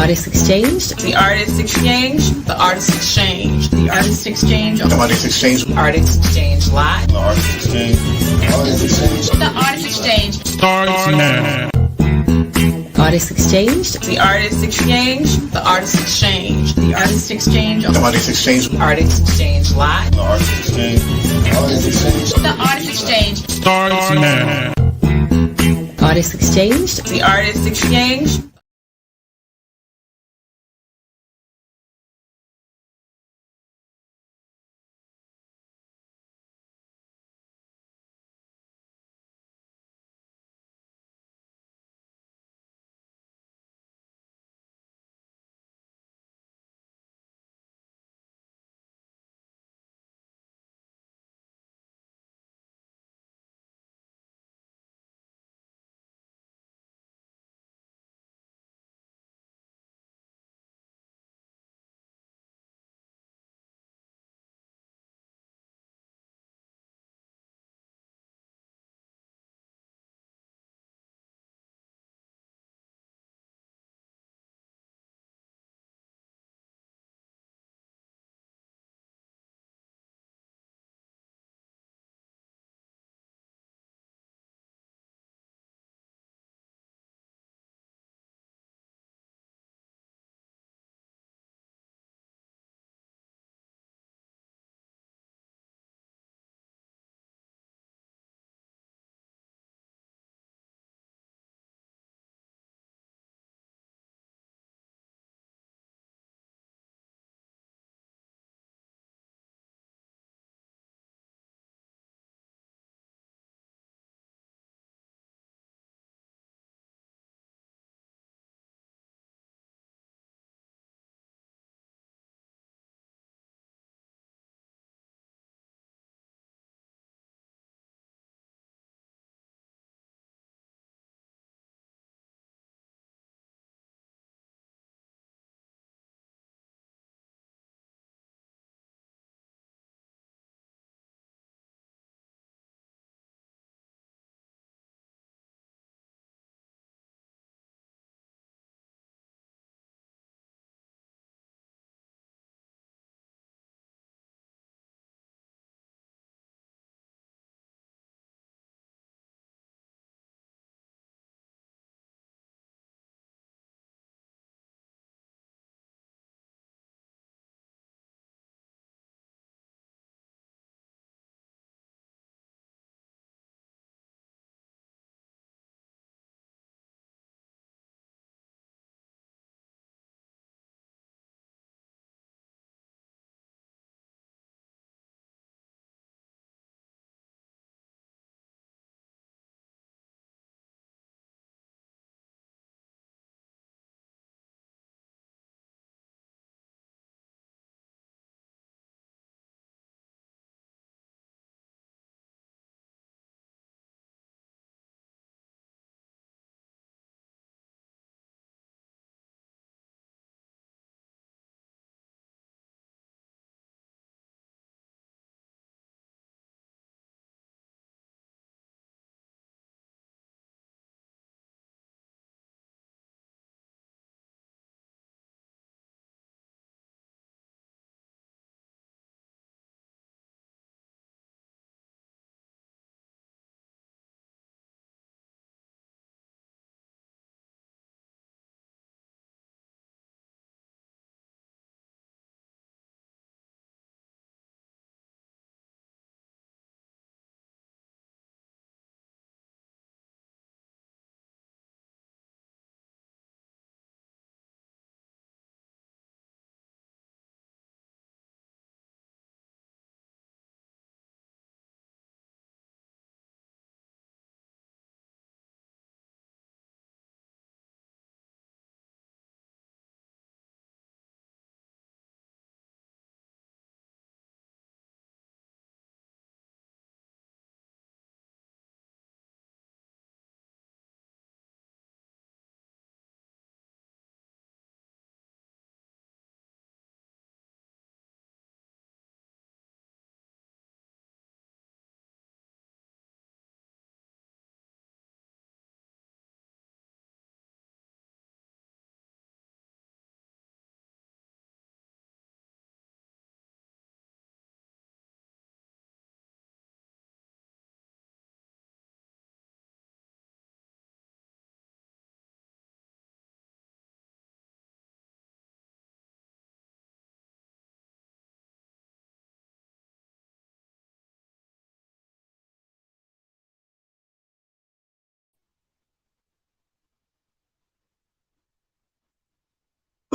Artist Exchange, The Artist Exchange, The Artist Exchange, The Artist Exchange, The Artist Exchange, Artist Exchange Live, The Artist Exchange, The Artist Exchange, The Artist Exchange, Starts now. Artist Exchange, The Artist Exchange, The Artist Exchange, The Artist Exchange, The Artist Exchange, Artist Exchange Live, The Artist Exchange, The Artist Exchange, The Artist Exchange, Starts now. Artist Exchange, The Artist Exchange.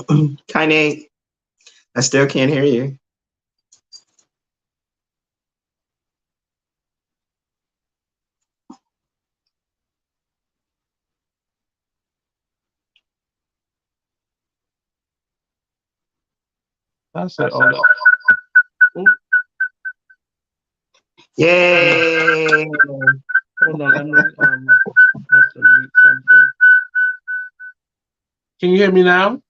Kanye, I still can't hear you. That's it. Oh, Yay! hold on. Let me have to read something. Can you hear me now?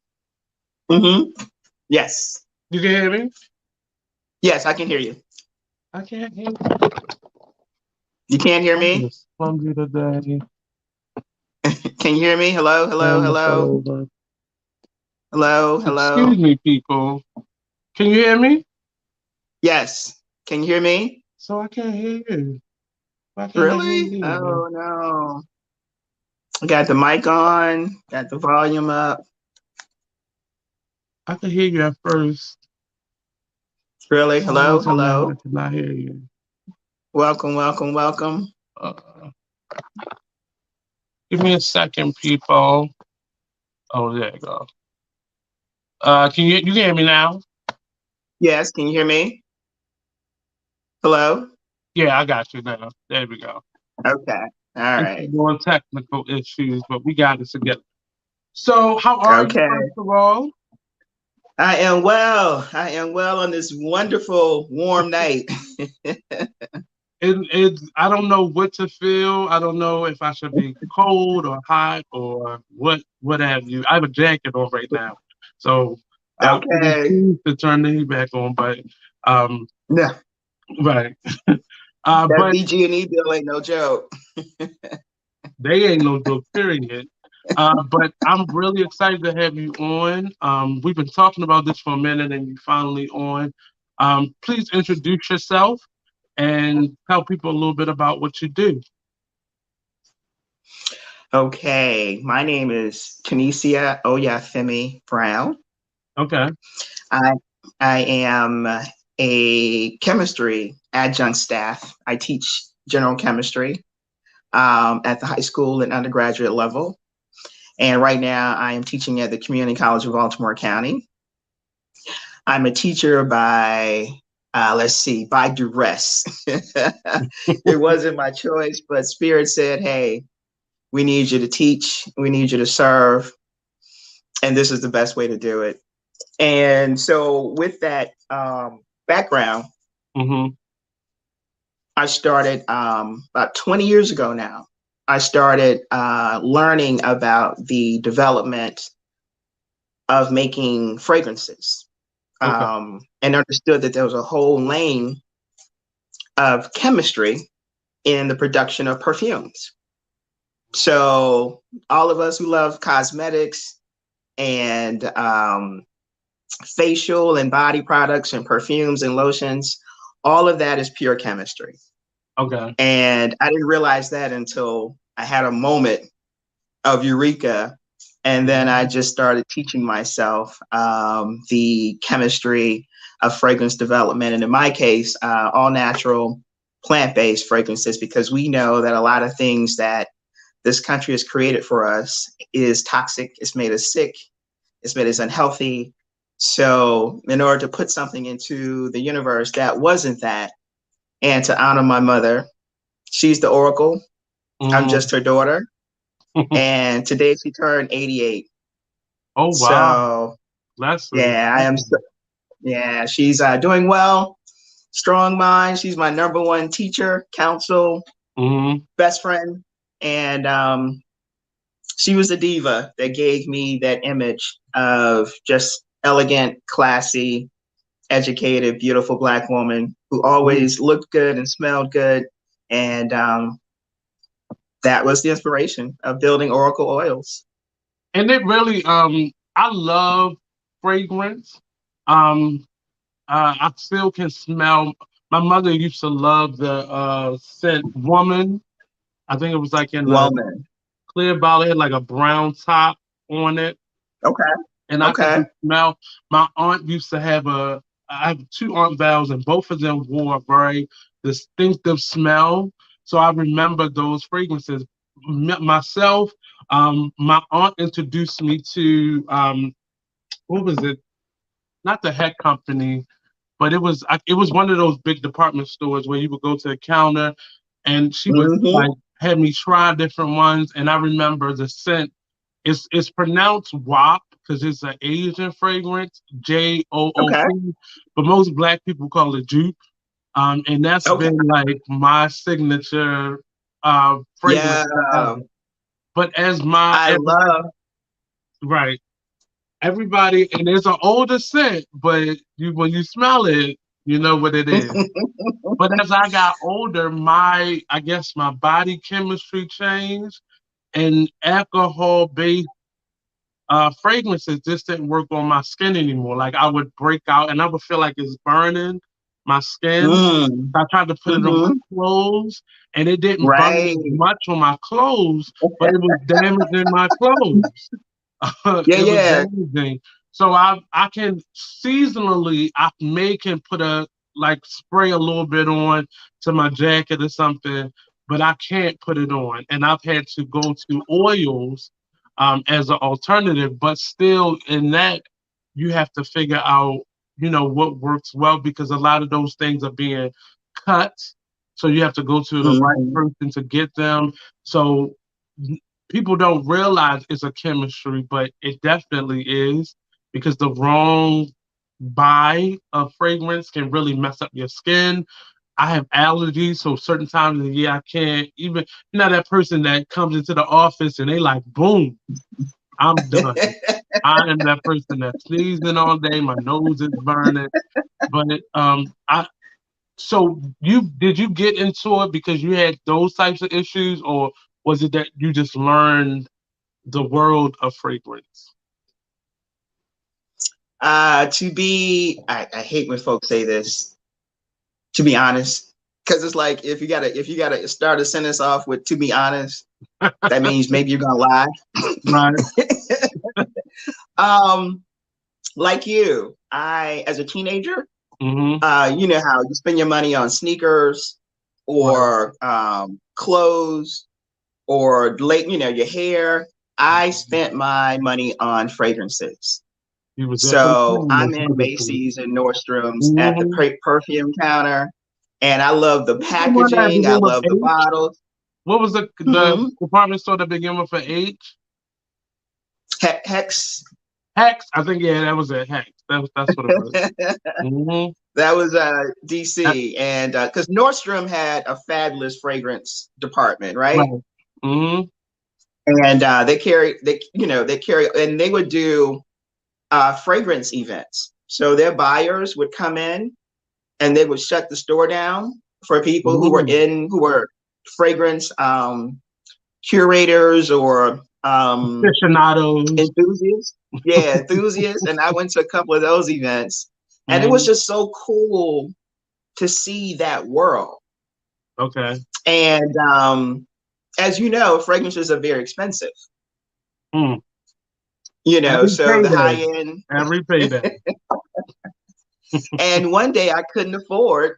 Yes. You can hear me? Yes, I can hear you. I can't hear you. You can't hear I'm me? just clumsy today. Can you hear me? Hello, hello, hello. Hello, hello. Excuse me, people. Can you hear me? Yes. Can you hear me? So I can't hear you. Why can't I hear Really? you? Oh, no. Got the mic on, got the volume up. I could hear you at first. Really? Hello, Now I hello. cannot hear you. Welcome, welcome, welcome. Give me a second, people. Oh, there you go. You can hear me now? Yes, can you hear me? Hello? Yeah, I got you now. There we go. Okay. All right. More technical issues, but we got it together. So, how are you, Okay. first of all? I am well. I am well on this wonderful warm night. I don't know what to feel. I don't know if I should be cold or hot or what have you. I have a jacket on right now, so I Okay. refuse to turn the heat back on. But No, right, that but BG&E bill ain't no joke. they ain't no joke. Period. But I'm really excited to have you on. We've been talking about this for a minute, and you finally on. Please introduce yourself and tell people a little bit about what you do. Okay, my name is Tenecia Oyafemi Brown. Okay. I am a chemistry adjunct staff. I teach general chemistry at the high school and undergraduate level. And right now I am teaching at the Community College of Baltimore County. I'm a teacher by duress. It wasn't my choice, but Spirit said, hey, we need you to teach, we need you to serve, and this is the best way to do it. And so with that background, I started about 20 years ago now. I started learning about the development of making fragrances, and understood that there was a whole lane of chemistry in the production of perfumes. So all of us who love cosmetics and facial and body products and perfumes and lotions, all of that is pure chemistry. Okay. And I didn't realize that until I had a moment of eureka. And then I just started teaching myself the chemistry of fragrance development. And in my case, all natural, plant-based fragrances, because we know that a lot of things that this country has created for us is toxic. It's made us sick. It's made us unhealthy. So in order to put something into the universe that wasn't that, and to honor my mother, she's the Oracle. I'm just her daughter. And today she turned 88. Oh, wow. So, yeah, I am. Yeah, she's doing well. Strong mind. She's my number one teacher, counsel, best friend. And she was the diva that gave me that image of just elegant, classy, educated, beautiful Black woman who always looked good and smelled good. And that was the inspiration of building Oracle Oils. And it really, I love fragrance. I still can smell. My mother used to love the scent Woman. I think it was like in the Woman. clear bottle, it had like a brown top on it. Okay. And I could just smell. My aunt used to have I have two Aunt Vals, and both of them wore a very distinctive smell. So I remember those fragrances. Myself, my aunt introduced me to what was it? Not the Heck Company, but it was one of those big department stores where you would go to the counter, and she would Mm-hmm. like have me try different ones. And I remember the scent. It's pronounced WAP because it's an Asian fragrance, Okay. JOOP, but most Black people call it Jupe. And that's Okay. been like my signature fragrance Yeah. forever. But as my I love. right, everybody, and it's an older scent, but when you smell it, you know what it is. But as I got older, I guess my body chemistry changed, and alcohol-based fragrances just didn't work on my skin anymore. Like I would break out, and I would feel like it's burning my skin. Mm. I tried to put it on my Mm-hmm. clothes, and it didn't burn Right. as much on my clothes, but it was damaging my clothes. Yeah. It was Yeah. damaging. So I can seasonally can put like spray a little bit on to my jacket or something, but I can't put it on. And I've had to go to oils as an alternative, but still in that you have to figure out, what works well, because a lot of those things are being cut. So you have to go to the right Mm-hmm. person to get them. So people don't realize it's a chemistry, but it definitely is, because the wrong buy of fragrance can really mess up your skin. I have allergies, so certain times of the year I can't even, that person that comes into the office and they like, boom, I'm done. I am that person that's sneezing all day, my nose is burning. But did you get into it because you had those types of issues, or was it that you just learned the world of fragrance? I hate when folks say this. To be honest, because it's like if you gotta start a sentence off with "to be honest," that means maybe you're gonna lie. Right. Like you, as a teenager, Mm-hmm. you know how you spend your money on sneakers Right. or clothes or your hair. I spent my money on fragrances. You was there for the So I'm in time. Macy's and Nordstrom's at the Mm-hmm. perfume counter, and I love the The one that packaging. I began with love the H? bottles. What was the Hmm. department store that began with an H? Hex. Hex. I think that was it. Hex. That's what it was. Mm-hmm. That was DC, and because Nordstrom had a fabulous fragrance department, right? Right. Mm-hmm. And and they would do fragrance events. So their buyers would come in and they would shut the store down for people who were fragrance curators or Aficionados. enthusiasts. Yeah, enthusiasts. And I went to a couple of those events, and it was just so cool to see that world. Okay. And as you know, fragrances are very expensive. Mm. So Every the high payday. end. Every payday. And one day I couldn't afford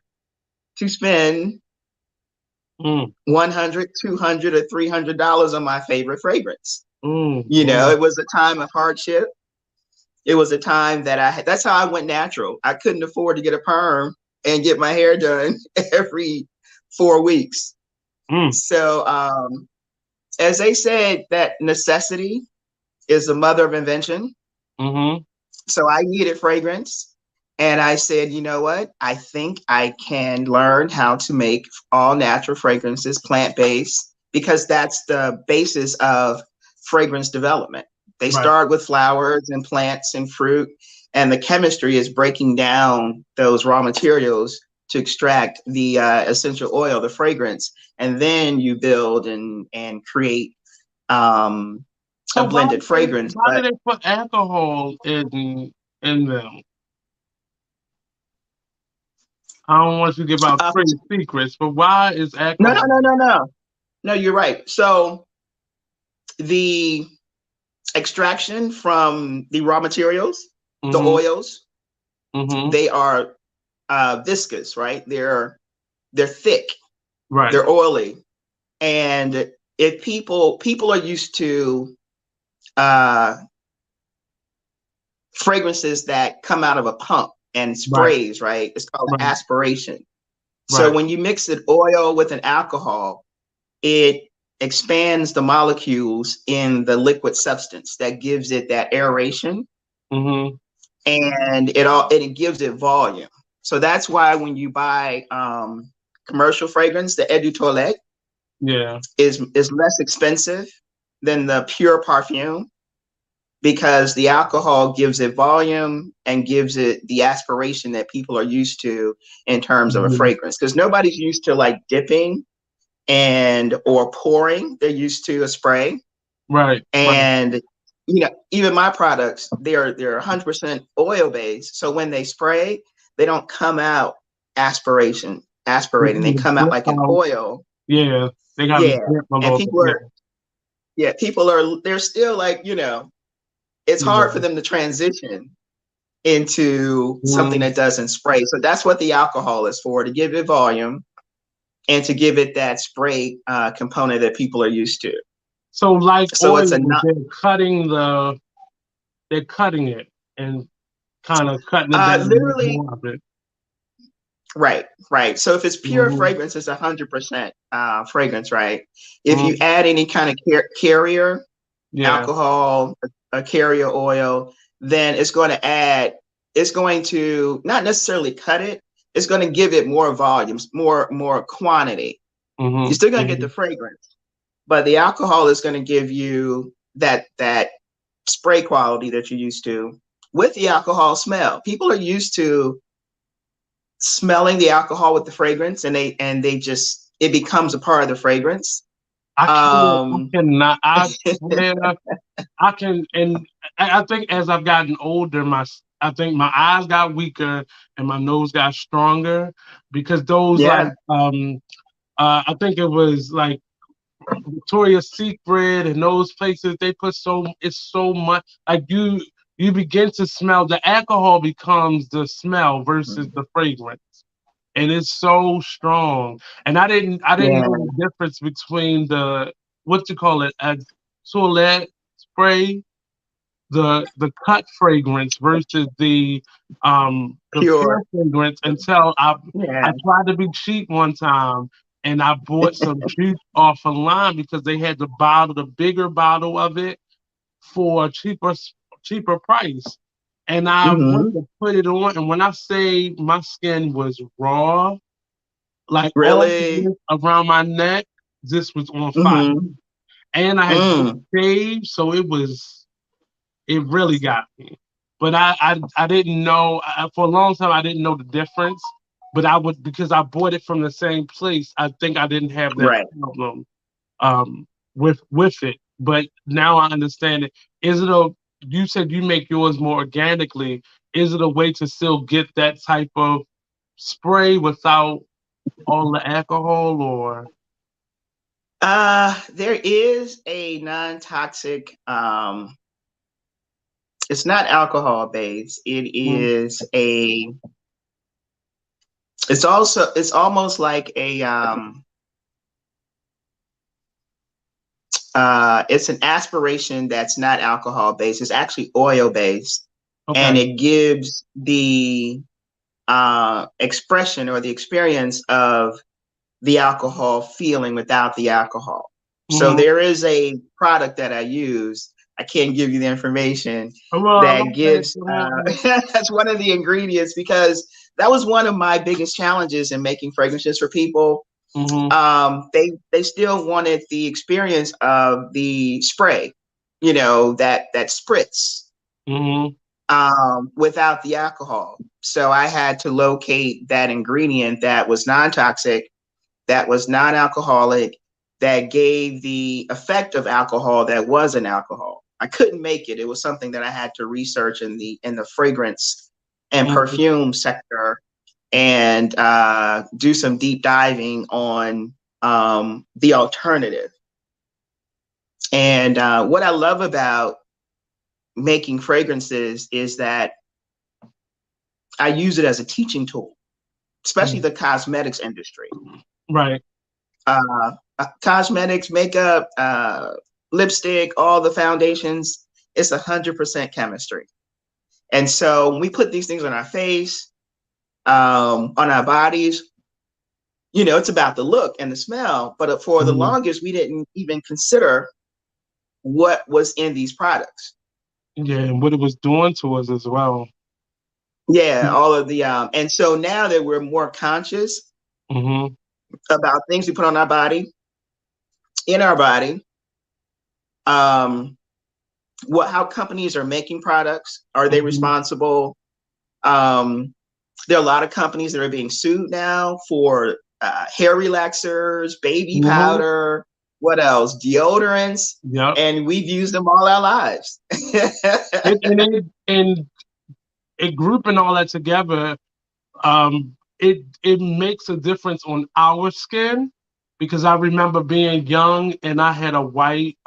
to spend $100, $200, or $300 on my favorite fragrance. It was a time of hardship. It was a time that that's how I went natural. I couldn't afford to get a perm and get my hair done every 4 weeks. So, as they said, that necessity is the mother of invention. Mm-hmm. So I needed fragrance. And I said, you know what? I think I can learn how to make all natural fragrances, plant-based, because that's the basis of fragrance development. They start with flowers and plants and fruit, and the chemistry is breaking down those raw materials to extract the essential oil, the fragrance, and then you build and create a blended fragrance. Why do they put alcohol in them? I don't want you to give out trade secrets, but why is alcohol? No, you're right. So the extraction from the raw materials, the oils, they are viscous, right? They're thick, right? They're oily, and if people are used to fragrances that come out of a pump and sprays, right? It's called Right. aspiration. So Right. when you mix an oil with an alcohol, it expands the molecules in the liquid substance that gives it that aeration, Mm-hmm. and it gives it volume. So that's why when you buy commercial fragrance, the Eau de Toilette Yeah. is less expensive than the pure perfume, because the alcohol gives it volume and gives it the aspiration that people are used to in terms of a Mhm. fragrance. Because nobody's used to like dipping or pouring. They're used to a spray. Right. Right. And even my products, they're 100% oil based. So when they spray, they don't come out aspirating. They come out like an oil. Yeah, they got to Yeah. drip a And little bit. they're still like, it's Yeah. hard for them to transition into something Mhm. that doesn't spray. So that's what the alcohol is for, to give it volume and to give it that spray component that people are used to. So like So oil, it's a not they're cutting it and kind of cutting it down to make literally more of it. right. So if it's pure Mhm. fragrance, it's 100% fragrance, right? If you Mhm. add any kind of carrier Yeah. alcohol, a carrier oil, then it's going to not necessarily cut it. It's going to give it more volumes, more quantity. You're Mhm. still going to get the Mhm. fragrance, but the alcohol is going to give you that spray quality that you're used to with the alcohol smell. People are used to smelling the alcohol with the fragrance, and it becomes a part of the fragrance. I can't. I Um, cannot. I swear. I can, and I think as I've gotten older, I think my eyes got weaker and my nose got stronger because those like yeah. I think it was like Victoria's Secret and those places they put it's so much like you begin to smell the alcohol becomes the smell versus the fragrance, and it's so strong. And I didn't Yeah. know the difference between the what you call it a toilet spray, the cut fragrance versus the pure Pure. fragrance until I Yeah. tried to be cheap one time and I bought some juice off online because they had the bigger bottle of it for a cheaper price. And I went Hmm. to put it on, and when I say my skin was raw, like all the Really. way around my neck, this was on fire. Hmm. And I had just Mm. shaved, so it really got me. But I didn't know for a long time I didn't know the difference. But I would because I bought it from the same place. I think I didn't have that Right. problem with it. But now I understand it. Is it a you said you make yours more organically. Is it a way to still get that type of spray without all the alcohol or There is a non-toxic, it's not alcohol based. It's almost like it's an aspiration that's not alcohol based. It's actually oil based, okay. and it gives the expression or the experience of the alcohol feeling without the alcohol. So Mm-hmm. there is a product that I use. I can't give you the information Come on, that okay, gives. come on. That's one of the ingredients, because that was one of my biggest challenges in making fragrances for people. Mm-hmm. They still wanted the experience of the spray, that spritz, Mm-hmm. without the alcohol. So I had to locate that ingredient that was non-toxic, that was non-alcoholic, that gave the effect of alcohol that wasn't alcohol. I couldn't make it. It was something that I had to research in the fragrance and Mm-hmm. perfume sector, and do some deep diving on the alternative. And what I love about making fragrances is that I use it as a teaching tool, especially the cosmetics industry. Right. Cosmetics, makeup, lipstick, all the foundations, it's 100% chemistry. And so when we put these things on our face, on our bodies, you know, it's about the look and the smell. But for the longest, we didn't even consider what was in these products. Yeah, and what it was doing to us as well. Yeah, all of the and so now that we're more conscious about things we put on our body, in our body, how companies are making products, are they responsible? There are a lot of companies that are being sued now for hair relaxers, baby powder, what else? Deodorants. Yep. And we've used them all our lives. and grouping all that together, it makes a difference on our skin, because I remember being young and I had a white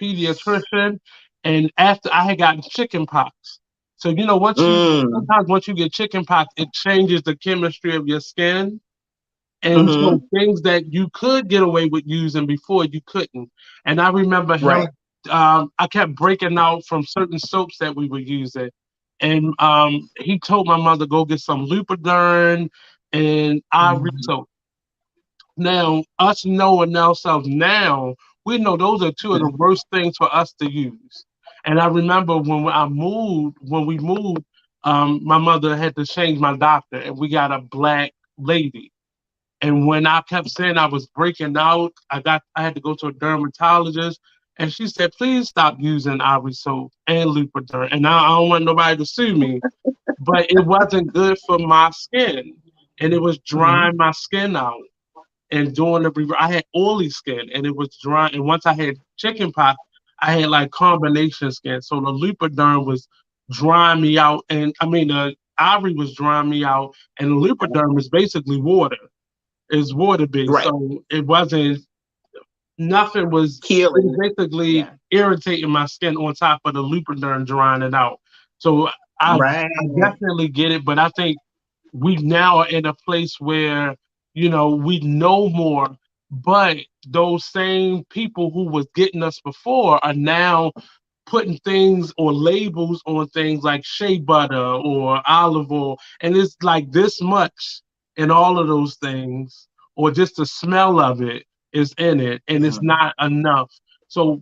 pediatrician, and after I had gotten chicken pox. So, you know, sometimes once you get chicken pox, it changes the chemistry of your skin. And so things that you could get away with using before, you couldn't. And I remember him, I kept breaking out from certain soaps that we were using. And he told my mother, go get some Lubriderm and Ivory soap. Now, us knowing ourselves now, we know those are two of the worst things for us to use. And I remember when we moved, my mother had to change my doctor, and we got a black lady. And when I kept saying I was breaking out, I had to go to a dermatologist, and she said, please stop using Ivory soap and Lubriderm. And I don't want nobody to sue me, but it wasn't good for my skin, and it was drying my skin out. And I had oily skin, and it was dry. And once I had chicken pox, I had like combination skin. So the Lubriderm was drying me out, and I mean the Ivory was drying me out, and the Lubriderm is basically water. It's water based, so it wasn't. Nothing was healing. It was basically irritating my skin on top of the Lubriderm drying it out. So I definitely get it, but I think we now are in a place where, you know, we know more, but those same people who was getting us before are now putting things or labels on things like shea butter or olive oil, and it's like this much in all of those things, or just the smell of it is in it, and it's not enough. So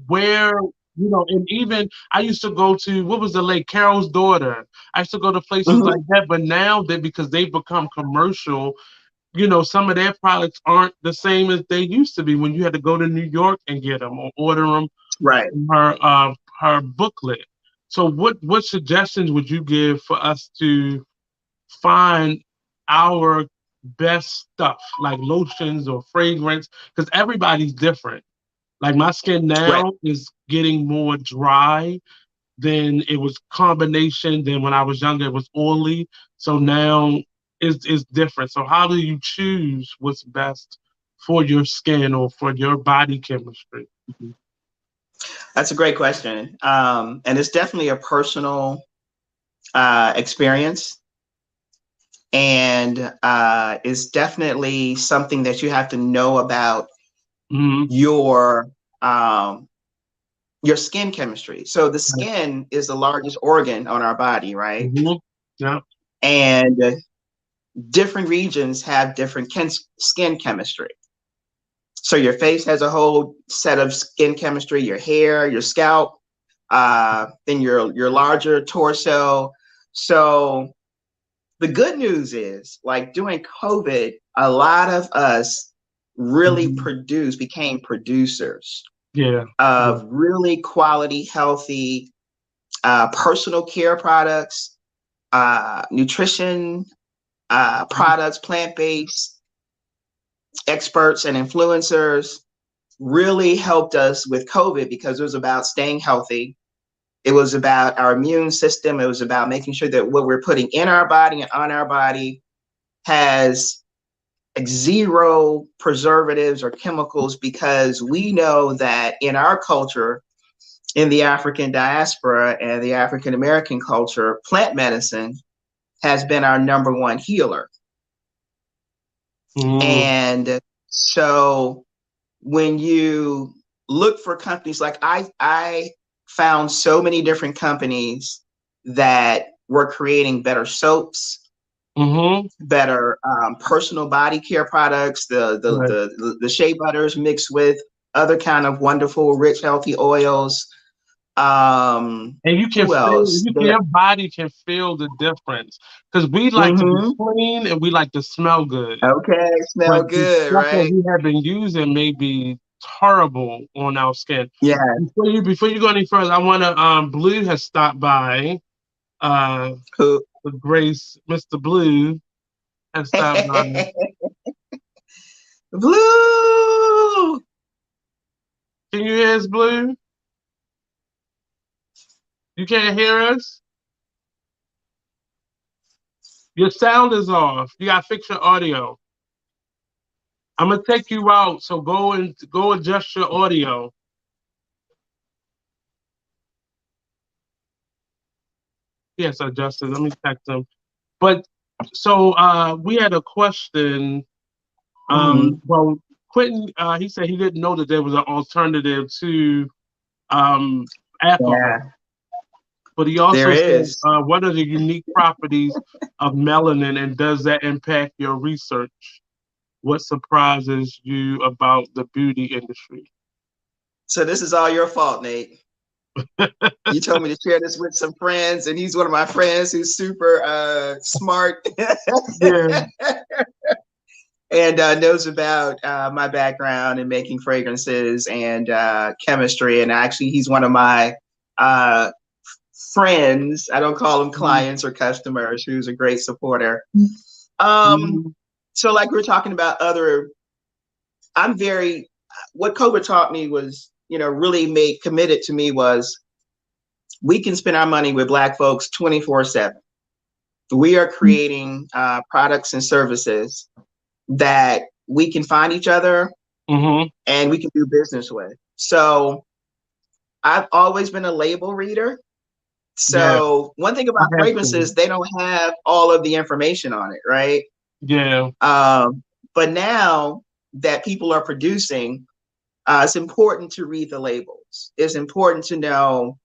where, you know, and even I used to go to, what was the lake, Carol's daughter. I used to go to places like that, but now that because they've become commercial, you know, some of their products aren't the same as they used to be when you had to go to New York and get them or order them in her booklet. So what suggestions would you give for us to find our best stuff, like lotions or fragrance? Because everybody's different. Like my skin now is getting more dry than it was combination. Then when I was younger, it was oily. So now it's different. So how do you choose what's best for your skin or for your body chemistry? That's a great question. And it's definitely a personal experience. And it's definitely something that you have to know about your skin chemistry. So the skin is the largest organ on our body, right? Yeah. And different regions have different skin chemistry. So your face has a whole set of skin chemistry, your hair, your scalp, then your larger torso. So the good news is, like during COVID, a lot of us really became producers of really quality, healthy, personal care products, nutrition products, plant-based. Experts and influencers really helped us with COVID because it was about staying healthy. It was about our immune system. It was about making sure that what we're putting in our body and on our body has zero preservatives or chemicals, because we know that in our culture, in the African diaspora and the African American culture, plant medicine has been our number one healer. And so when you look for companies, like I found so many different companies that were creating better soaps, better personal body care products, the shea butters mixed with other kind of wonderful, rich, healthy oils. And you can Who feel, else? your body can feel the difference. Because we like to be clean and we like to smell good. Okay, smell But the good, stuff that right? we have been using may be terrible on our skin. Yeah. Before you go any further, I want to, Blue has stopped by. Who? Grace, Mr. Blue has stopped by. Blue. Can you hear us, Blue? You can't hear us? Your sound is off. You gotta fix your audio. I'm gonna take you out, so go adjust your audio. Yes, adjusted. Let me text him. But so we had a question. Well, Quentin, he said he didn't know that there was an alternative to alcohol. Yeah. But he also There said, is. what are the unique properties of melanin, and does that impact your research? What surprises you about the beauty industry? So this is all your fault, Nate. You told me to share this with some friends, and he's one of my friends who's super smart. Yeah. And knows about my background in making fragrances and chemistry. And actually, he's one of my friends. I don't call them clients or customers, who's a great supporter. So like we were talking about what COVID taught me was, really committed to me was, we can spend our money with Black folks 24/7. We are creating products and services that we can find each other and we can do business with. So I've always been a label reader. So one thing about fragrances, they don't have all of the information on it, right? Yeah. But now that people are producing, it's important to read the labels. It's important to know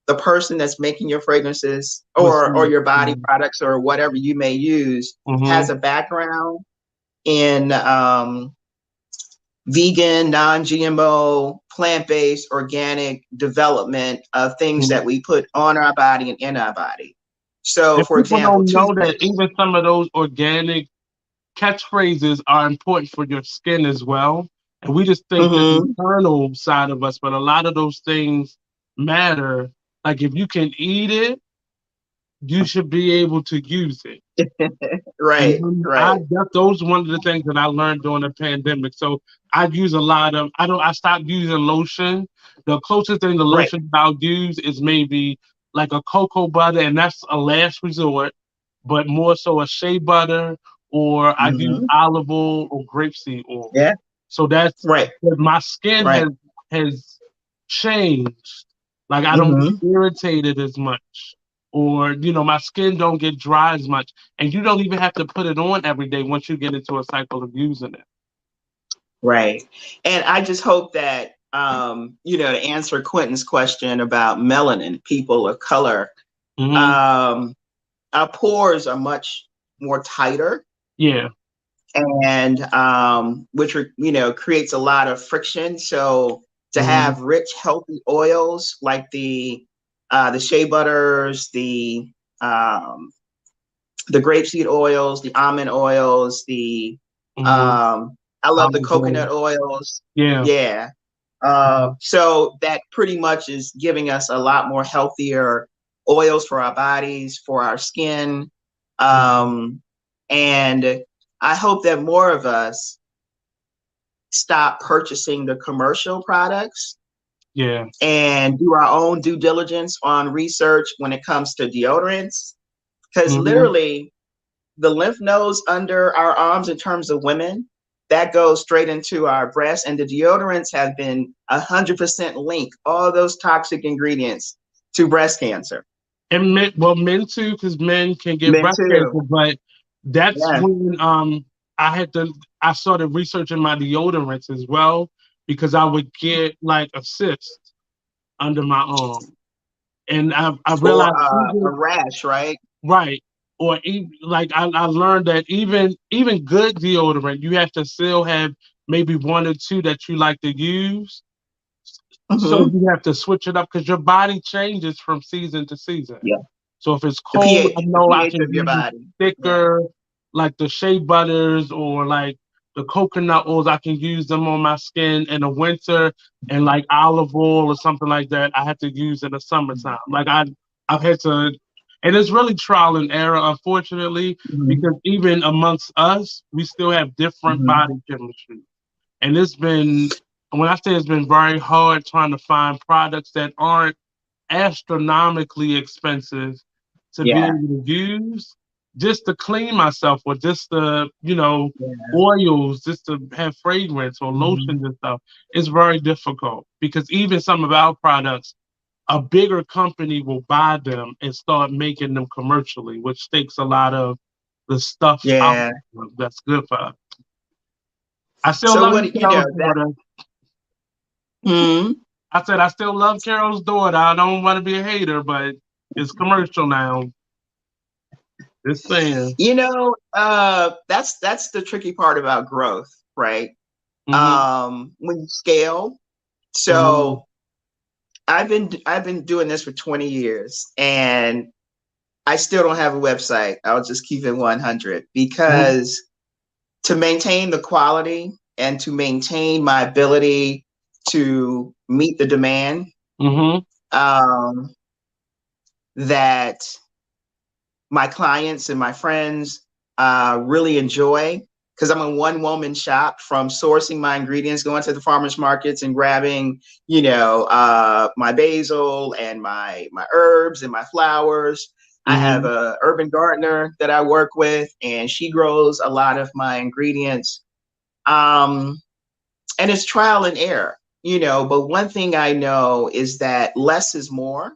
the person that's making your fragrances or your body products or whatever you may use has a background in vegan, non-GMO, plant-based, organic development of things that we put on our body and in our body. So, for example, people don't know that even some of those organic catchphrases are important for your skin as well. And we just think the internal side of us, but a lot of those things matter. Like if you can eat it, you should be able to use it. Right. Those one of the things that I learned during the pandemic. So I use a lot of, I stopped using lotion. The closest thing to lotion I'll use is maybe like a cocoa butter, and that's a last resort, but more so a shea butter, or I use olive oil or grapeseed oil. Yeah. So that's my skin has changed. Like I don't get irritated as much, or my skin don't get dry as much, and you don't even have to put it on every day once you get into a cycle of using it. Right. And I just hope that to answer Quentin's question about melanin, people of color, our pores are much more tighter. Yeah. And which creates a lot of friction. So to have rich, healthy oils like the shea butters, the grapeseed oils, the almond oils, I love the coconut oils. Yeah. So that pretty much is giving us a lot more healthier oils for our bodies, for our skin. And I hope that more of us stop purchasing the commercial products. Yeah. And do our own due diligence on research when it comes to deodorants. Because literally the lymph nodes under our arms in terms of women, that goes straight into our breasts, and the deodorants have been 100% linked, all those toxic ingredients, to breast cancer. And men too, because men can get breast cancer, but that's when I started researching my deodorants as well, because I would get like a cyst under my arm. And I Or realized a rash, right? right. Or even, like I learned that even good deodorant, you have to still have maybe one or two that you like to use. So Mm-hmm. you have to switch it up because your body changes from season to season. Yeah. So if it's The cold, I pH, the know I pH can of your use body. Yeah. thicker, like the shea butters or like the coconut oils. I can use them on my skin in the winter, and like olive oil or something like that, I have to use in the summertime. Like I've had to, and it's really trial and error, unfortunately, Mm-hmm. because even amongst us, we still have different Mm-hmm. body chemistry. And it's been, when I say it's been very hard trying to find products that aren't astronomically expensive to be Yeah. able to use just to clean myself or just to, Yeah. oils, just to have fragrance or Mm-hmm. lotions and stuff. It's very difficult because even some of our products, a bigger company will buy them and start making them commercially, which takes a lot of the stuff out Yeah. of them that's good for us. I still So love what you, you know Carol's that? daughter. Hmm. I said I still love Carol's daughter. I don't want to be a hater, but it's commercial now. Just saying. That's the tricky part about growth, right? Mm-hmm. When you scale. Mm-hmm. So I've been doing this for 20 years, and I still don't have a website. I'll just keep it 100 because to maintain the quality and to maintain my ability to meet the demand Mm-hmm. um, that my clients and my friends really enjoy, because I'm a one woman shop, from sourcing my ingredients, going to the farmers markets and grabbing, my basil and my herbs and my flowers. I have Mm-hmm. a urban gardener that I work with, and she grows a lot of my ingredients. Um, and it's trial and error, but one thing I know is that less is more.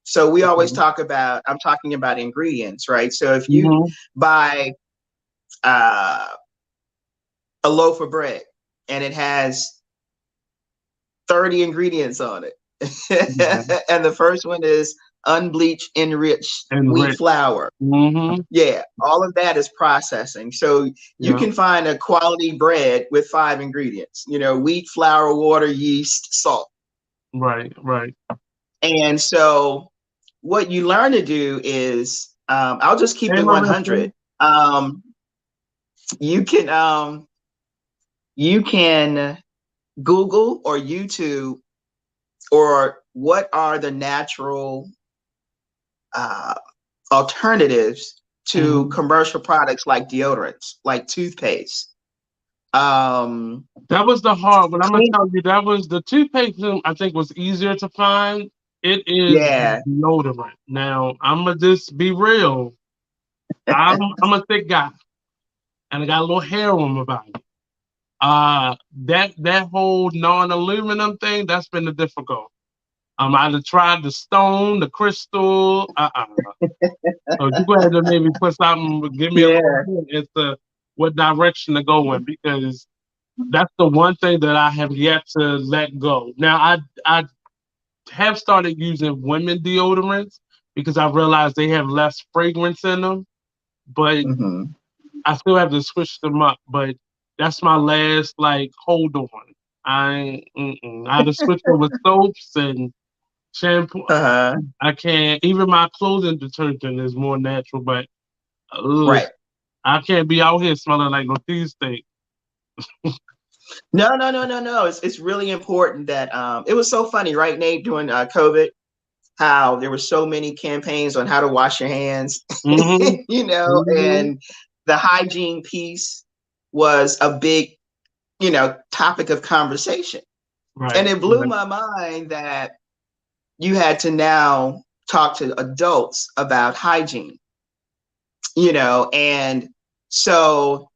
So we always I'm talking about ingredients, right? So if you Mm-hmm. buy uh, a loaf of bread and it has 30 ingredients on it, Yeah. and the first one is unbleached, enriched And wheat rich. flour. Mm-hmm. Yeah, all of that is processing. So you Yeah. can find a quality bread with 5 ingredients, wheat, flour, water, yeast, salt. Right. Right. And so what you learn to do is, I'll just keep Hey, it Marissa. 100. Um, you can you can Google or YouTube, or what are the natural uh, alternatives to Mm-hmm. commercial products like deodorants, like toothpaste. Um, That was the hard one. I'm gonna clean, tell you, that was the toothpaste. I think was easier to find. It is yeah. deodorant. Now I'm gonna just be real. I'm a thick guy, and I got a little hair on my body. That whole non-aluminum thing, that's been the difficult. I either tried the stone, the crystal. So you go ahead and maybe put something, give me a little Yeah. hint as to what direction to go in, because that's the one thing that I have yet to let go. Now I have started using women deodorants because I realized they have less fragrance in them, but Hmm. I still have to switch them up. But that's my last like hold on. I just switched over soaps and shampoo. Uh-huh. I can't. Even my clothing detergent is more natural, but ugh, Right. I can't be out here smelling like no cheesesteak. No, no, no, no, no. It's really important that it was so funny, right, Nate, during COVID, how there were so many campaigns on how to wash your hands, Mm-hmm. Mm-hmm. and the hygiene piece was a big, topic of conversation. And Right. it blew Right. my mind that you had to now talk to adults about hygiene, and so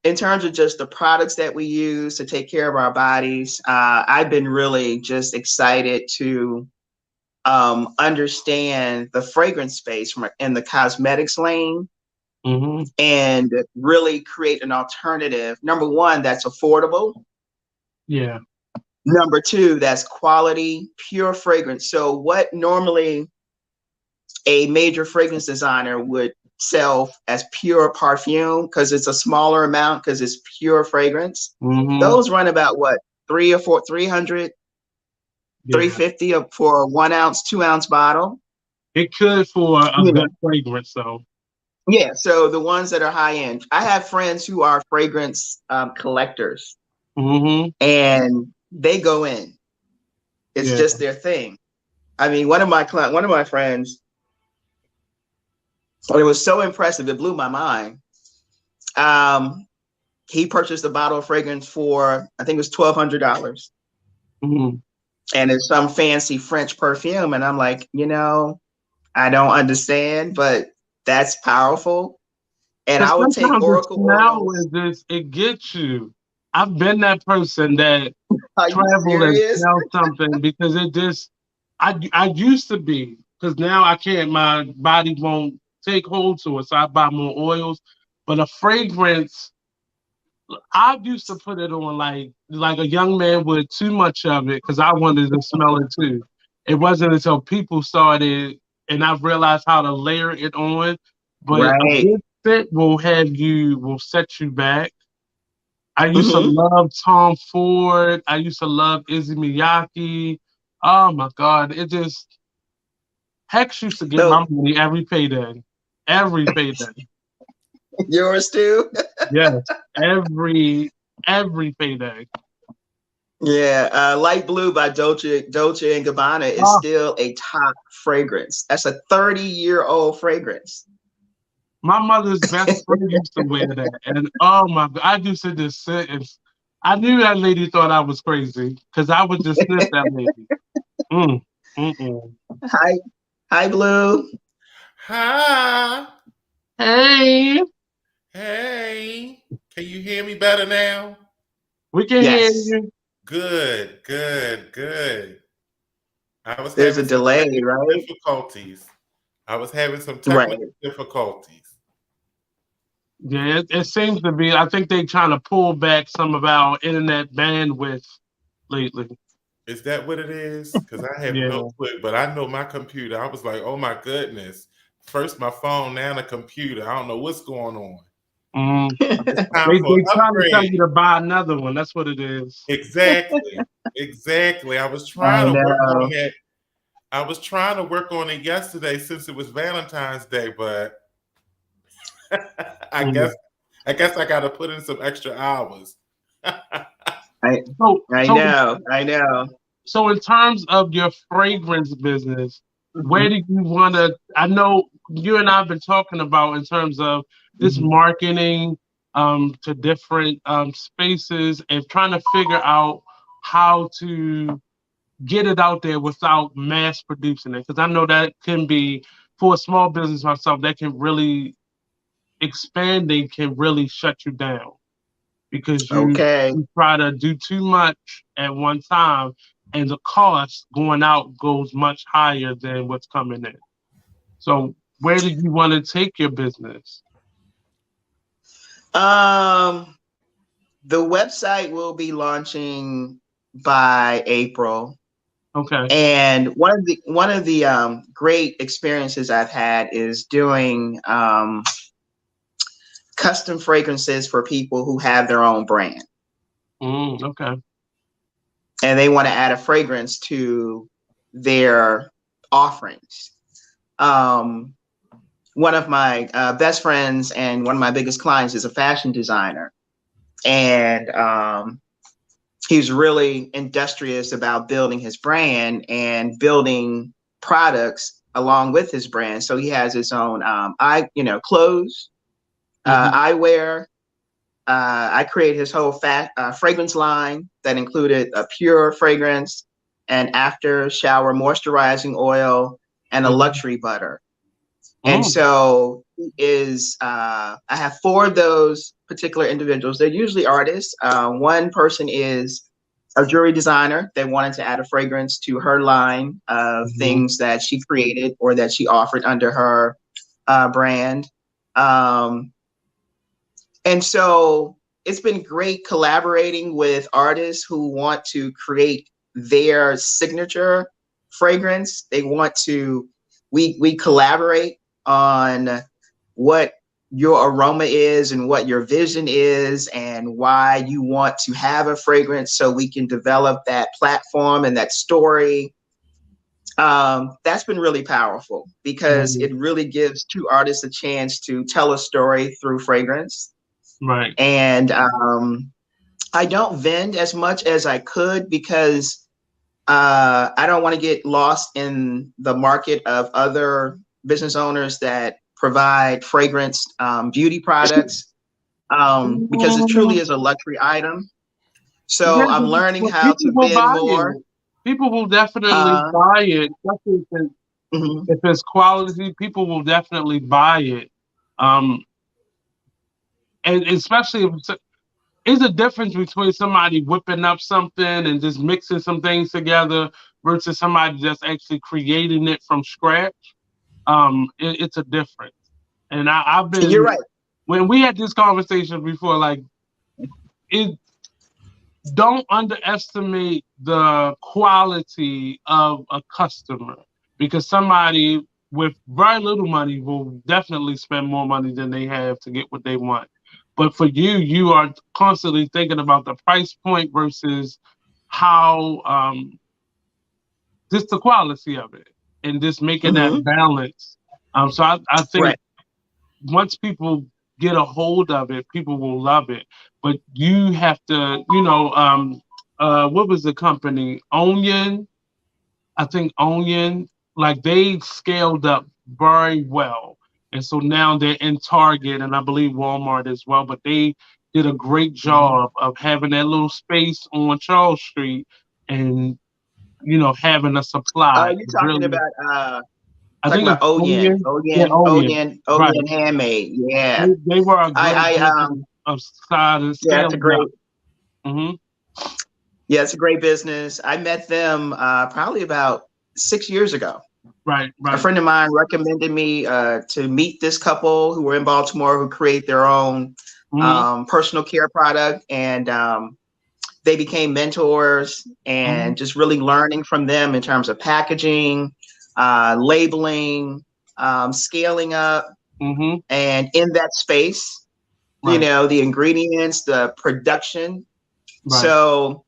in terms of just the products that we use to take care of our bodies, I've been really just excited to understand the fragrance space in the cosmetics lane, Mm-hmm. and really create an alternative. Number one, that's affordable. Yeah. Number two, that's quality, pure fragrance. So what normally a major fragrance designer would sell as pure perfume, because it's a smaller amount, because it's pure fragrance. Those run about what, 300, Yeah. 350 for a 1 ounce, 2 ounce bottle. It could for a You know. good fragrance, though. Yeah, so the ones that are high end. I have friends who are fragrance collectors, and they go in. It's just their thing. I mean, one of my friends, it was so impressive, it blew my mind. He purchased a bottle of fragrance for, I think it was $1,200. And it's some fancy French perfume. And I'm like, I don't understand, but that's powerful. And I would take Oracle oils. It gets you. I've been that person that travel and smell something because it just, I used to be, because now I can't, my body won't take hold to it. So I buy more oils. But a fragrance, I used to put it on like a young man would, too much of it, because I wanted to smell it too. It wasn't until people started and I realized how to layer it on. But a good fit will set you back. I used to love Tom Ford. I used to love Izzy Miyake. Oh my God. It just, Hex used to get my money every payday. Every payday. Yours too? Yes. Every payday. Yeah, Light Blue by Dolce & Gabbana is still a top fragrance. That's a 30-year-old fragrance. My mother's best friend used to wear that. And oh my God, I used to just sit and I knew that lady thought I was crazy because I would just sniff that lady. Hi, Blue. Hi. Hey. Hey. Can you hear me better now? We can hear you. Good. There's a delay, right? Difficulties. I was having some technical difficulties. Yeah, it seems to be. I think they're trying to pull back some of our internet bandwidth lately. Is that what it is? Because I have no clue, but I know my computer. I was like, oh my goodness. First my phone, now the computer. I don't know what's going on. They trying to tell you to buy another one. That's what it is. Exactly. I was trying to work on it. I was trying to work on it yesterday since it was Valentine's Day, but I guess I got to put in some extra hours. I know. So in terms of your fragrance business, where do you want to, I know you and I have been talking about in terms of this marketing to different spaces and trying to figure out how to get it out there without mass producing it. Because I know that can be, for a small business myself, that can really, expanding can really shut you down. Because you try to do too much at one time, and the cost going out goes much higher than what's coming in. So where do you want to take your business? The website will be launching by April. Okay. And one of the great experiences I've had is doing custom fragrances for people who have their own brand. Okay. And they want to add a fragrance to their offerings. One of my best friends and one of my biggest clients is a fashion designer. And he's really industrious about building his brand and building products along with his brand. So he has his own clothes, eyewear. I created his whole fragrance line that included a pure fragrance, an after shower moisturizing oil, and a luxury butter. And so I have 4 of those particular individuals. They're usually artists. One person is a jewelry designer that wanted to add a fragrance to her line of things that she created or that she offered under her brand. And so it's been great collaborating with artists who want to create their signature fragrance. They want to, we collaborate on what your aroma is and what your vision is and why you want to have a fragrance, so we can develop that platform and that story. That's been really powerful because it really gives two artists a chance to tell a story through fragrance. Right. And I don't vend as much as I could because I don't want to get lost in the market of other business owners that provide fragrance beauty products, because it truly is a luxury item. So I'm learning how to vend more. People will definitely buy it, especially if it's quality. People will definitely buy it, and especially if it's a difference between somebody whipping up something and just mixing some things together versus somebody just actually creating it from scratch. It's a difference, and I've been. You're right. When we had this conversation before, like don't underestimate the quality of a customer, because somebody with very little money will definitely spend more money than they have to get what they want. But for you, you are constantly thinking about the price point versus how just the quality of it and just making that balance. So I think once people get a hold of it, people will love it. But you have to, what was the company? Onion, I think Onion, like they scaled up very well. And so now they're in Target and I believe Walmart as well. But they did a great job of having that little space on Charles Street and, having a supply. You're talking about I think it's Onion right. Handmade. Yeah, they were a great of size and scale. Yeah, it's a great. Yeah, it's a great business. I met them probably about 6 years ago. Right. A friend of mine recommended me to meet this couple who were in Baltimore who create their own personal care product, and they became mentors and just really learning from them in terms of packaging, labeling, scaling up, and in that space, the ingredients, the production. So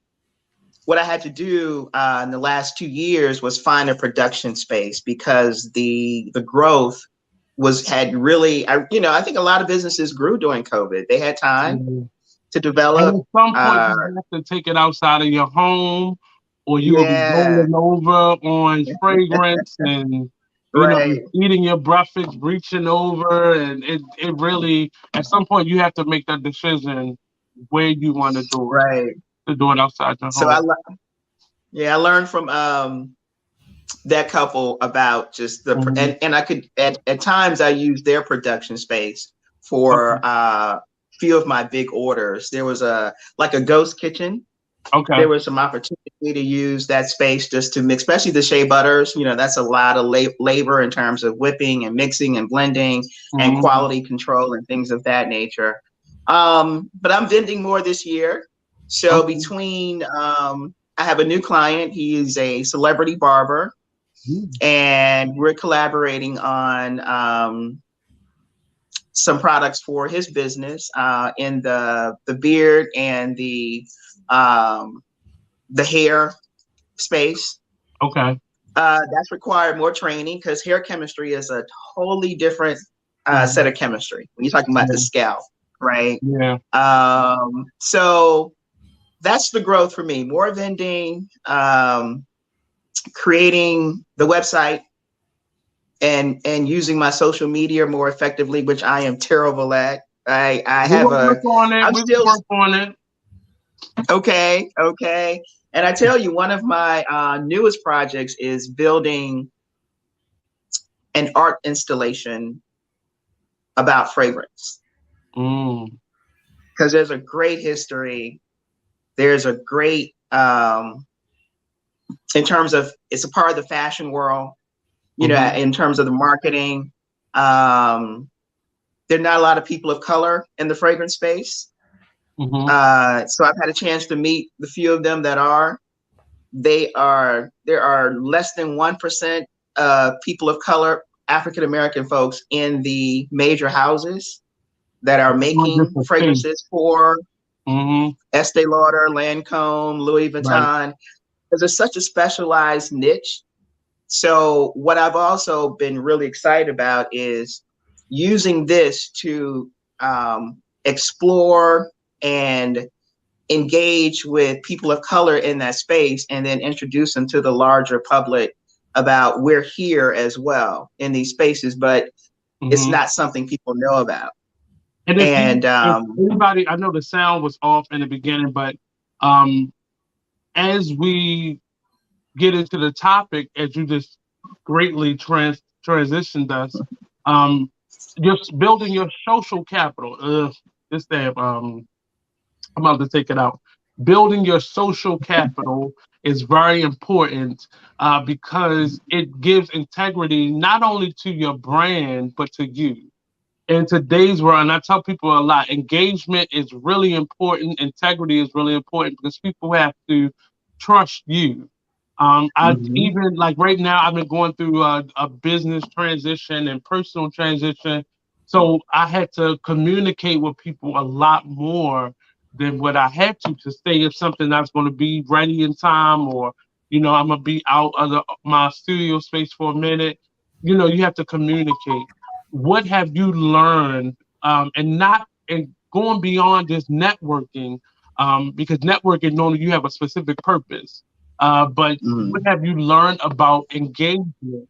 what I had to do in the last 2 years was find a production space, because the growth had really, I think a lot of businesses grew during COVID. They had time to develop. And at some point, you have to take it outside of your home, or you will be rolling over on fragrance and eating your breakfast, reaching over, and it really, at some point, you have to make that decision where you want to do it. To do it outside your home. So I learned from that couple about just the and I could at times I used their production space for few of my big orders. There was a ghost kitchen. There was some opportunity to use that space just to mix, especially the shea butters. That's a lot of labor in terms of whipping and mixing and blending and quality control and things of that nature. But I'm vending more this year. So between, I have a new client. He is a celebrity barber, and we're collaborating on some products for his business in the beard and the hair space. That's required more training because hair chemistry is a totally different set of chemistry when you're talking about the scalp, right? So that's the growth for me. More vending, creating the website, and using my social media more effectively, which I am terrible at. I have work on it. Okay. And I tell you, one of my newest projects is building an art installation about fragrance. Because there's a great history. There's a great, in terms of, it's a part of the fashion world, in terms of the marketing. There are not a lot of people of color in the fragrance space. So I've had a chance to meet the few of them that are. There are less than 1% people of color, African American folks in the major houses that are making fragrances for Estee Lauder, Lancome, Louis Vuitton, because it's such a specialized niche. So what I've also been really excited about is using this to explore and engage with people of color in that space, and then introduce them to the larger public about we're here as well in these spaces, but it's not something people know about. And if anybody, I know the sound was off in the beginning, but as we get into the topic, as you just greatly transitioned us, just building your social capital. I'm about to take it out. Building your social capital is very important because it gives integrity not only to your brand, but to you. In today's world, and I tell people a lot, engagement is really important. Integrity is really important because people have to trust you. I even like right now, I've been going through a business transition and personal transition. So I had to communicate with people a lot more than what I had to say if something that's going to be ready in time, or, I'm going to be out of my studio space for a minute. You have to communicate. What have you learned, and going beyond just networking, because networking, normally you have a specific purpose. But what have you learned about engagement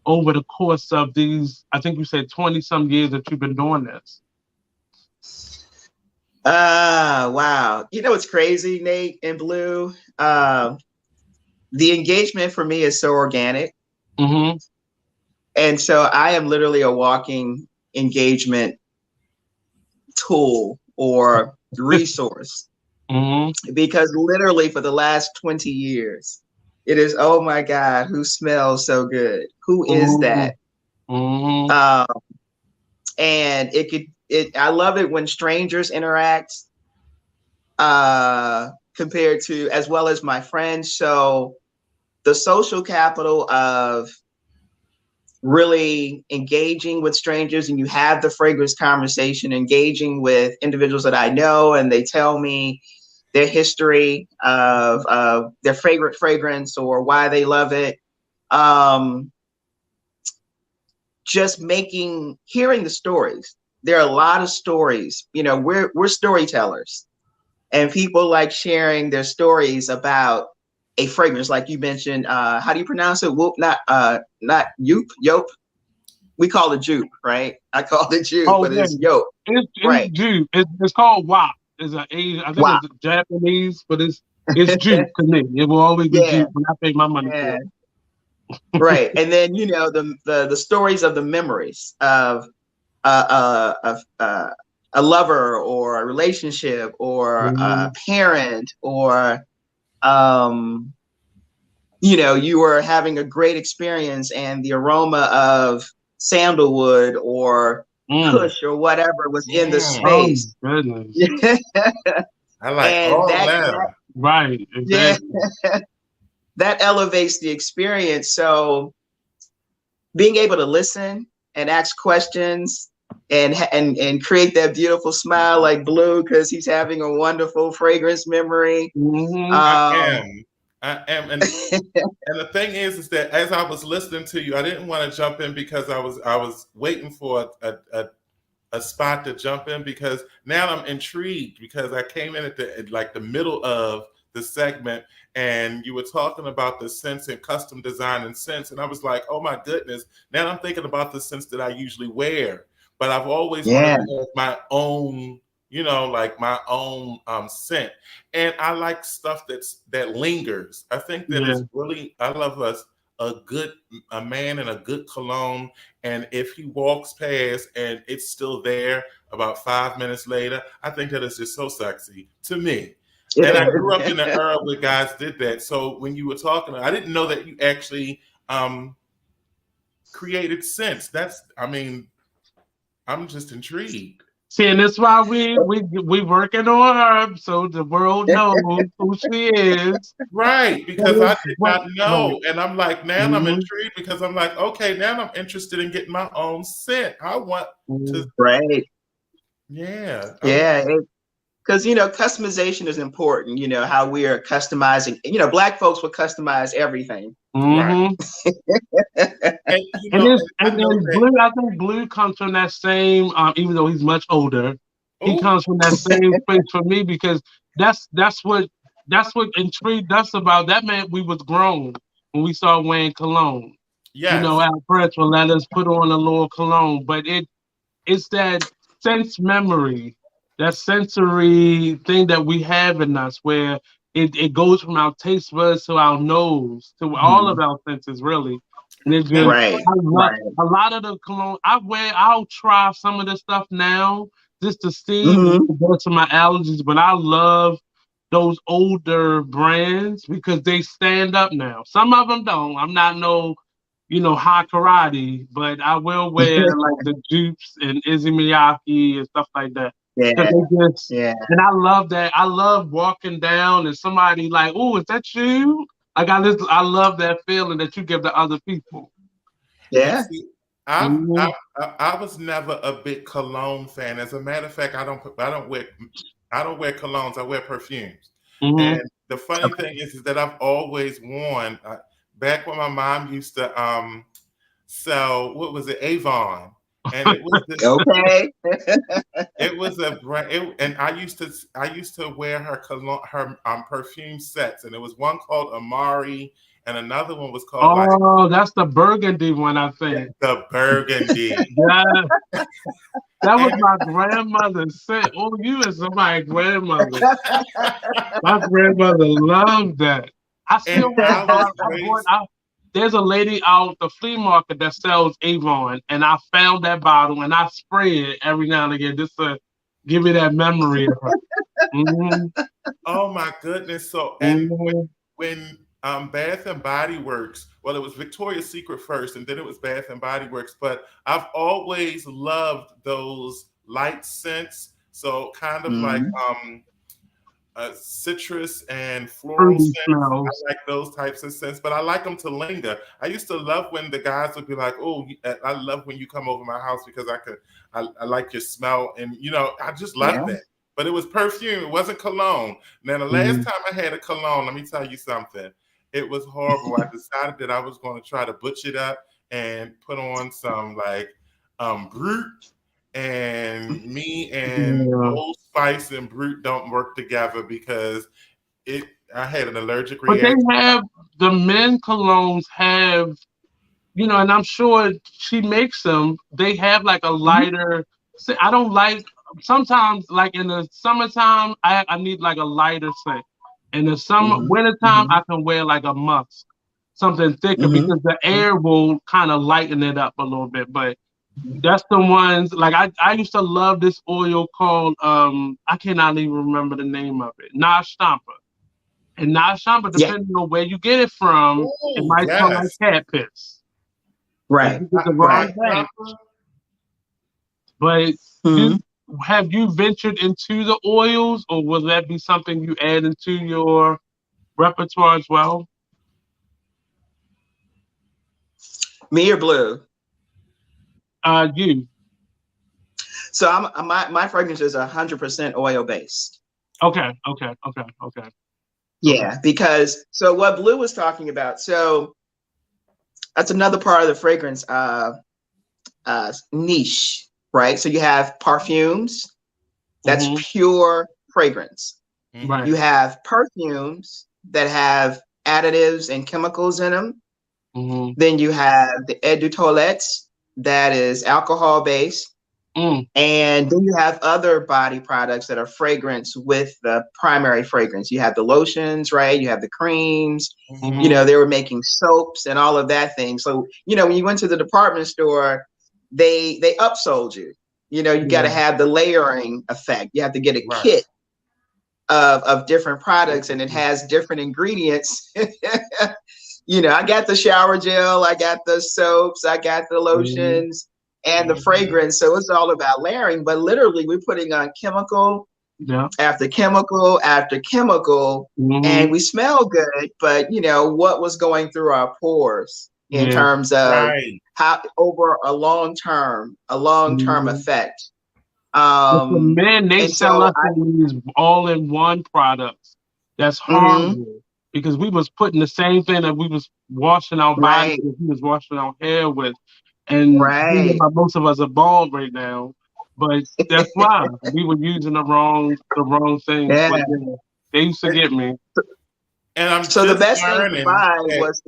over the course of these, I think you said 20 some years that you've been doing this? Wow. It's crazy, Nate and Blue. The engagement for me is so organic. And so I am literally a walking engagement tool or resource. Because literally for the last 20 years, it is, oh my God, who smells so good? Who is that? And I love it when strangers interact compared to, as well as my friends. So the social capital of really engaging with strangers, and you have the fragrance conversation, engaging with individuals that I know, and they tell me their history of their favorite fragrance or why they love it. Just hearing the stories. There are a lot of stories. We're storytellers, and people like sharing their stories about a fragrance, like you mentioned. How do you pronounce it? Whoop, not Yope. We call it Jupe, right? I call it Jupe, but it's Yope. It's right. Jupe. It's called WAP. I think it's Japanese, but it's Jupe to me. It will always be Jupe when I pay my money for it. Right. And then, the stories of the memories of a lover or a relationship or a parent, or you were having a great experience and the aroma of sandalwood or kush or whatever was in the space. Oh, goodness. I like all that. Right. Exactly. Yeah. That elevates the experience. So being able to listen and ask questions and create that beautiful smile like Blue, because he's having a wonderful fragrance memory. I am. And the thing is that as I was listening to you, I didn't want to jump in because I was waiting for a spot to jump in, because now I'm intrigued, because I came in at the middle of the segment and you were talking about the scents and custom design and scents, and I was like, oh my goodness, now I'm thinking about the scents that I usually wear, but I've always wanted to have my own, my own scent, and I like stuff that lingers. I think that it's really, I love a man in a good cologne, and if he walks past and it's still there about 5 minutes later, I think that is just so sexy to me. And I grew up in the era where guys did that. So when you were talking, I didn't know that you actually created scents. I'm just intrigued. See, and that's why we working on her so the world knows who she is. Right, because I did not know. Right. And I'm like, now I'm Mhm. intrigued because I'm like, okay, now I'm interested in getting my own scent. I want to, Right. yeah. Yeah. Because, customization is important, how we are customizing. Black folks will customize everything. Right. Mhm. And, And then Blue, I think Blue comes from that same, even though he's much older, he Ooh. comes from that same space for me because that's what intrigued us about that man. We was grown when we saw wearing cologne. Yes. Our parents will let us put on a little cologne, but it's that sense memory, that sensory thing that we have in us where it goes from our taste buds to our nose to all of our senses really. And it's just Right. I love Right. a lot of the cologne I'll try some of this stuff now just to see Mhm. what it does to my allergies, but I love those older brands because they stand up now. Some of them don't. I'm not no high karate, but I will wear like the Dupes and Izzy Miyake and stuff like that. Yeah. 'Cause they just, Yeah. and I love that. I love walking down and somebody like, oh, is that you? I love that feeling that you give to other people. Yeah. See, Mhm. I was never a big cologne fan. As a matter of fact, I don't wear colognes. I wear perfumes. Mhm. And the funny thing is that I've always worn. Back when my mom used to sell, what was it, Avon, and it was this. Okay. It was a brand, and I used to wear her cologne, her perfume sets, and it was one called Amari, and another one was called like Oh, that's the burgundy one, I think. the Burgundy. Yeah, that was And my grandmother's scent. Oh, you and somebody's grandmother. My grandmother loved that. I and still I have. was raised. There's a lady out the flea market that sells Avon, and I found that bottle and I spray it every now and again just to give me that memory of her. Mhm, Oh my goodness! So and mhm. when Bath and Body Works, well, it was Victoria's Secret first, and then it was Bath and Body Works. But I've always loved those light scents. So kind of like Mhm. citrus and floral Fruity scents. I smells. like those types of scents, but I like them to linger. I used to love when the guys would be like, "Oh, I love when you come over my house because I like your smell," and I just Yeah. loved that. But it was perfume; it wasn't cologne. Now, the last Mhm. time I had a cologne, let me tell you something. It was horrible. I decided that I was going to try to butch it up and put on some like Brut, and me and Yeah. Old Spice and Brut don't work together because I had an allergic But they reaction. have the men colognes have, and I'm sure she makes them. They have like a lighter. I don't like sometimes like in the summertime. I need like a lighter scent. In the Mhm. wintertime, Mhm. I can wear like a musk, something thicker Mhm. because the air will kind of lighten it up a little bit. But that's the ones like I used to love this oil called I cannot even remember the name of it. Nash Stomper. And Nash Stomper, Yeah. depending on where you get it from, it Oh might smell like yes, cat piss. If Right. you get the wrong Right. batch. But Mhm. have you ventured into the oils, or will that be something you add into your repertoire as well? Me or Blue? You. So my fragrance is 100% oil based. Okay. Yeah, because so what Blue was talking about. So that's another part of the fragrance niche, right? So you have perfumes. That's Mm-hmm. pure fragrance. Mhm. Right. You have perfumes that have additives and chemicals in them. Mm-hmm. Then you have the eau de toilette that is alcohol based. Mm. And then you have other body products that are fragrance with the primary fragrance. You have the lotions, right? You have the creams. Mhm. Mm-hmm. They were making soaps and all of that thing. So, when you went to the department store, they upsold you. You got to Yeah. have the layering effect. You have to get a Right. kit of different products, and it has different ingredients. I got the shower gel, I got the soaps, I got the Mm-hmm. lotions, and the fragrance. So it's all about layering, but literally we're putting on chemical after chemical after chemical, and we smell good, but you know, what was going through our pores in terms of how over a long-term effect. But for men, they And sell so us on these all-in-one products. That's horrible because we was putting the same thing that we was washing our bodies with, we was washing our hair with, and most of us are bald right now. But that's why we were using the wrong things. Yeah. But they used to get me. And I'm so just the best thing to buy that, was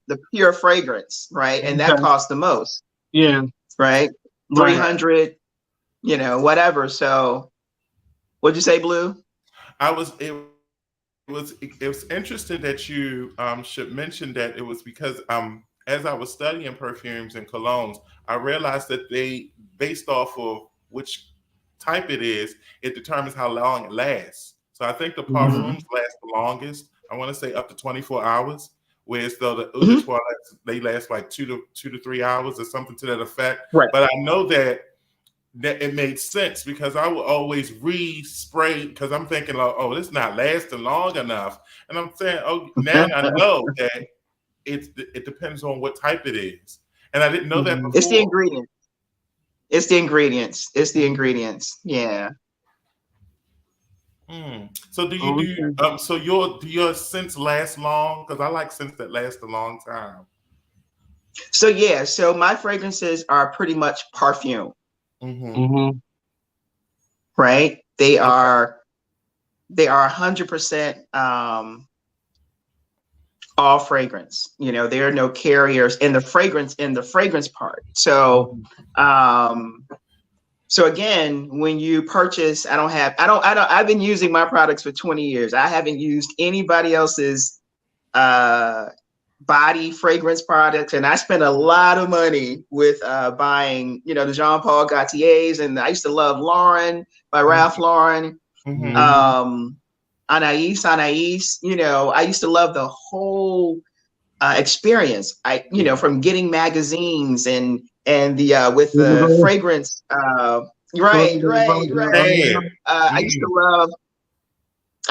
the pure fragrance, right? And that cost the most. Yeah. Right. 300, you know, whatever. So what'd you say, Blue? It was interesting that you should mention that. It was because as I was studying perfumes and colognes, I realized that they, based off of which type it is, it determines how long it lasts. So I think the parfums last the longest. I want to say up to 24 hours, whereas though the eau de toilettes, they last like 2 to 3 hours or something to that effect. Right. But I know that it made sense because I would always re-spray because I'm thinking, like, oh, this is not lasting long enough. And I'm saying, oh, now I know that it depends on what type it is. And I didn't know that before. It's the ingredients. It's the ingredients. It's the ingredients. Yeah. So do your scents last long? Because I like scents that last a long time. So yeah, so my fragrances are pretty much perfume. Right? They are 100% all fragrance. You know, there are no carriers in the fragrance part. So so again, when you purchase, I've been using my products for 20 years. I haven't used anybody else's body fragrance products, and I spent a lot of money with buying, you know, the Jean Paul Gaultiers, and I used to love Lauren by Ralph Lauren, Anais, you know, I used to love the whole experience. You know, from getting magazines and the with the fragrance, right. I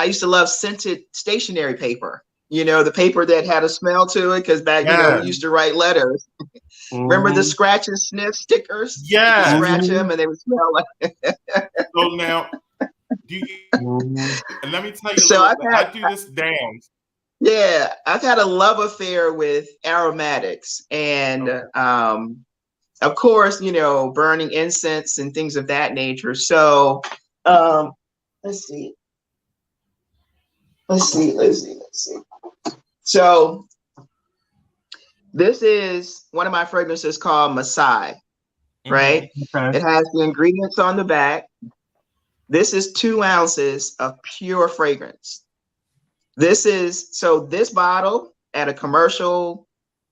used to love scented stationery paper. You know, the paper that had a smell to it, because back, you know, we used to write letters. Remember the scratch and sniff stickers? Yeah. You scratch them and they would smell like. So now, and let me tell you, I do this down. Yeah, I've had a love affair with aromatics, and of course, you know, burning incense and things of that nature. So let's see. So this is one of my fragrances called Masai, right? It has the ingredients on the back. This is 2 ounces of pure fragrance. This bottle at a commercial,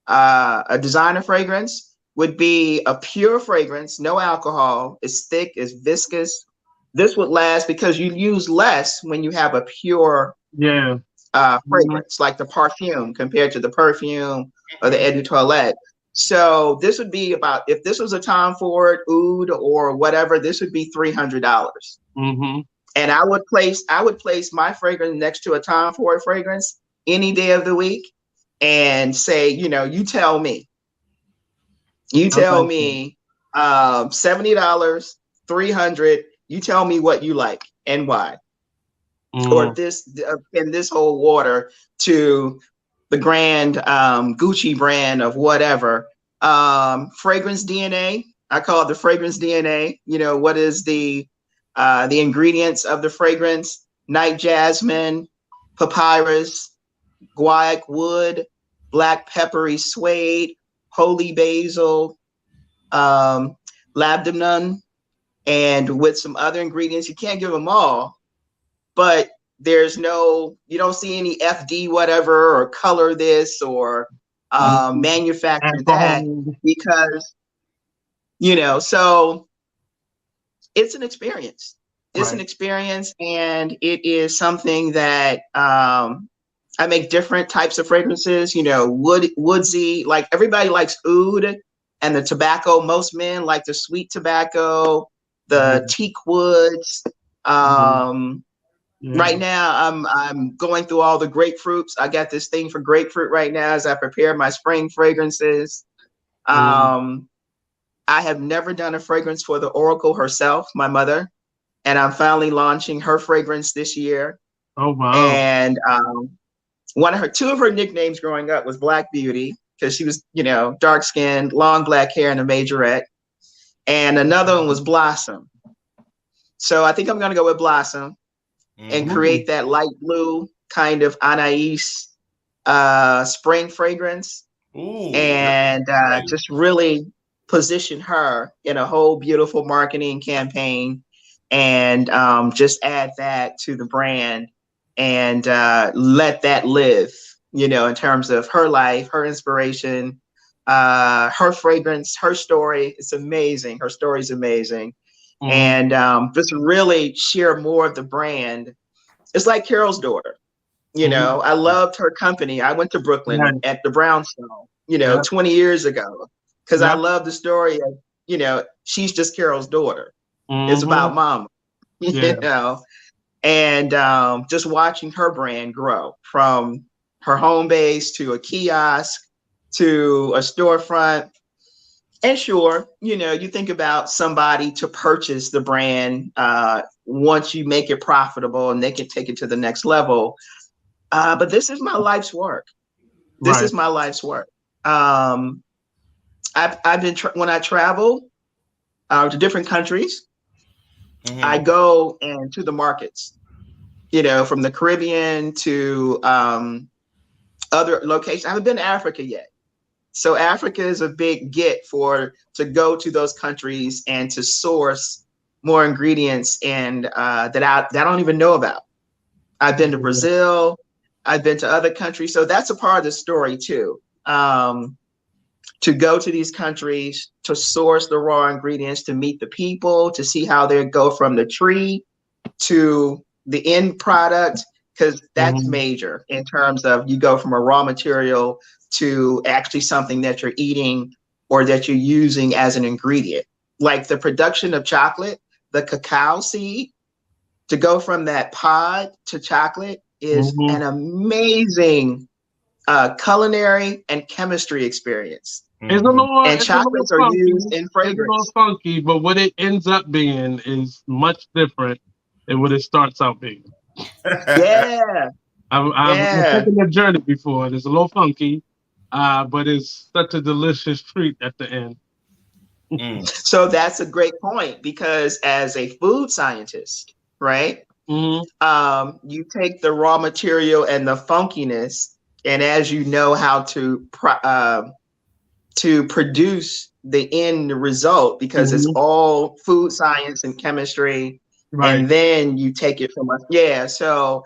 a designer fragrance would be a pure fragrance, no alcohol. It's thick, it's viscous. This would last because you use less when you have a pure fragrance, like the perfume compared to the perfume or the eau de toilette. So this would be about, if this was a Tom Ford oud or whatever, this would be $300. And I would place my fragrance next to a Tom Ford fragrance any day of the week and say, you know, you tell me $70, $300, you tell me what you like and why. Or this whole water to the grand Gucci brand of whatever. Fragrance DNA, I call it the fragrance DNA. You know, what is the ingredients of the fragrance? Night jasmine, papyrus, guaiac wood, black peppery suede, holy basil, labdanum, and with some other ingredients. You can't give them all, but you don't see any FD whatever or color this or manufacture that, because, you know, so it's an experience. It's an experience, and it is something that I make different types of fragrances, you know, woodsy, like everybody likes oud and the tobacco. Most men like the sweet tobacco, the teak woods. Right now, I'm going through all the grapefruits. I got this thing for grapefruit right now as I prepare my spring fragrances. I have never done a fragrance for the Oracle herself, my mother, and I'm finally launching her fragrance this year. Oh wow! And two of her nicknames growing up was Black Beauty because she was, dark skinned, long black hair, and a majorette. And another one was Blossom. So I think I'm gonna go with Blossom and create that light blue kind of Anais spring fragrance. And just really position her in a whole beautiful marketing campaign, and just add that to the brand and let that live, in terms of her life, her inspiration, her fragrance, her story. It's amazing. Her story is amazing. And just really share more of the brand. It's like Carol's daughter. I loved her company. I went to Brooklyn at the Brownstone, 20 years ago, because I love the story of, she's just Carol's daughter. It's about mama, and just watching her brand grow from her home base to a kiosk to a storefront. And sure, you think about somebody to purchase the brand once you make it profitable and they can take it to the next level. But this is my life's work. This is my life's work. I've been when I travel to different countries, I go to the markets, from the Caribbean to other locations. I haven't been to Africa yet. So Africa is a big get to go to those countries and to source more ingredients and that I don't even know about. I've been to Brazil. I've been to other countries. So that's a part of the story too. To go to these countries, to source the raw ingredients, to meet the people, to see how they go from the tree to the end product, because that's major in terms of you go from a raw material to actually something that you're eating or that you're using as an ingredient. Like the production of chocolate, the cacao seed, to go from that pod to chocolate is an amazing culinary and chemistry experience. And chocolates are used in fragrance. It's a little funky, but what it ends up being is much different than what it starts out being. Yeah. I've taken that journey before, and it's a little funky, but it's such a delicious treat at the end. So that's a great point, because as a food scientist, right? You take the raw material and the funkiness, and as you know how to produce the end result, because it's all food science and chemistry, and then you take it from so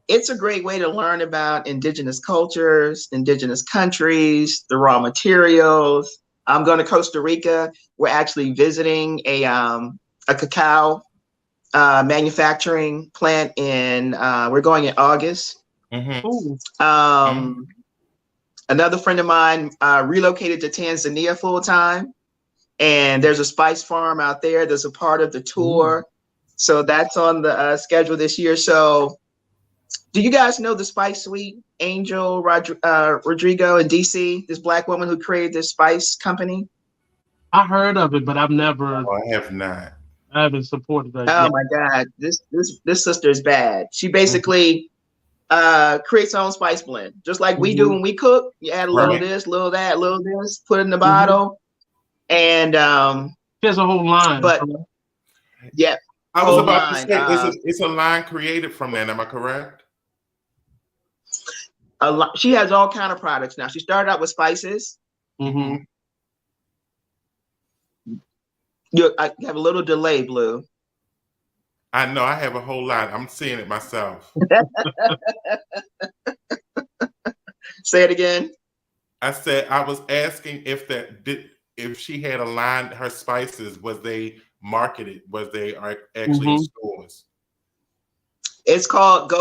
it's a great way to learn about indigenous cultures, indigenous countries, the raw materials. I'm going to Costa Rica. We're actually visiting a cacao manufacturing plant we're going in August. Another friend of mine relocated to Tanzania full time, and there's a spice farm out there. There's a part of the tour. So that's on the schedule this year. So do you guys know the Spice Suite, Angel Rodrigo in DC, this Black woman who created this spice company? I heard of it, but I've never. Oh, I have not. I haven't supported that. Oh my God, this sister is bad. She basically creates her own spice blend, just like we do when we cook. You add a little of this, little that, little this, put it in the bottle, and she has a whole line. But yeah, I was about to say, it's a line created from that. Am I correct? She has all kind of products now. She started out with spices. Mm-hmm. I have a little delay, Blue. I know. I have a whole lot. I'm seeing it myself. Say it again. I said I was asking if she had a line, her spices, was they marketed? Was they actually in stores? It's called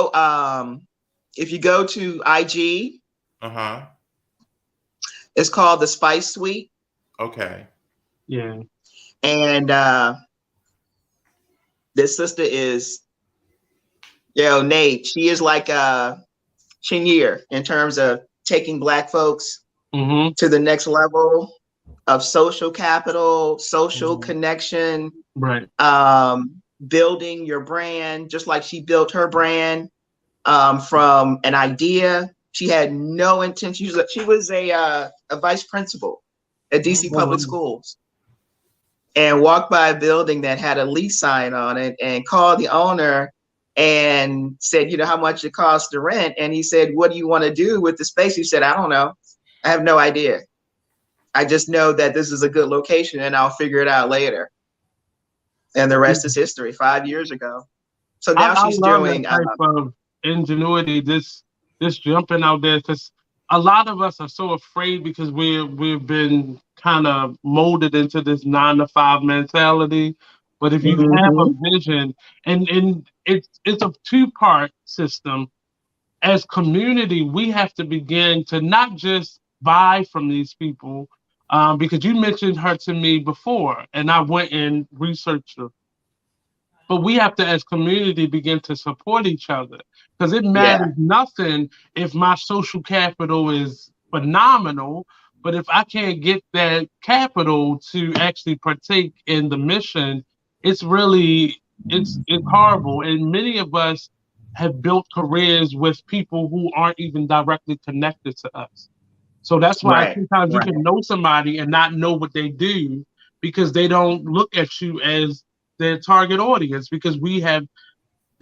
if you go to IG, it's called the Spice Suite. Okay. Yeah. And this sister is, Nate, she is like Chenier in terms of taking Black folks Mm-hmm. to the next level of social capital, social connection, Right. building your brand, just like she built her brand from an idea. She had no intention. She was a vice principal at DC Public Schools, and walked by a building that had a lease sign on it and called the owner and said, how much it costs to rent. And he said, what do you want to do with the space? He said, I don't know. I have no idea. I just know that this is a good location and I'll figure it out later. And the rest is history. 5 years ago. So now she's love doing that type of ingenuity, this jumping out there, because a lot of us are so afraid because we've been kind of molded into this 9-to-5 mentality. But if you have a vision, and it's a two-part system. As community, we have to begin to not just buy from these people, because you mentioned her to me before, and I went and researched her. But we have to, as community, begin to support each other, because it matters nothing if my social capital is phenomenal, but if I can't get that capital to actually partake in the mission, it's really it's horrible. And many of us have built careers with people who aren't even directly connected to us. So that's why sometimes you can know somebody and not know what they do, because they don't look at you as their target audience, because we have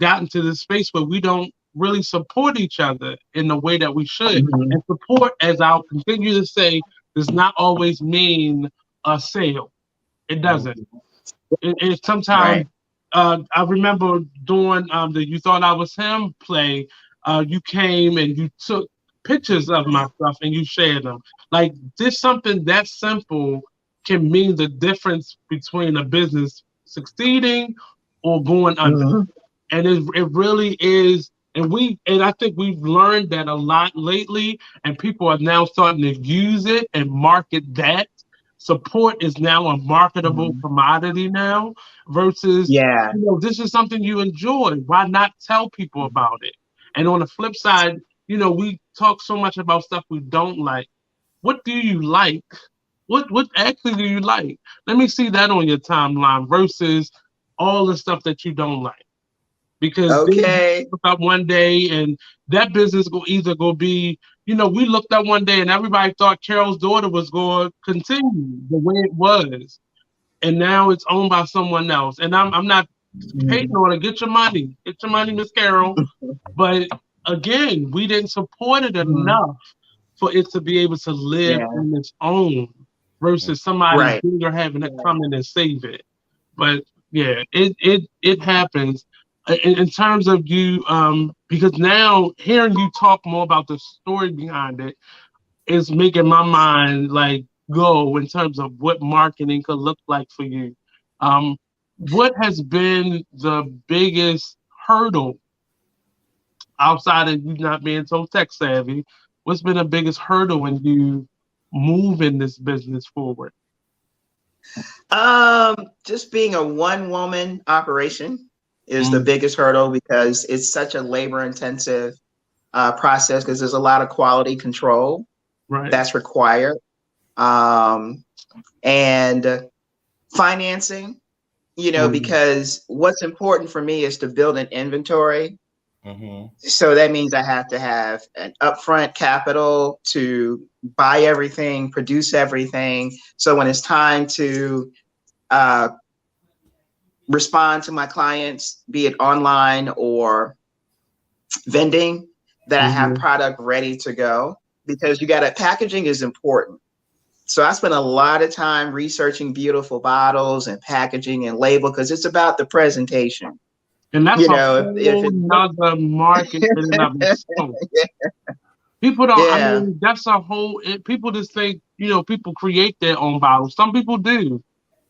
gotten to this space where we don't really support each other in the way that we should. And support, as I'll continue to say, does not always mean a sale. It doesn't. It sometimes, I remember doing the You Thought I Was Him play, you came and you took pictures of my stuff and you shared them. Like, just something that simple can mean the difference between a business succeeding or going under. And it really is. And I think we've learned that a lot lately, and people are now starting to use it and market that. Support is now a marketable commodity now, versus, this is something you enjoy. Why not tell people about it? And on the flip side, we talk so much about stuff we don't like. What do you like? What actually do you like? Let me see that on your timeline versus all the stuff that you don't like. Because they look up one day and that business go be, we looked up one day and everybody thought Carol's daughter was going to continue the way it was. And now it's owned by someone else. And I'm not hating on it. Get your money, Miss Carol. But again, we didn't support it enough for it to be able to live on its own, versus somebody bigger having to come in and save it. But it happens. In terms of you, because now hearing you talk more about the story behind it is making my mind go in terms of what marketing could look like for you. What has been the biggest hurdle outside of you not being so tech savvy? What's been the biggest hurdle when you move in this business forward? Just being a one-woman operation is the biggest hurdle, because it's such a labor-intensive process, because there's a lot of quality control that's required, and financing, because what's important for me is to build an inventory. So that means I have to have an upfront capital to buy everything, produce everything. So when it's time to respond to my clients, be it online or vending, that I have product ready to go, because packaging is important. So I spent a lot of time researching beautiful bottles and packaging and label, because it's about the presentation. And that's another market in and of itself. People don't, I mean, that's a whole, people just think, people create their own bottles. Some people do.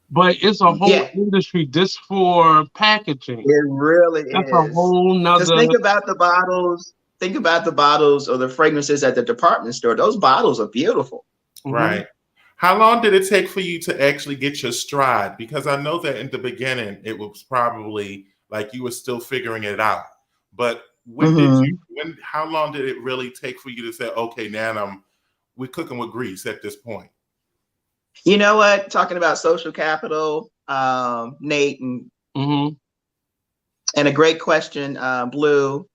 But it's a whole industry just for packaging. It really That's is. A whole nother. Just think about the bottles. Think about the bottles or the fragrances at the department store. Those bottles are beautiful. Right. How long did it take for you to actually get your stride? Because I know that in the beginning it was probably like you were still figuring it out. But how long did it really take for you to say, okay, now we're cooking with grease at this point? You know what? Talking about social capital, Nate, and a great question, Blue.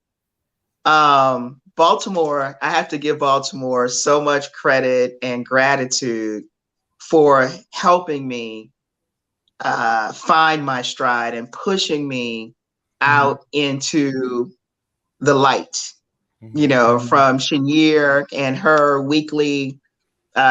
Baltimore, I have to give Baltimore so much credit and gratitude for helping me find my stride and pushing me out into the light. You know, from Chenier and her weekly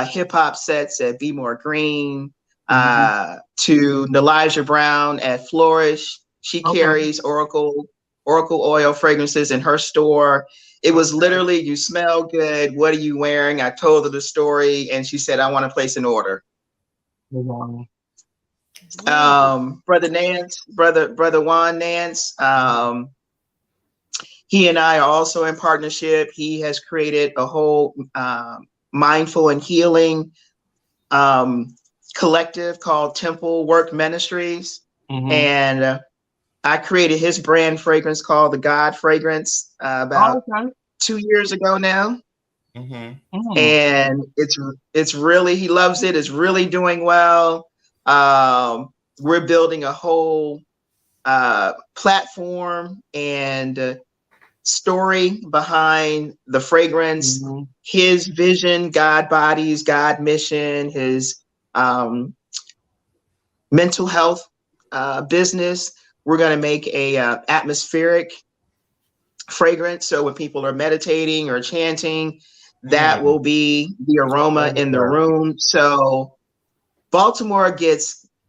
hip hop sets at Be More Green, to Nelijah Brown at Flourish. She carries Oracle oil fragrances in her store. It was literally, you smell good. What are you wearing? I told her the story, and she said, I want to place an order. Wow. Brother Nance, brother Juan Nance, he and I are also in partnership. He has created a whole mindful and healing collective called Temple Work Ministries. And I created his brand fragrance called the God Fragrance about 2 years ago now. And it's really, he loves it. It's really doing well. We're building a whole platform and story behind the fragrance, his vision, God bodies, God mission, his mental health business. We're going to make a atmospheric fragrance. So when people are meditating or chanting, that will be the aroma in the room. So Baltimore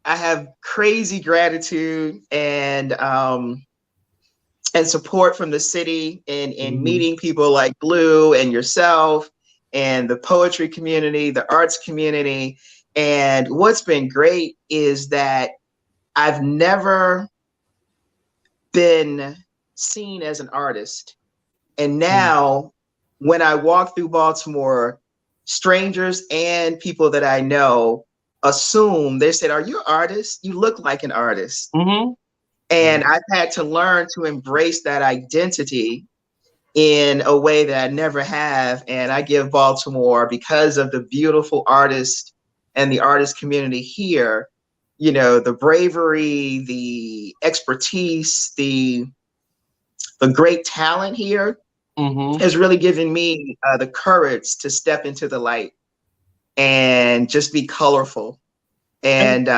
I have crazy gratitude and support from the city in meeting people like Blue and yourself and the poetry community, the arts community. And what's been great is that I've never been seen as an artist. And now when I walk through Baltimore, strangers and people that I know assume, they said, are you an artist? You look like an artist. And I've had to learn to embrace that identity in a way that I never have. And I give Baltimore, because of the beautiful artists and the artist community here, you know, the bravery, the expertise, the great talent here has really given me the courage to step into the light and just be colorful. And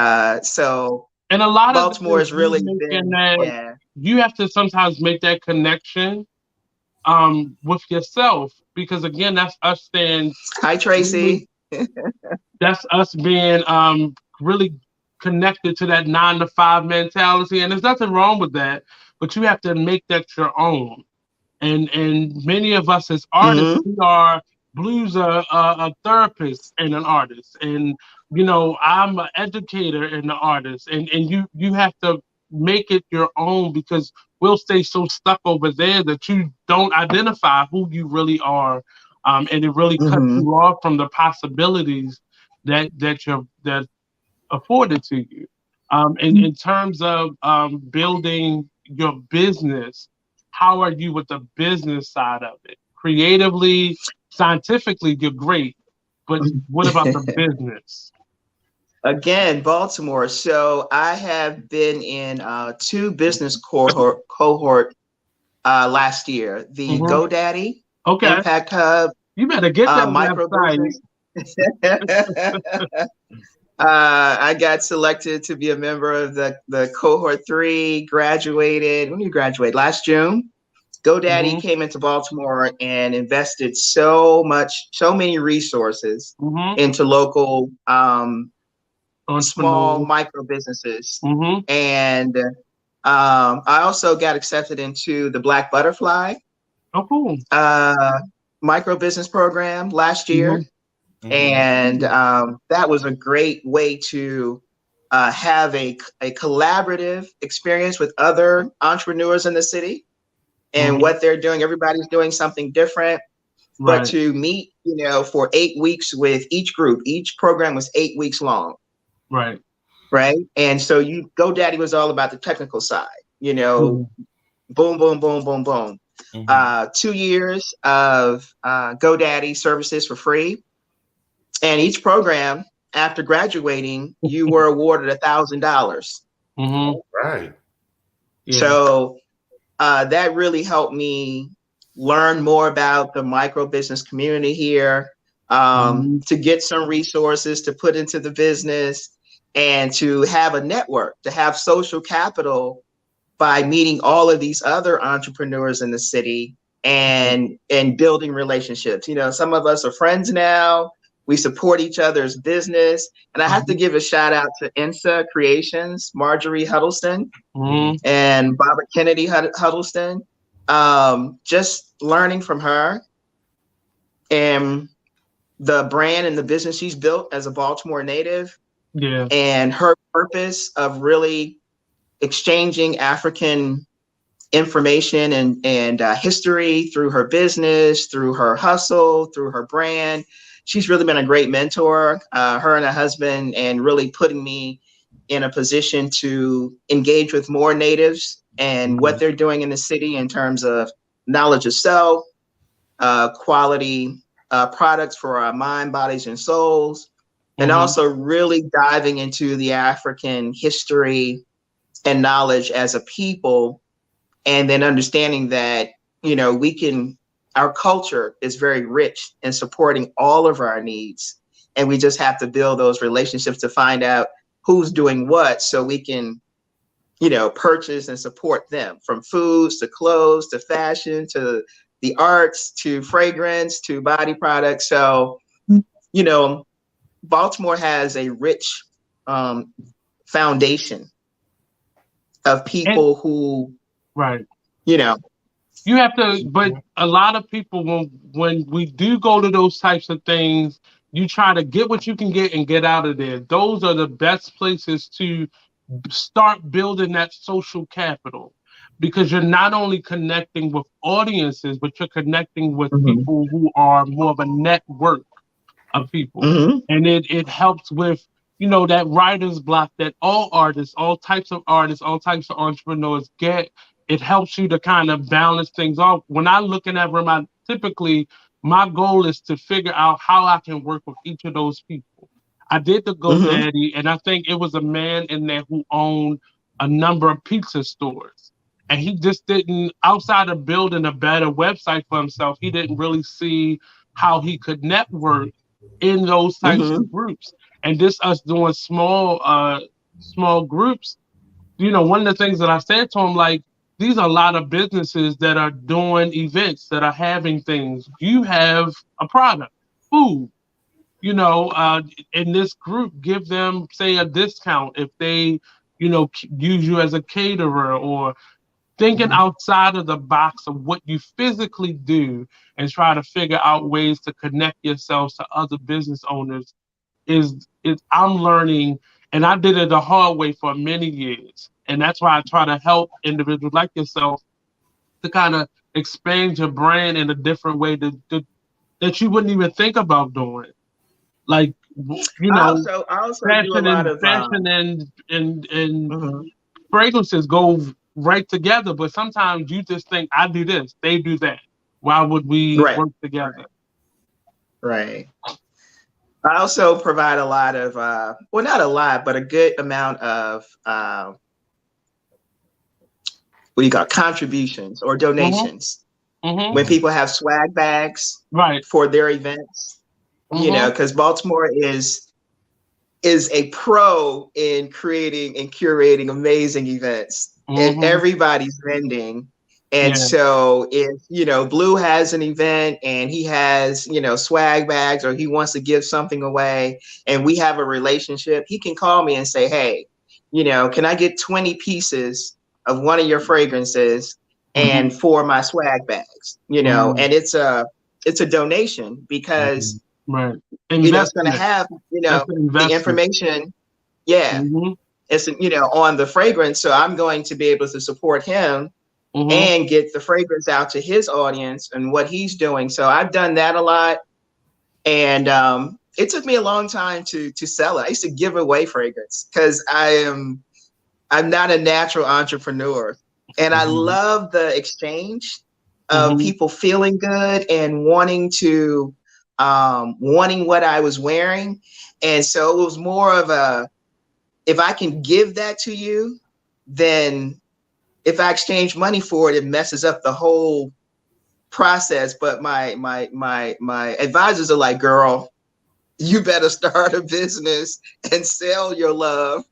so and a lot Baltimore has really been that you have to sometimes make that connection with yourself, because again, that's us saying, hi Tracy. That's us being really connected to that 9 to 5 mentality, and there's nothing wrong with that, but you have to make that your own. And many of us as artists, we are Blue's a therapist and an artist, and you know, I'm an educator and an artist, and you have to make it your own, because we'll stay so stuck over there that you don't identify who you really are, and it really cuts you off from the possibilities that afforded to you. In terms of building your business, how are you with the business side of it? Creatively, scientifically, you're great, but what about the business? Again, Baltimore. So I have been in 2 business cohort last year. The GoDaddy Impact Hub. You better get that micro business. I got selected to be a member of the cohort 3. Graduated. When did you graduate? Last June. GoDaddy came into Baltimore and invested so many resources into local small micro businesses. And I also got accepted into the Black Butterfly micro business program last year. And that was a great way to have a collaborative experience with other entrepreneurs in the city and what they're doing. Everybody's doing something different. but Right. to meet, for 8 weeks with each group. Each program was 8 weeks long, Right. right? And so GoDaddy was all about the technical side, Mhm. boom, boom, boom, boom, boom. 2 years of GoDaddy services for free. And each program, after graduating, you were awarded $1,000. Mhm. Right. Yeah. So that really helped me learn more about the micro business community here, to get some resources to put into the business, and to have a network, to have social capital by meeting all of these other entrepreneurs in the city and building relationships. Some of us are friends now. We support each other's business. And I have to give a shout out to INSA Creations, Marjorie Huddleston and Barbara Kennedy Huddleston. Just learning from her and the brand and the business she's built as a Baltimore native, Yeah. and her purpose of really exchanging African information and history through her business, through her hustle, through her brand. She's really been a great mentor, her and her husband, and really putting me in a position to engage with more natives and what they're doing in the city in terms of knowledge of self, quality products for our mind, bodies, and souls, and also really diving into the African history and knowledge as a people, and then understanding that, our culture is very rich in supporting all of our needs. And we just have to build those relationships to find out who's doing what, so we can, purchase and support them, from foods to clothes to fashion to the arts to fragrance to body products. So, Baltimore has a rich foundation of people who, Right. You have to, but a lot of people, when we do go to those types of things, you try to get what you can get and get out of there. Those are the best places to start building that social capital, because you're not only connecting with audiences, but you're connecting with people who are more of a network of people. And it helps with, that writer's block that all artists, all types of entrepreneurs get. It helps you to kind of balance things off. When I look in that room, typically my goal is to figure out how I can work with each of those people. I did the GoDaddy, and I think it was a man in there who owned a number of pizza stores. And he just didn't, outside of building a better website for himself, he didn't really see how he could network in those types of groups. And just us doing small groups, one of the things that I said to him, like, these are a lot of businesses that are doing events, that are having things. You have a product, food, in this group, give them, say, a discount if they, use you as a caterer, or thinking outside of the box of what you physically do and try to figure out ways to connect yourselves to other business owners is I'm learning, and I did it the hard way for many years. And that's why I try to help individuals like yourself to kind of expand your brand in a different way that you wouldn't even think about doing. Like, I also do a lot of fashion and fragrances go right together, but sometimes you just think, I do this, they do that. Why would we work together? Right. I also provide a lot of, well, not a lot, but a good amount of, what do you call, contributions or donations. When people have swag bags for their events, because Baltimore is a pro in creating and curating amazing events, and everybody's vending. And so if, Blue has an event and he has, swag bags, or he wants to give something away and we have a relationship, he can call me and say, hey, can I get 20 pieces of one of your fragrances and for my swag bags, and it's a donation, because it's going to have, the information. It's, on the fragrance. So I'm going to be able to support him and get the fragrance out to his audience and what he's doing. So I've done that a lot. And it took me a long time to sell it. I used to give away fragrance because I'm not a natural entrepreneur. And I love the exchange of people feeling good and wanting what I was wearing. And so it was more of a, if I can give that to you, then if I exchange money for it, it messes up the whole process. But my advisors are like, girl, you better start a business and sell your love.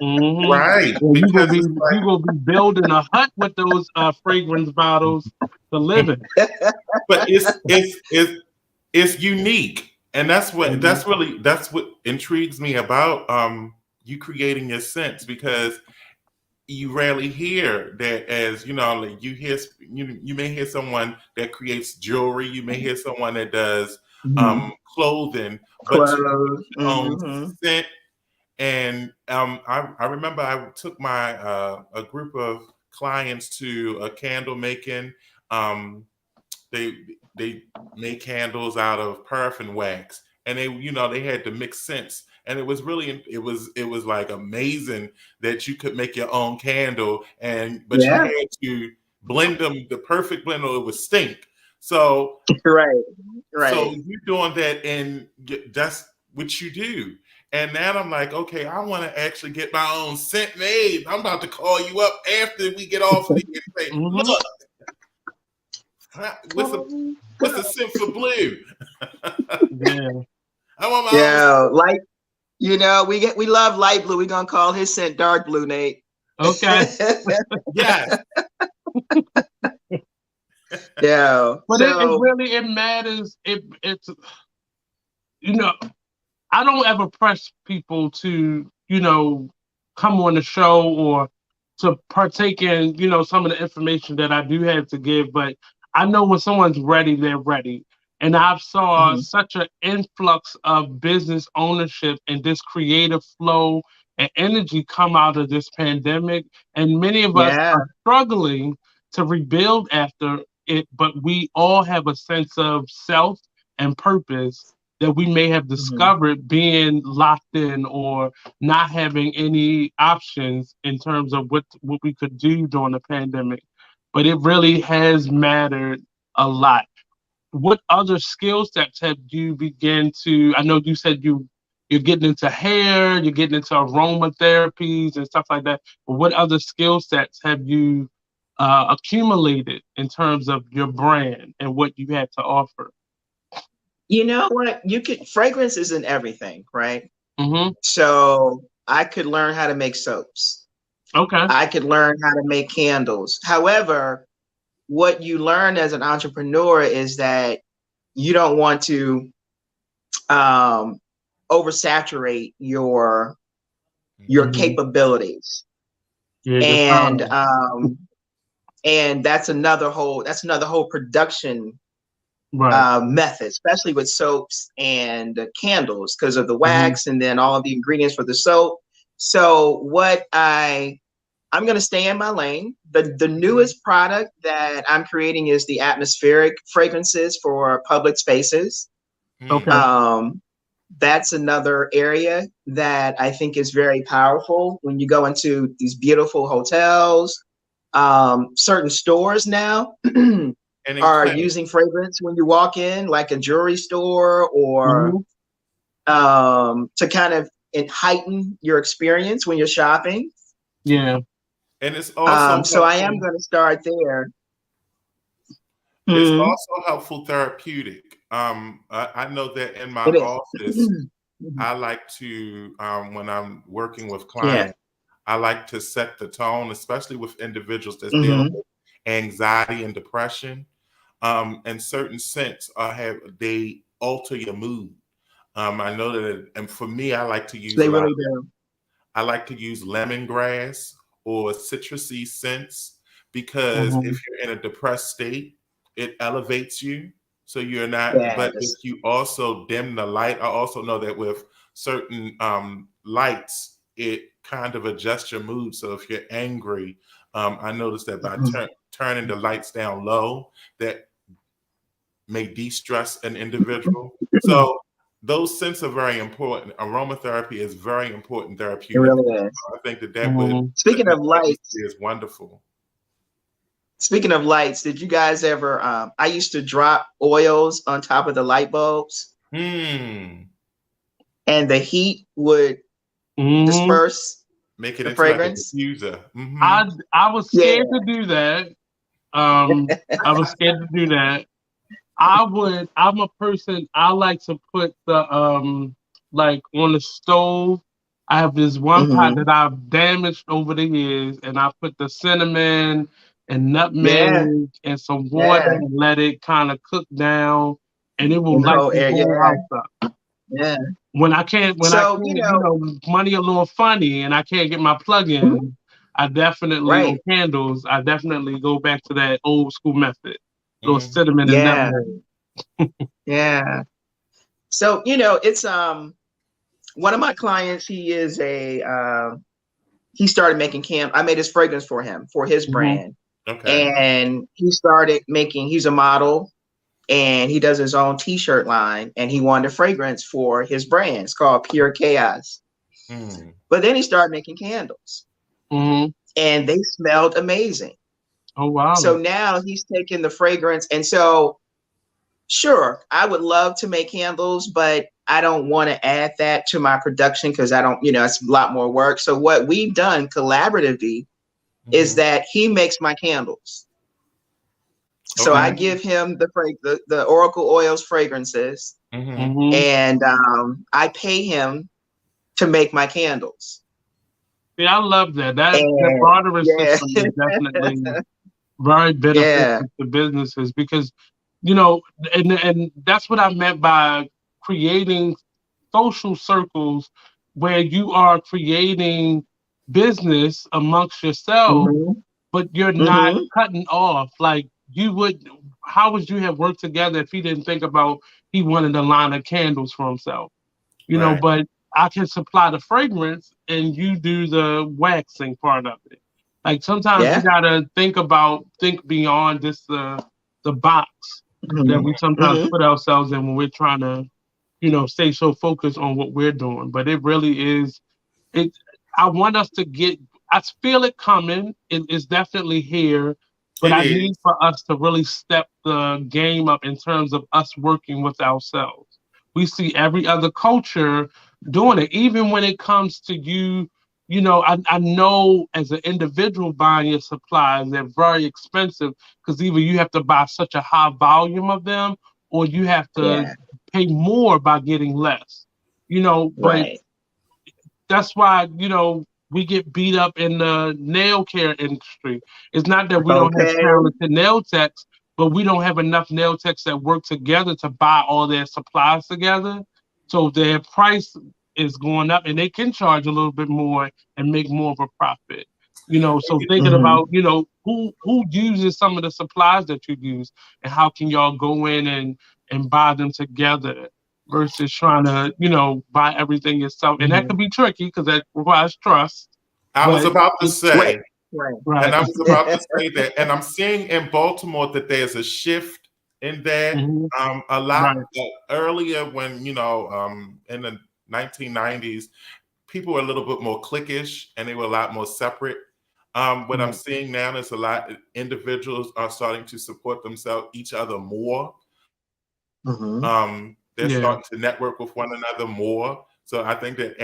Right. Well, you Because gonna be building a hut with those fragrance bottles to live in. but it's unique. And that's what intrigues me about you creating your scents, because you rarely hear that. As you know, like you may hear someone that creates jewelry, you may hear someone that does clothing, but to Clothes. your own scent. And I remember I took my a group of clients to a candle making. They make candles out of paraffin wax, and they had to mix scents, and it was like amazing that you could make your own candle, but you had to blend them the perfect blend or it would stink. So Right. so you're doing that, and that's what you do. And now I'm like, okay, I want to actually get my own scent made. I'm about to call you up after we get off and say, look, what's the scent for blue? Yeah. I want my own. Light. We love light blue. We're gonna call his scent dark blue, Nate. Okay. Yes. Yeah. But it matters. It's I don't ever press people to, come on the show or to partake in, some of the information that I do have to give. But I know when someone's ready, they're ready. And I've saw such an influx of business ownership and this creative flow and energy come out of this pandemic. And many of us are struggling to rebuild after it, but we all have a sense of self and purpose that we may have discovered being locked in or not having any options in terms of what we could do during the pandemic. But it really has mattered a lot. What other skill sets have you begun to, I know you said you're getting into hair, you're getting into aromatherapies and stuff like that, but what other skill sets have you accumulated in terms of your brand and what you had to offer? You know what? Fragrance is in everything, right? So I could learn how to make soaps. Okay. I could learn how to make candles. However, what you learn as an entrepreneur is that you don't want to oversaturate your capabilities. And that's another whole production method, especially with soaps and candles, because of the wax and then all of the ingredients for the soap. So I'm going to stay in my lane. The newest product that I'm creating is the atmospheric fragrances for public spaces. Okay. That's another area that I think is very powerful when you go into these beautiful hotels. Certain stores now are using fragrance when you walk in, like a jewelry store, or to kind of heighten your experience when you're shopping. Yeah. And it's also so I am going to start there. It's also helpful therapeutic. I know that in my office, I like to, when I'm working with clients, I like to set the tone, especially with individuals that's dealing with anxiety and depression. And certain scents they alter your mood. I know that, and for me, I like to use I like to use lemongrass or citrusy scents, because if you're in a depressed state, it elevates you. So you're not, but if you also dim the light, I also know that with certain lights, it kind of adjust your mood. So if you're angry, I noticed that by turning the lights down low, that may de-stress an individual. So those scents are very important. Aromatherapy is very important It therapeutic. really is. I think that would Speaking of lights, is wonderful. speaking of lights, did you guys ever? I used to drop oils on top of the light bulbs, and the heat would disperse Make it the into like a fragrance. diffuser. I was scared to do that. I was scared to do that. I'm a person, I like to put the like on the stove. I have this one pot that I've damaged over the years, and I put the cinnamon and nutmeg and some water and let it kind of cook down, and it will In the light whole the air, whole house up. yeah. When I can't, money a little funny and I can't get my plug-in, I definitely on candles, I definitely go back to that old school method. Little cinnamon and nutmeg. Yeah. So, it's one of my clients, he is he started making I made his fragrance for him, for his brand. Okay. And he started he's a model, and he does his own t-shirt line, and he wanted a fragrance for his brand. It's called Pure Chaos. But then he started making candles, and they smelled amazing. Oh, wow. So now he's taking the fragrance. And so, sure, I would love to make candles, but I don't want to add that to my production because I don't, it's a lot more work. So what we've done collaboratively is that he makes my candles. So I give him the Oracle Oils fragrances, and I pay him to make my candles. Yeah, I love that. The barter system is definitely very beneficial to businesses because, and that's what I meant by creating social circles where you are creating business amongst yourself, but you're not cutting off. Like how would you have worked together if he didn't think about he wanted a line of candles for himself? But I can supply the fragrance and you do the waxing part of it. Like sometimes you gotta think beyond just the box that we sometimes put ourselves in when we're trying to, stay so focused on what we're doing. But it really is I want us to I feel it coming. It's definitely here. But I need for us to really step the game up in terms of us working with ourselves. We see every other culture doing it, even when it comes to you. I know as an individual buying your supplies, they're very expensive because either you have to buy such a high volume of them or you have to pay more by getting less. But that's why, we get beat up in the nail care industry. It's not that we don't have talented nail techs, but we don't have enough nail techs that work together to buy all their supplies together. So their price is going up and they can charge a little bit more and make more of a profit. So thinking about, who uses some of the supplies that you use and how can y'all go in and buy them together versus trying to, buy everything yourself. And that can be tricky because that requires trust. I was about to say, Right. and I was about to say that, and I'm seeing in Baltimore that there's a shift in that. A lot earlier when, in the 1990s, people were a little bit more cliquish and they were a lot more separate. What I'm seeing now is a lot of individuals are starting to support themselves, each other more. They're starting to network with one another more. So I think that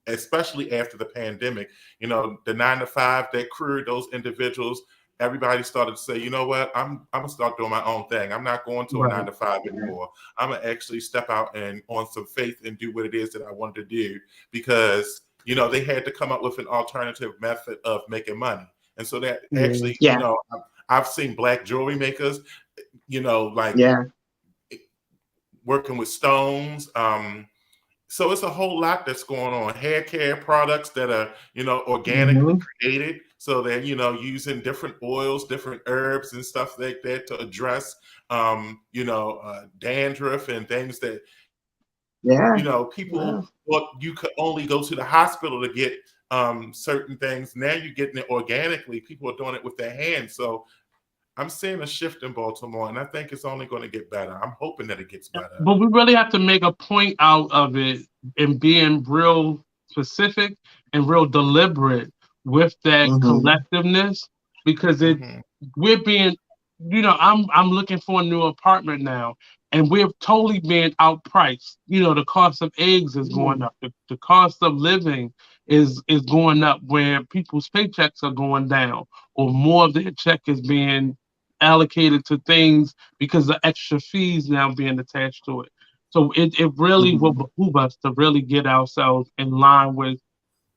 especially after the pandemic, the 9-to-5, that crew, those individuals, everybody started to say, you know what, I'm gonna start doing my own thing. I'm not going to a 9-to-5 anymore. I'm gonna actually step out and on some faith and do what it is that I wanted to do because, they had to come up with an alternative method of making money. And so that actually, I've seen Black jewelry makers, working with stones. So it's a whole lot that's going on. Hair care products that are, organically created. So they're, using different oils, different herbs and stuff like that to address, dandruff and things that Yeah. You know, people thought you could only go to the hospital to get certain things. Now you're getting it organically. People are doing it with their hands. So I'm seeing a shift in Baltimore, and I think it's only going to get better. I'm hoping that it gets better. But we really have to make a point out of it and being real specific and real deliberate with that collectiveness, because we're being, I'm looking for a new apartment now, and we're totally being outpriced. The cost of eggs is going up. The cost of living is going up, where people's paychecks are going down, or more of their check is being allocated to things because of extra fees now being attached to it. So it really will behoove us to really get ourselves in line with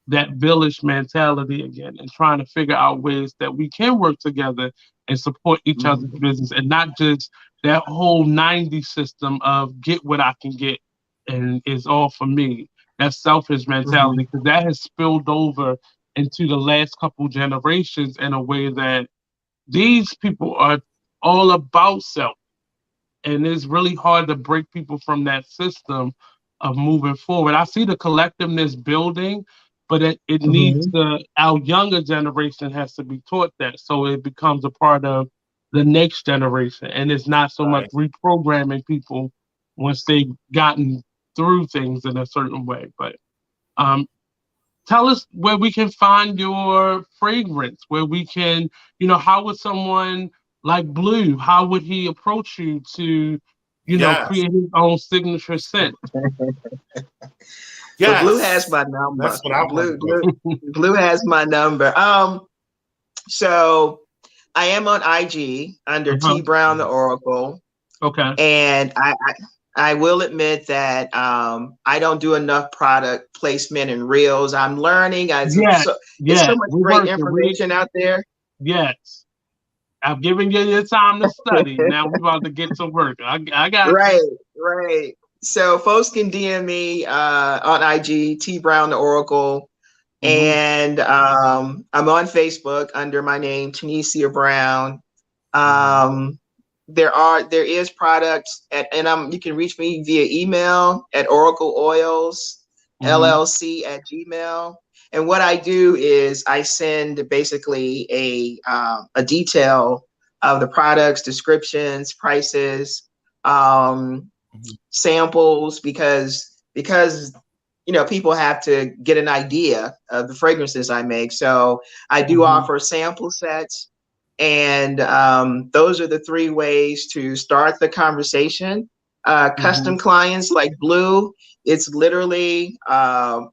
that village mentality again, and trying to figure out ways that we can work together and support each other's business, and not just that whole 90s system of get what I can get and it's all for me. That selfish mentality, because that has spilled over into the last couple generations in a way that these people are all about self. And it's really hard to break people from that system of moving forward. I see the collectiveness building, but it needs our younger generation has to be taught that, so it becomes a part of the next generation. And it's not so much reprogramming people once they've gotten through things in a certain way. But tell us where we can find your fragrance, where we can, how would someone like Blue, how would he approach you to, create his own signature scent? Well, Blue has my number. That's what I want. Blue has my number. So I am on IG under T Brown the Oracle. Okay. And I will admit that I don't do enough product placement and reels. I'm learning. There's so much great information out there. Yes. I've given you your time to study. Now we're about to get to work. I got Right. So folks can DM me on IG, T Brown the Oracle. And I'm on Facebook under my name, Tenecia Brown. There is products and you can reach me via email at Oracle Oils LLC at Gmail. And what I do is I send basically a detail of the products, descriptions, prices, samples, because people have to get an idea of the fragrances I make. So I do offer sample sets. And those are the 3 ways to start the conversation. Custom clients like Blue, it's literally,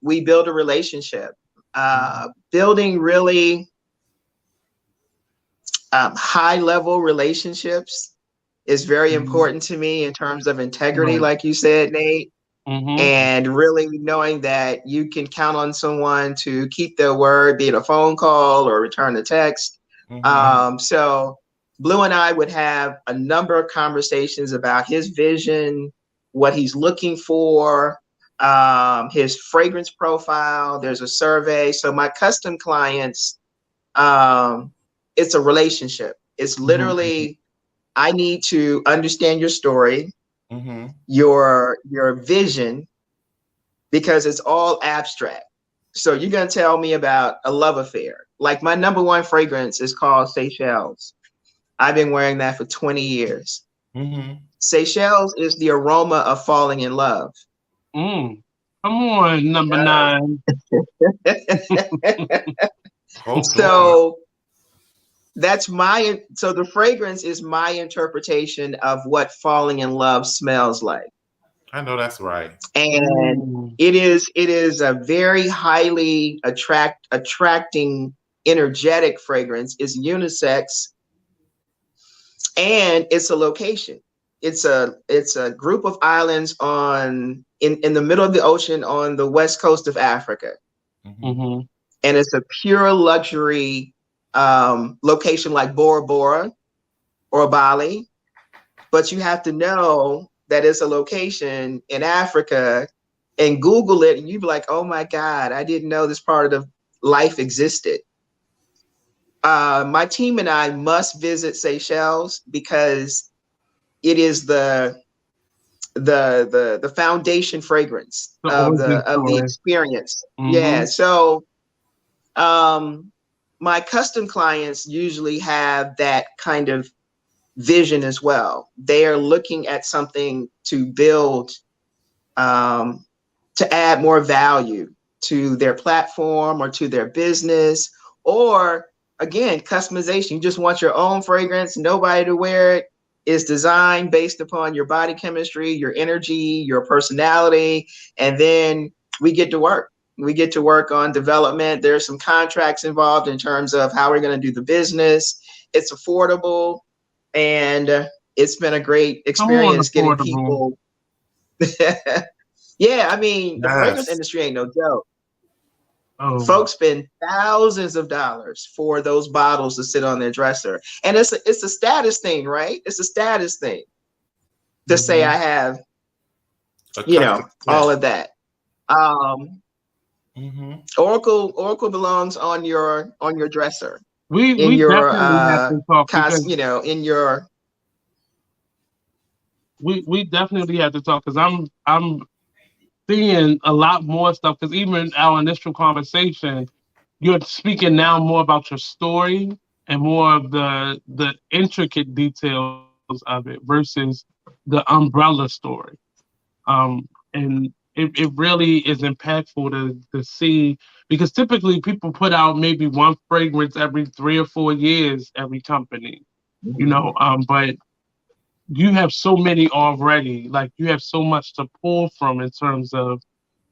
we build a relationship. Building really high level relationships is very important to me in terms of integrity, like you said, Nate. And really knowing that you can count on someone to keep their word, be it a phone call or return a text. So Blue and I would have a number of conversations about his vision, what he's looking for, his fragrance profile. There's a survey. So my custom clients, it's a relationship. It's literally, I need to understand your story, your vision, because it's all abstract. So you're going to tell me about a love affair. Like my number 1 fragrance is called Seychelles. I've been wearing that for 20 years. Seychelles is the aroma of falling in love. Come on, number 9. So so the fragrance is my interpretation of what falling in love smells like. I know that's right. And it is a very highly attracting, energetic fragrance. It's unisex, and it's a location. It's a group of islands in the middle of the ocean on the west coast of Africa. And it's a pure luxury location like Bora Bora or Bali. But you have to know that it's a location in Africa, and Google it and you'd be like, oh my God, I didn't know this part of life existed. My team and I must visit Seychelles because it is the foundation fragrance The of origin the story. experience. Mhm. Yeah. So my custom clients usually have that kind of vision as well. They are looking at something to build, to add more value to their platform or to their business, or again, customization. You just want your own fragrance, nobody to wear it. It's designed based upon your body chemistry, your energy, your personality, and then we get to work. We get to work on development. There's some contracts involved in terms of how we're going to do the business. It's affordable, and it's been a great Come on, experience getting affordable. people. Yeah, I mean, the fragrance Yes. industry ain't no joke. Oh, Folks spend thousands of dollars for those bottles to sit on their dresser, and it's a status thing, right? It's a status thing to say I have, all of that. Oracle belongs on your dresser, in we your definitely have to talk because in your. we definitely have to talk because I'm seeing a lot more stuff because even our initial conversation, you're speaking now more about your story and more of the intricate details of it versus the umbrella story. And it really is impactful to see because typically people put out maybe one fragrance every 3 or 4 years, every company, but you have so many already. Like you have so much to pull from in terms of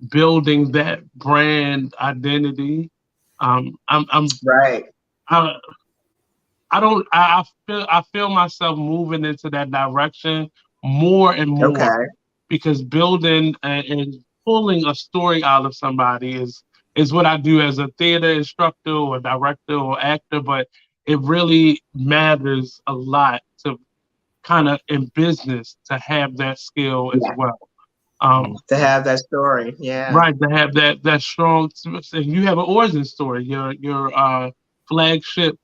building that brand identity. I'm Right. I, I feel myself moving into that direction more and more Okay. because building and pulling a story out of somebody is what I do as a theater instructor or director or actor, but it really matters a lot to kind of in business to have that skill as Yeah. well. To have that story. Yeah. Right, to have that strong, and you have an origin story. Your flagship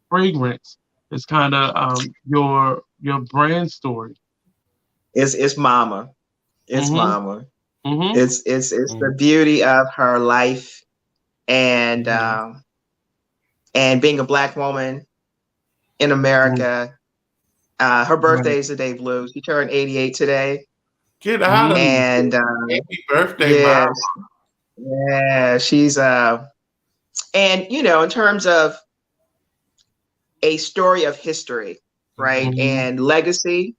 fragrance is kind of your brand story. It's mama. It's Mhm. mama. Mhm. It's the beauty of her life, and being a Black woman in America. Her birthday is today, Blue. She turned 88 today. Get out of Mm. And happy birthday, yeah, Mom. yeah, she's and in terms of a story of history, right? Mhm. And legacy,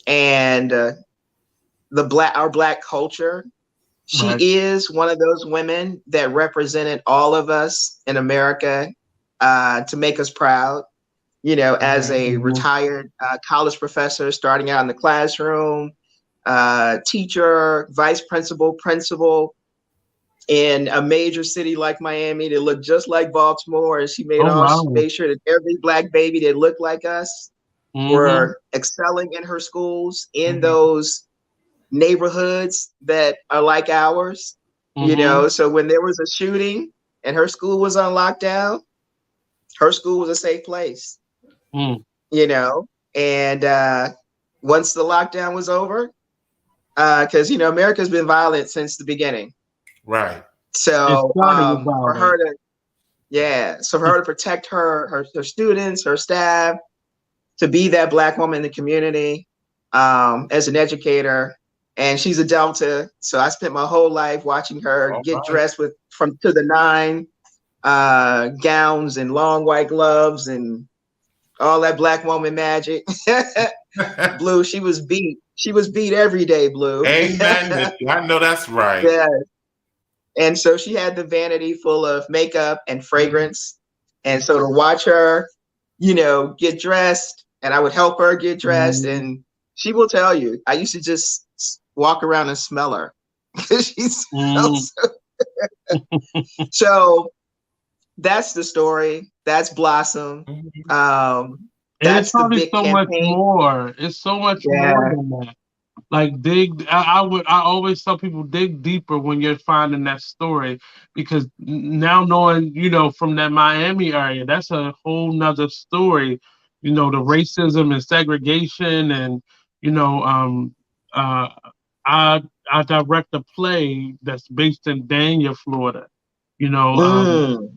and our Black culture. She Right. is one of those women that represented all of us in America, to make us proud. As a Mhm. retired college professor, starting out in the classroom, teacher, vice principal, principal in a major city like Miami that looked just like Baltimore, and she Oh wow. made sure that every Black baby that looked like us Mhm. were excelling in her schools in Mhm. those neighborhoods that are like ours. Mhm. So when there was a shooting and her school was on lockdown, her school was a safe place. Mm. And once the lockdown was over, because America's been violent since the beginning. Right. It So started with for violence. her to, so for her to protect her students, her staff, to be that Black woman in the community, as an educator. And she's a Delta, so I spent my whole life watching her All get right. dressed from to the nine, gowns and long white gloves and all that Black woman magic. Blue, she was beat. She was beat every day, Blue. Amen, Nikki. I know that's right. Yeah. And so she had the vanity full of makeup and fragrance. And so to watch her, get dressed, and I would help her get dressed, Mhm. and she will tell you, I used to just walk around and smell her because she smells so that's the story. That's Blossom. And it's That's the probably big so much campaign. more. It's so much more Yeah. than that. Like I always tell people dig deeper when you're finding that story because now knowing, from that Miami area, that's a whole nother story. The racism and segregation and, I direct a play that's based in Dania, Florida. You know,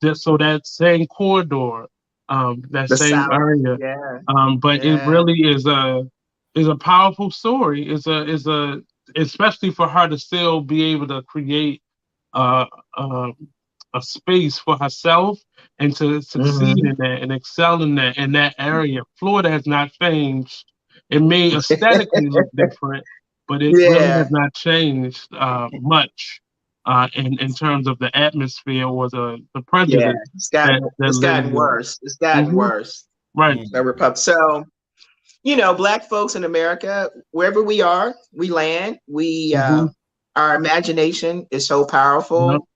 just so that same corridor, that The same South. area. Yeah. But it Yeah. really is a powerful story. Is a especially for her to still be able to create uh, uh, a space for herself and to succeed in that and excel in that area. Florida has not changed. It may aesthetically look different, but it really Yeah. has not changed much in terms of the atmosphere or the Yeah. prejudice that It's lives gotten there. worse. It's gotten Hmm. worse. Right. The Republic. So, Black folks in America, wherever we are, we land. We Hmm. our imagination is so Yep. powerful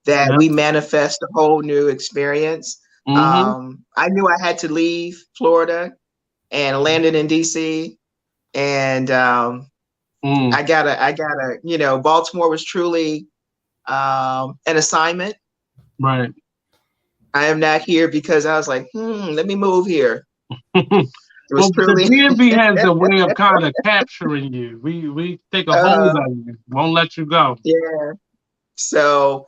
that Yep. we manifest a whole new experience. Hmm. I knew I had to leave Florida and landed in DC, and Mm. I gotta, Baltimore was truly an assignment. Right. I am not here because I was like, let me move here. It was Well, the truly, DMV has a way of kind of capturing you. We take a hold of you, won't let you go. yeah. So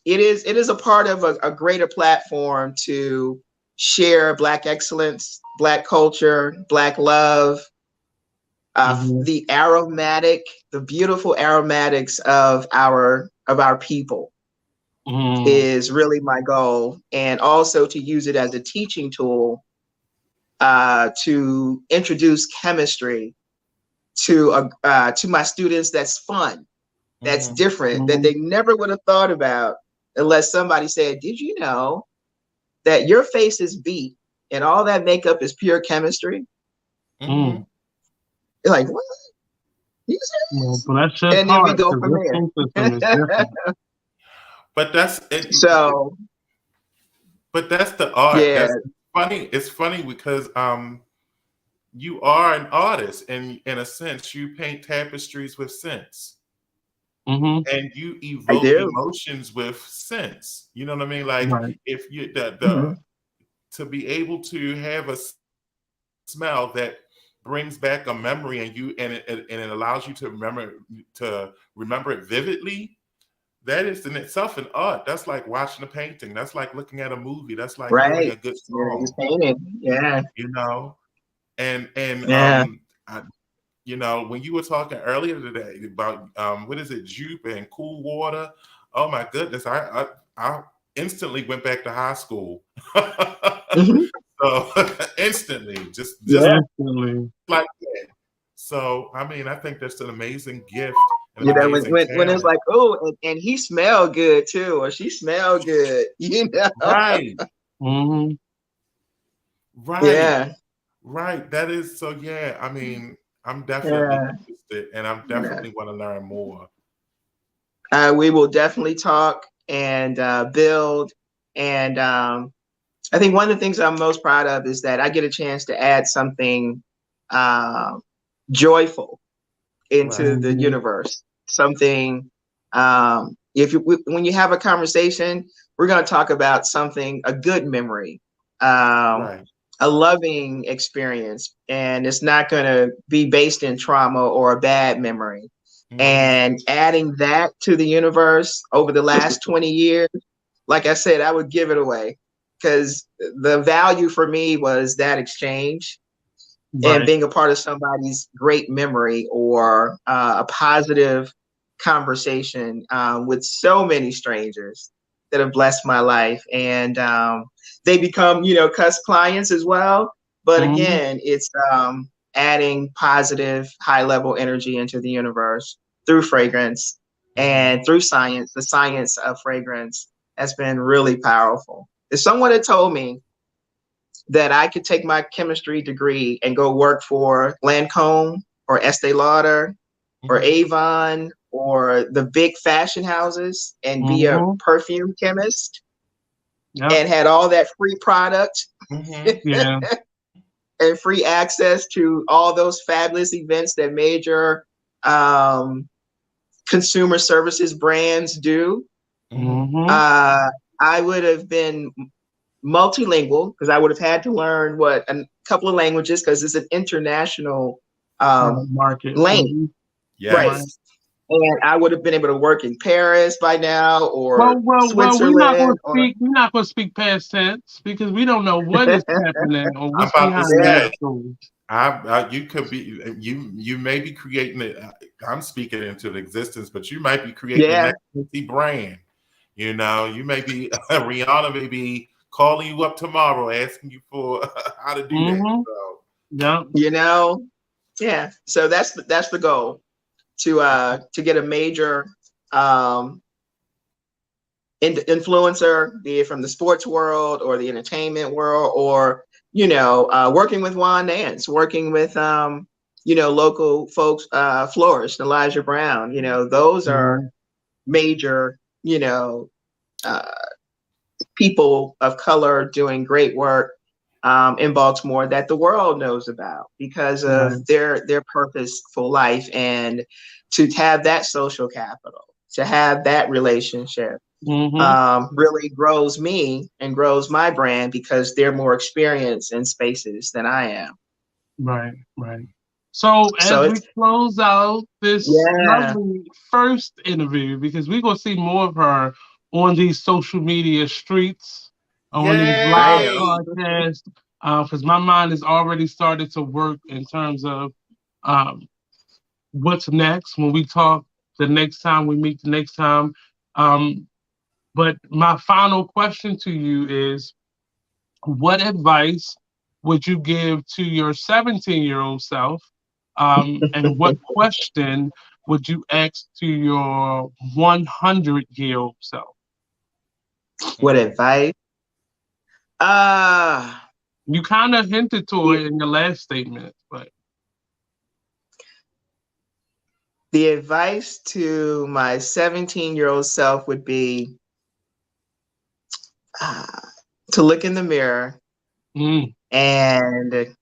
it is a part of a greater platform to share Black excellence, Black culture, Black love, Hmm. the beautiful aromatics of our people Mm. is really my goal, and also to use it as a teaching tool to introduce chemistry to my students. That's fun, that's different, that they never would have thought about unless somebody said, "Did you know that your face is beat and all that makeup is pure chemistry?" Mm. You're like, "What? You Well, serious?" but that's just And then we hard go because from this school system is there. different. But that's it. So But that's the art. yeah, That's funny. It's funny because you are an artist, and in a sense, you paint tapestries with sense, Hmm. and you I evoke do. emotions with sense. You know what I mean? Like Right. if you Mhm. to be able to have a smell that brings back a memory, and it allows you to remember it vividly. That is in itself an art. That's like watching a painting. That's like looking at a movie. That's like hearing Right. a good He's song. painting. Yeah. You know, and Yeah. I, when you were talking earlier today about what is it, jupe and cool water? Oh my goodness, I instantly went back to high school. Mhm. So instantly, just Yeah. Instantly. like that. So I mean, I think that's an amazing gift and You an know, amazing when it's talent. like, oh, and he smelled good too, or she smelled good, Right, Hmm. right, Yeah. right. That is so. Yeah, I mean, I'm definitely Yeah. interested, and I'm Yeah. definitely want to learn more. We will definitely talk and build. And I think one of the things I'm most proud of is that I get a chance to add something uh, joyful into Right. the Hmm. universe. Something, when you have a conversation, we're going to talk about something, a good memory, um, Right. a loving experience, and it's not going to be based in trauma or a bad memory. Hmm. And adding that to the universe over the last 20 years, like I said, I would give it away because the value for me was that exchange and Right. being a part of somebody's great memory or a positive conversation with so many strangers that have blessed my life. And they become, clients as well. But Hmm. again, it's adding positive, high level energy into the universe through fragrance Hmm. and through science. The science of fragrance has been really powerful. If someone had told me that I could take my chemistry degree and go work for Lancome or Estee Lauder or Hmm. Avon or the big fashion houses and be a Hmm. perfume chemist Yep. and had all that free product Hmm. Yeah. and free access to all those fabulous events that major um, consumer services brands do, Hmm. Hmm. uh, I would have been multilingual because I would have had to learn a couple of languages because it's an international market. lane. Yes. Right. And I would have been able to work in Paris by now or Well, we're not going Switzerland. to speak. We're not going to speak past tense because we don't know what is happening or I'm what's about to behind say, these doors. you could be you may be creating it. I'm speaking into existence, but you might be creating the next Fenty brand. You know, you may be Rihanna may be calling you up tomorrow asking you for how to do that. So. Yeah. You know, yeah. So that's the goal to get a major influencer, be it from the sports world or the entertainment world, or working with Juan Nance, working with local folks, Florist, Elijah Brown. Those are major people of color doing great work in Baltimore that the world knows about because of their purposeful life, and to have that social capital, to have that relationship really grows me and grows my brand because they're more experienced in spaces than I am. Right. So as we close out this lovely first interview, because we're going to see more of her on these social media streets, on these live podcasts, because my mind has already started to work in terms of what's next when we talk the next time we meet the next time. But my final question to you is, what advice would you give to your 17-year-old self? And what question would you ask to your 100-year-old self? What advice? You kind of hinted to it in your last statement, but the advice to my 17-year-old self would be to look in the mirror and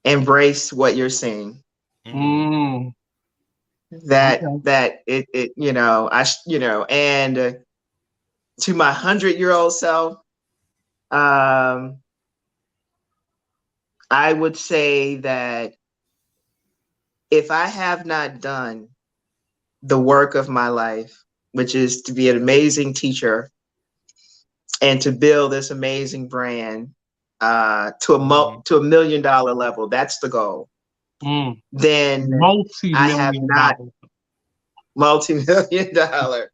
embrace what you're seeing. That it and to my 100-year-old self, I would say that if I have not done the work of my life, which is to be an amazing teacher and to build this amazing brand to a $1 million level, that's the goal. Then I have not multi-million dollar.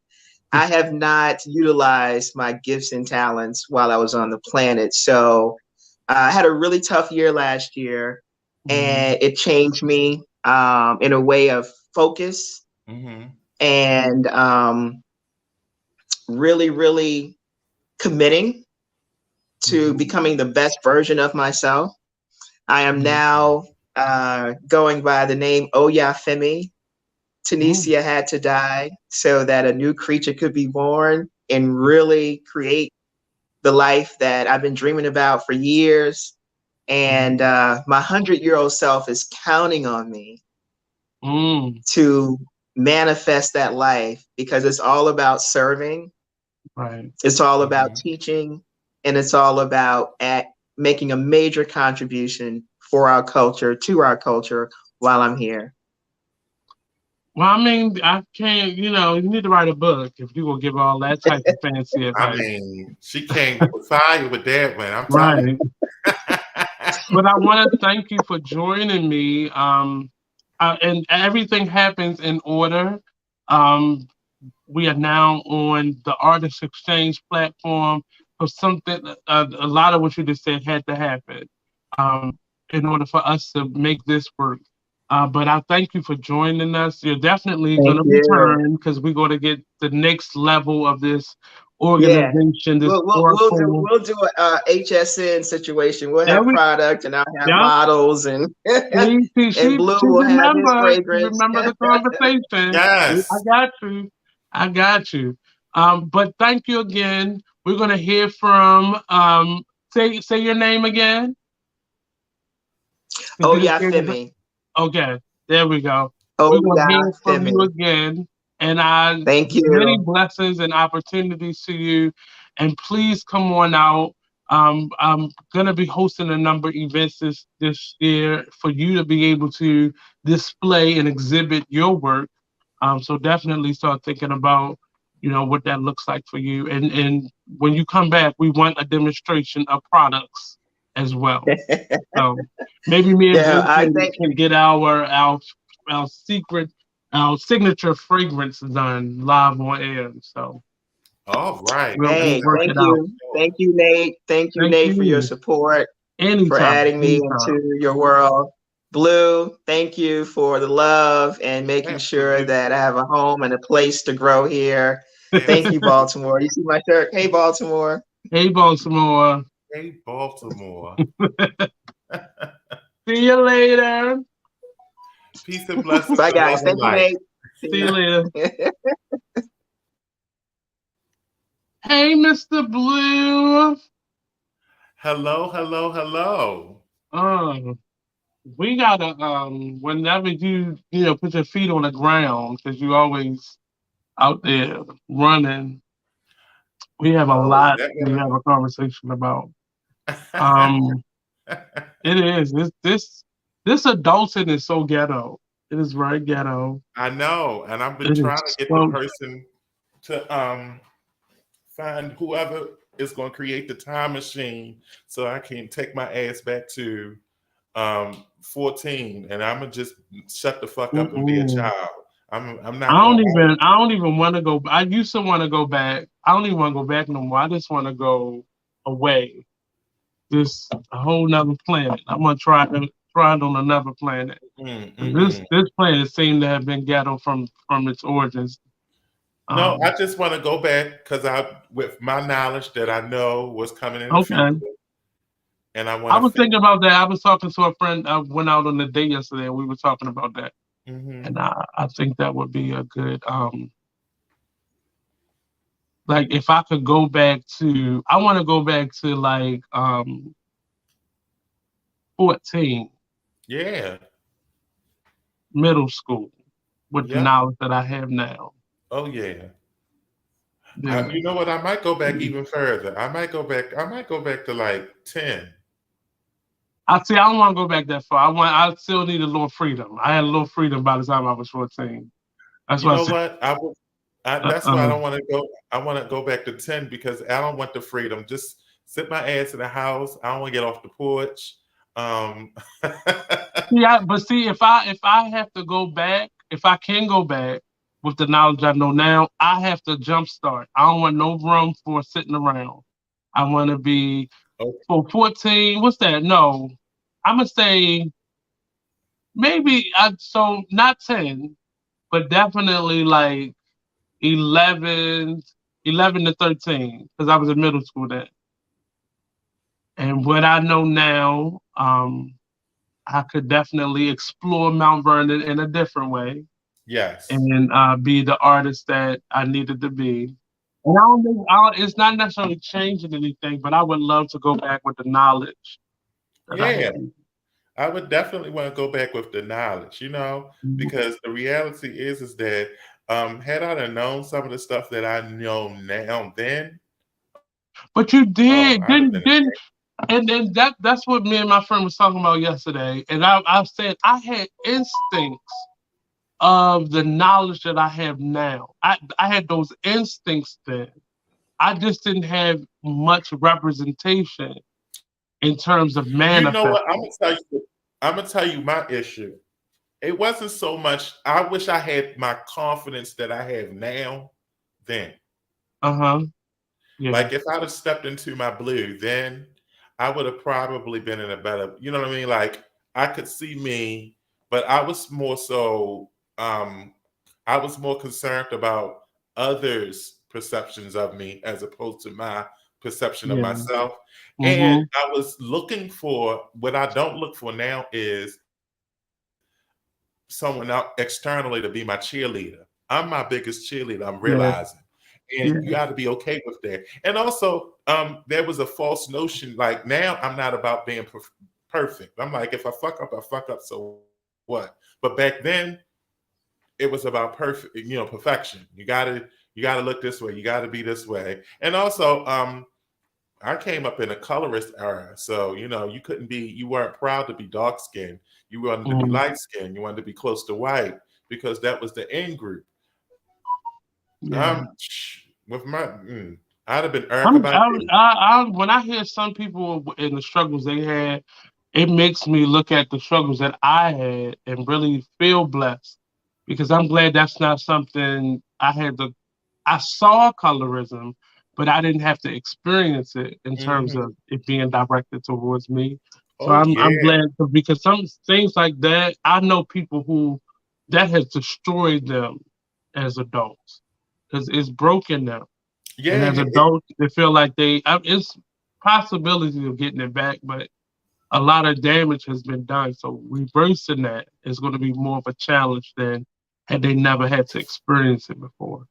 I have not utilized my gifts and talents while I was on the planet. So I had a really tough year last year, and it changed me in a way of focus and really, really committing to becoming the best version of myself. I am now going by the name Oya Femi. Tenecia had to die so that a new creature could be born and really create the life that I've been dreaming about for years. And my 100-year-old self is counting on me to manifest that life, because it's all about serving. Right. It's all about teaching, and it's all about making a major contribution for our culture, to our culture, while I'm here. Well, I mean, I can't, you need to write a book if you're going to give all that type of fancy advice. I mean, she came with fire with that, man. I'm telling you. But I want to thank you for joining me. And everything happens in order. We are now on the Artist Exchange platform. For something, a lot of what you just said had to happen in order for us to make this work. But I thank you for joining us. You're definitely going to return, because we're going to get the next level of this organization. We'll do a HSN situation. We'll have product, and I'll have models, and and Blue will have his fragrance. Remember the conversation. Yes, I got you. But thank you again. We're going to hear from say your name again. Oya Femi. Okay, there we go. We're going to hear from you again. And thank you. Many blessings and opportunities to you. And please come on out I'm gonna be hosting a number of events this year for you to be able to display and exhibit your work. So definitely start thinking about, what that looks like for you. And when you come back, we want a demonstration of products as well. So maybe me and Yeah, Blue I can get our signature fragrance done live on air. So All right. we'll Hey, work thank it out. you. Thank you, Nate. Thank you, Thank Nate, for your you. support, for Anytime. adding me into your world. Blue, thank you for the love and making sure Absolutely. that I have a home and a place to grow here. Thank you, Absolutely. Baltimore. You see my shirt? Hey, Baltimore. Hey, Baltimore. Hey, Baltimore. See you later. Peace and blessings Bye, and love guys. and Thank you, light. Nate. See you later. Hey, Mr. Blue. Hello, hello, hello. We gotta whenever you put your feet on the ground, because you always out there running. We have a Oh, is lot that we what have a conversation about. I It is this adulting is so ghetto. It is very ghetto. I know, and I've been It trying is to get the so person to find whoever is going to create the time machine so I can take my ass back to 14, and I'm gonna just shut the fuck up and be a mm-mm. child. I'm not going. I don't even want to go. I used to want to go back. I don't even want to go back no more. I just want to go away. Just a whole nother planet. I'm gonna try it on another planet. This planet seemed to have been ghetto from its origins. No, I just want to go back because with my knowledge that I know what's coming in the Okay. future, and I I want was to. thinking about that. I was talking to a friend. I went out on a date yesterday, and we were talking about that. Mm-hmm. And I think that would be a good like if I could go back to. I want to go back to like 14, Yeah. middle school, with the Yep. knowledge that I have now. Oh yeah. Yeah. You know what? I might go back even further. I might go back. I might go back to like 10. I see. I don't want to go back that far. I still need a little freedom. I had a little freedom by the time I was 14. That's You what I know said. what? That's why I don't want to go. I want to go back to 10 because I don't want the freedom. Just sit my ass in the house. I don't want to get off the porch. Yeah, but see, if I have to go back, if I can go back with the knowledge I know now, I have to jumpstart. I don't want no room for sitting around. I want to be Okay. for 14. What's that? No, I'm gonna say maybe so not 10, but definitely like 11, 11 to 13, because I was in middle school then. And what I know now, I could definitely explore Mount Vernon in a different way Yes. and be the artist that I needed to be. And it's not necessarily changing anything, but I would love to go back with the knowledge that I Yeah. had. I would definitely want to go back with the knowledge, because the reality is that had I have known some of the stuff that I know now, then But you did, I'd have been. and then that's what me and my friend was talking about yesterday. And I said I had instincts of the knowledge that I have now. I had those instincts then. I just didn't have much representation in terms of You know manifesting. what? I'm gonna tell you my issue. It wasn't so much. I wish I had my confidence that I have now. Then, Yeah. like if I'd have stepped into my blue, then I would have probably been in a better. You know what I mean? Like I could see me, but I was more so. I was more concerned about others' perceptions of me as opposed to my perception of Yeah. myself. And Mm-hmm. I was looking for what I don't look for now is someone out externally to be my cheerleader. I'm my biggest cheerleader, I'm Yeah. realizing. And Yeah. you got to be okay with that. And also, there was a false notion. Like now, I'm not about being perfect. I'm like, if I fuck up, I fuck up. So what? But back then, it was about perfection. You gotta look this way. You gotta be this way. And also, I came up in a colorist era, so you know you weren't proud to be dark skinned. You wanted to be light skinned. You wanted to be close to white because that was the in group. Yeah. With my, I'd have been Erica Badu. When I hear some people in the struggles they had, it makes me look at the struggles that I had and really feel blessed, because I'm glad that's not something I had to. I saw colorism, but I didn't have to experience it in terms of it being directed towards me. So Oh I'm yeah, glad, because some things like that, I know people who that has destroyed them as adults, because it's broken them. And yeah. as adults, they feel like it's possibility of getting it back, but a lot of damage has been done. So reversing that is going to be more of a challenge than had they never had to experience it before.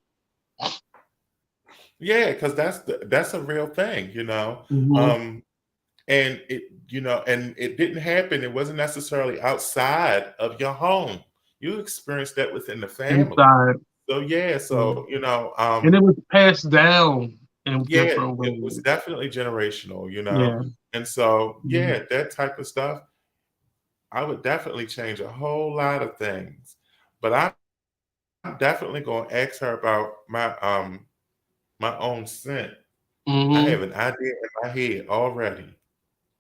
Yeah, because that's a real thing, you know. Mm-hmm. And it didn't happen. It wasn't necessarily outside of your home. You experienced that within the family. Inside. So yeah, so you know, and it was passed down in yeah, different it was ways. definitely generational, you know. Yeah. And so Mhm. yeah, that type of stuff, I would definitely change a whole lot of things. But I'm definitely gonna ask her about my own scent. I Mhm. have an idea in my head already.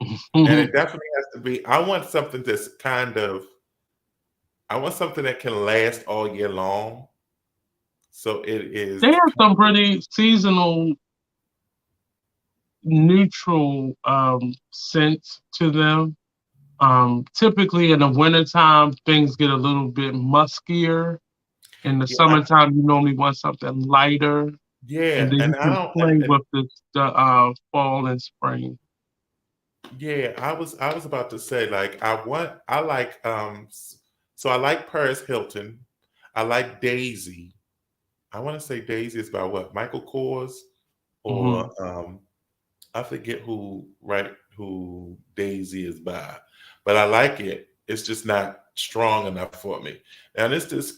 And Mhm. it definitely has to be, I want something I want something that can last all year long. So it They is, have some pretty seasonal, neutral scents to them. Typically in the wintertime, things get a little bit muskier. In the yeah, summertime, you normally want something lighter, and yeah, then you and I can don't, play with the fall and spring. yeah, I was about to say like I like so I like Paris Hilton. I like Daisy. I want to say Daisy is by what? Michael Kors Hmm. or I forget who Daisy is by, but I like it. It's just not strong enough for me. Now this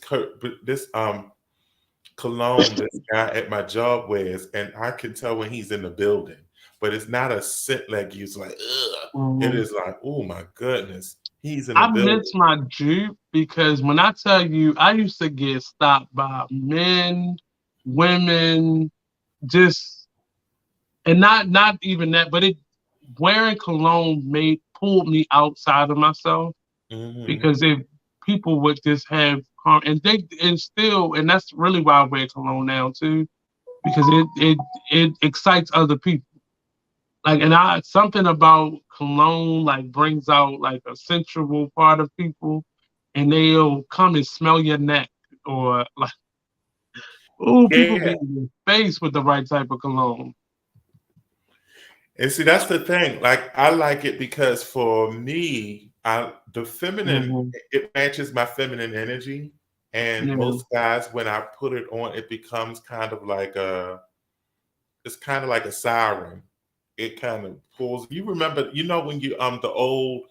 cologne this guy at my job wears, and I can tell when he's in the building. But it's not a scent like you. It's like ugh. It Hmm. is like oh my goodness, he's in the I miss building. my Jeep, because when I tell you, I used to get stopped by men, women, just, and not even that, but it wearing cologne pulled me outside of myself, Hmm. because if people would just have and that's really why I wear cologne now too, because it excites other people. Like, and something about cologne like brings out like a sensual part of people, and they'll come and smell your neck, or like, oh, people Yeah, get in your face with the right type of cologne. and see that's the thing. Like I like it because for me, the feminine Hmm. it matches my feminine energy. And Yeah. most guys, when I put it on, it becomes kind of like it's kind of like a siren. It kind of pulls. You remember, you know, when you the old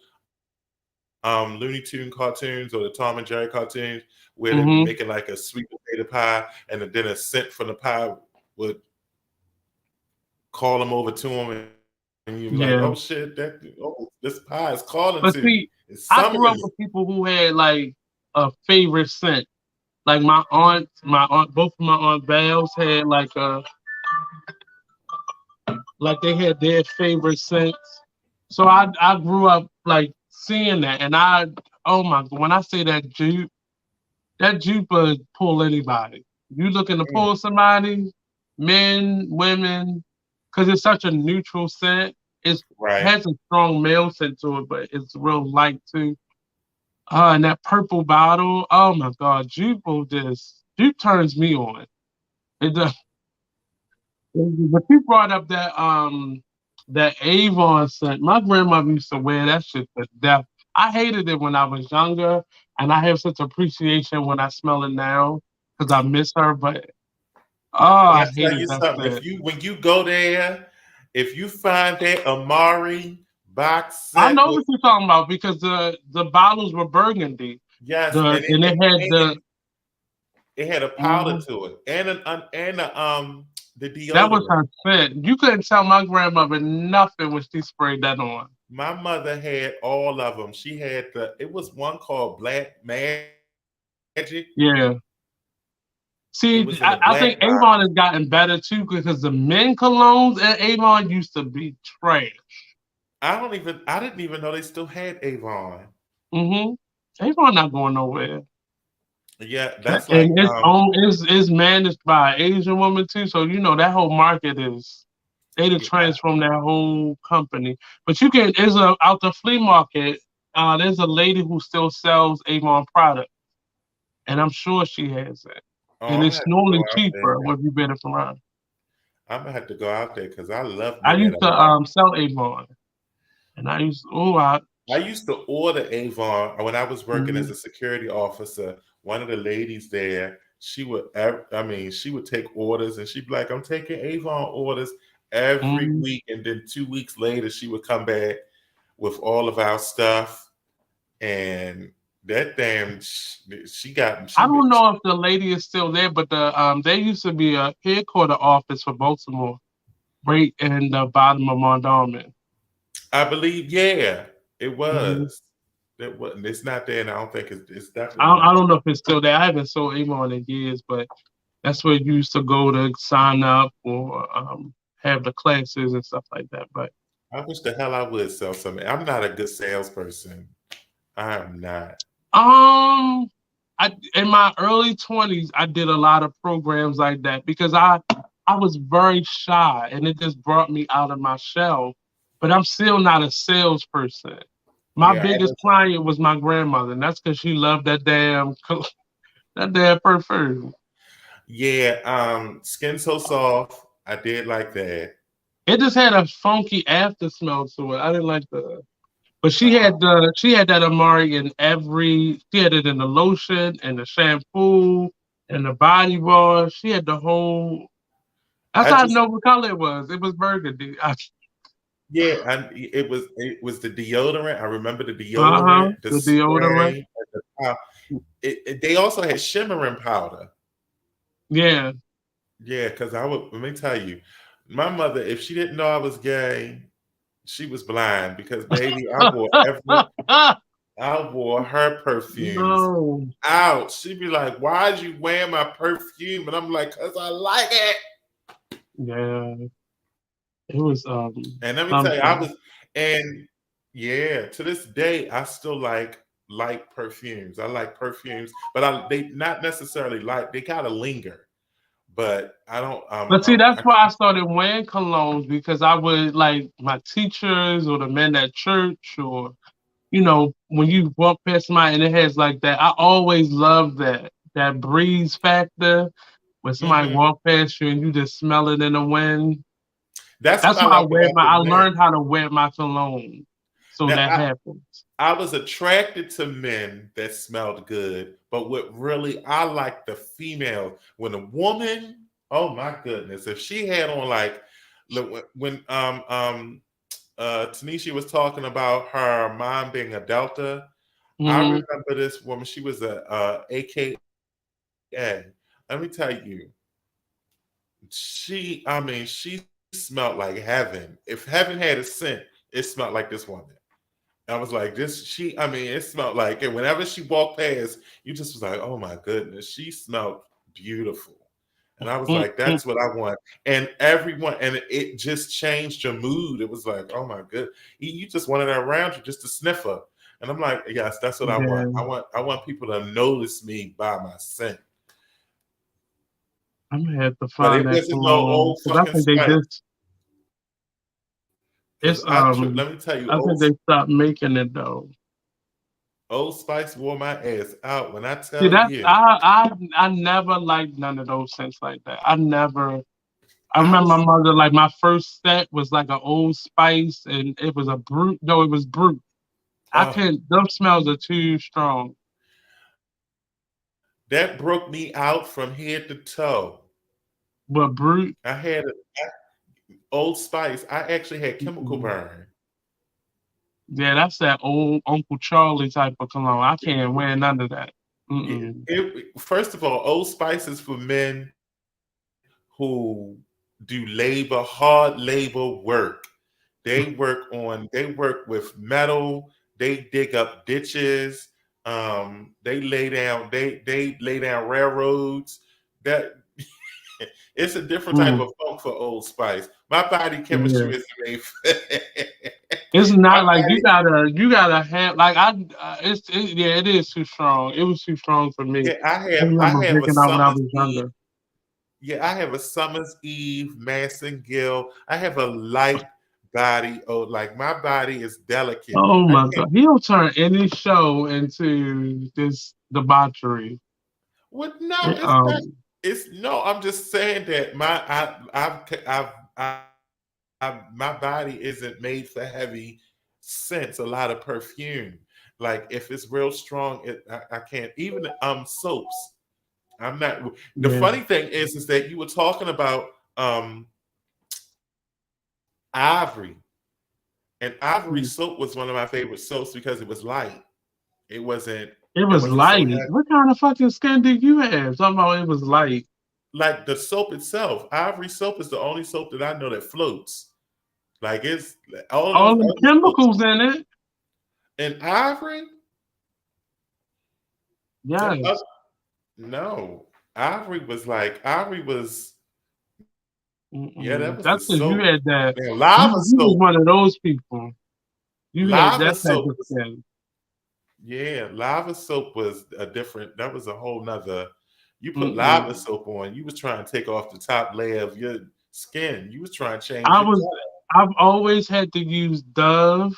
Looney Tune cartoons or the Tom and Jerry cartoons where they're Hmm. making like a sweet potato pie, and then a scent from the pie would call them over to them, and you're like, Yeah. oh shit, this pie is calling But to me. see, It's I grew summoning up me. with people who had like a favorite scent. Like both of my aunt Vals had like they had their favorite scents. So I grew up like seeing that, and oh my, when I say that Jeep would pull anybody. You looking to Mm, pull somebody, men, women, because it's such a neutral scent. It right. has a strong male scent to it, but it's real light too. And that purple bottle, oh my God, Jupe turns me on. It does. But you brought up that Avon scent. My grandmother used to wear that shit to death. I hated it when I was younger, and I have such appreciation when I smell it now because I miss her. But oh, When I I tell hated you that something, scent. if you when you go there, if you find that Amari box I set know with what you're talking about, because the bottles were burgundy. yes, The and it had it had a powder mhm. to it, and The That was deodorant. her scent. You couldn't tell my grandmother nothing when she sprayed that on. My mother had all of them. She had it was one called Black Magic. Yeah. It See, was in a I think black Avon bottle. has gotten better too because the men colognes at Avon used to be trash. I didn't even know they still had Avon. Avon not going nowhere. Yeah, that's like And it's managed by an Asian woman too. So you know that whole market is they done yeah, transformed that whole company. But you can there's a out the flea market, there's a lady who still sells Avon product. And I'm sure she has it. oh, And I'm gonna it's have to go normally out there. cheaper if you get it from her. I'm gonna have to go out there because I love I me used that to sell Avon. And I used I used to order Avon when I was working as mhm, a security officer. One of the ladies there, she would take orders and she'd be like, I'm taking Avon orders every mhm. week. And then 2 weeks later, she would come back with all of our stuff. And that damn, I don't know if the lady is still there, but there used to be a headquarter office for Baltimore, right in the bottom of Mondawmin. I believe, yeah, it Mm-hmm. was. It wasn't. It's not there, and I don't think it's definitely I not. don't know if it's still there. I haven't sold Avon in years, but that's where you used to go to sign up or have the classes and stuff like that. But I wish the hell I would sell something. I'm not a good salesperson. I am not. In my early 20s, I did a lot of programs like that because I was very shy and it just brought me out of my shell. But I'm still not a salesperson. My Yeah, biggest client was my grandmother, and that's because she loved that that damn perfume. yeah. Skin So Soft. I did like that. It just had a funky after smell to it. I didn't like but Uh, she had that Amari in she had it in the lotion and the shampoo and the body wash. She had the whole. That's I how I just know what color it was. It was burgundy. yeah. It was the deodorant. I remember the Uh-huh. deodorant, the The deodorant. spray. They also had shimmering powder. Yeah. Yeah, because let me tell you, my mother, if she didn't know I was gay, she was blind because baby, I wore her perfumes No. out. She'd be like, "Why'd you wear my perfume?" And I'm like, "Cause I like it." Yeah. It was And let me tell you, something. and yeah, to this day, I still like perfumes. I like perfumes, but they not necessarily they gotta linger. But I don't. But see, that's why I started wearing colognes because I would like my teachers or the men at church or when you walk past somebody and it has like that. I always love that breeze factor when somebody Mhm. walk past you and you just smell it in the wind. That's what That's I why like about the I men. learned how to wear my cologne. So Now, that happens. I was attracted to men that smelled good, but what really I like the female when a woman, oh my goodness, if she had on look, when Tenecia was talking about her mom being a Delta, I Hmm. remember this woman. She was a AKA. Let me tell you, she smelled like heaven. If heaven had a scent, it smelled like this woman. I was like, it smelled like it. Whenever she walked past, you just was like, oh my goodness, she smelled beautiful. And I was like, that's what I want. And it just changed your mood. It was like, oh my good. You just wanted her around you just to sniff her. And I'm like, yes, that's what I want. Yeah, I want people to notice me by my scent. I'm gonna have to But find it that wasn't no cologne old because I fucking think they spice. just Because it's let me tell you, I think they stopped making it though. Old Spice wore my ass out. When I See, tell that's you, I never liked none of those scents like that. I never. I I remember my was mother like my first set was like an Old Spice and it was a brute. No, it was brute. I uh, couldn't. Those smells are too strong. that broke me out from head to toe. But brute. I had Old Spice. I actually had chemical Mm-mm. burn. Yeah, that's that old Uncle Charlie type of cologne. I can't wear none of that. Mm-mm. First of all, Old Spice is for men who do hard labor work. They work with metal. They dig up ditches. They lay down railroads. That it's a different type of funk for Old Spice. My body chemistry is made. It's not like body, you gotta have like it is too strong. It was too strong for me. Yeah, I remember I have a picking out when I summer's was eve. younger. Yeah, I have a summer's eve, Massengill. I have a light body. Oh, like my body is delicate. Oh I my can't. God, he'll turn any show into this debauchery. What? No, It, it's not. It's no. I'm just saying that my body isn't made for heavy scents. A lot of perfume. Like if it's real strong, I can't. Even soaps. I'm not. The funny thing is that you were talking about Ivory, and Ivory soap was one of my favorite soaps because it was light. It wasn't. It It was wasn't so light. heavy. What kind of fucking skin did you have? Somehow it was light. Like the soap itself, Ivory soap is the only soap that I know that floats. Like it's all All those the other chemicals soaps. in it. And Ivory, Yes. no, Ivory was. Yeah, that was the That's because you soap. had that. Man, You was one of those people. You had lava that type soap of skin. Yeah, lava soap was a different. That was a whole nother. You put lava soap on, you was trying to take off the top layer of your skin. You was trying to change your color. I've always had to use Dove,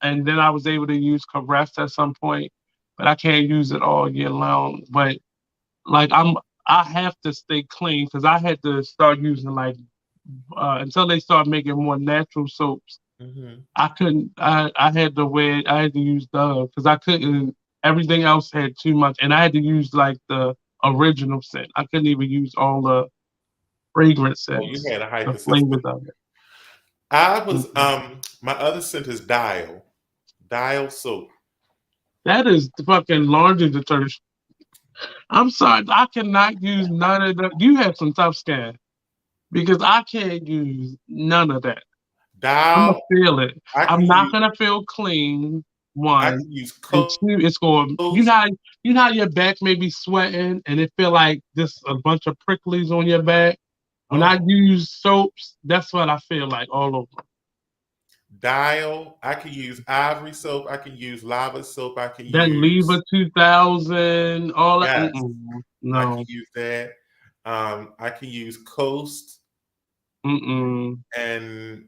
and then I was able to use Caress at some point, but I can't use it all year long. But like I have to stay clean because I had to start using like until they start making more natural soaps. I couldn't. I had to wear. I had to use Dove because I couldn't. Everything else had too much, and I had to use like the original scent. I couldn't even use all the fragrance Oh, you scents, had a the hypersensitivism. flavors of it. I was my other scent is Dial soap. That is the fucking laundry detergent. I'm sorry, I cannot use none of that. You have some tough skin because I can't use none of that. I'm gonna Dial. feel it. I I'm can not use. gonna feel clean. I One can use and two, it's going. Coast. You know how your back may be sweating and it feel like just a bunch of pricklies on your back. When I use soaps, that's what I feel like all over. Dial. I can use Ivory soap. I can use lava soap. I can That use. Lever 2000, all that. Yes, I No. can use that. I can use Coast. And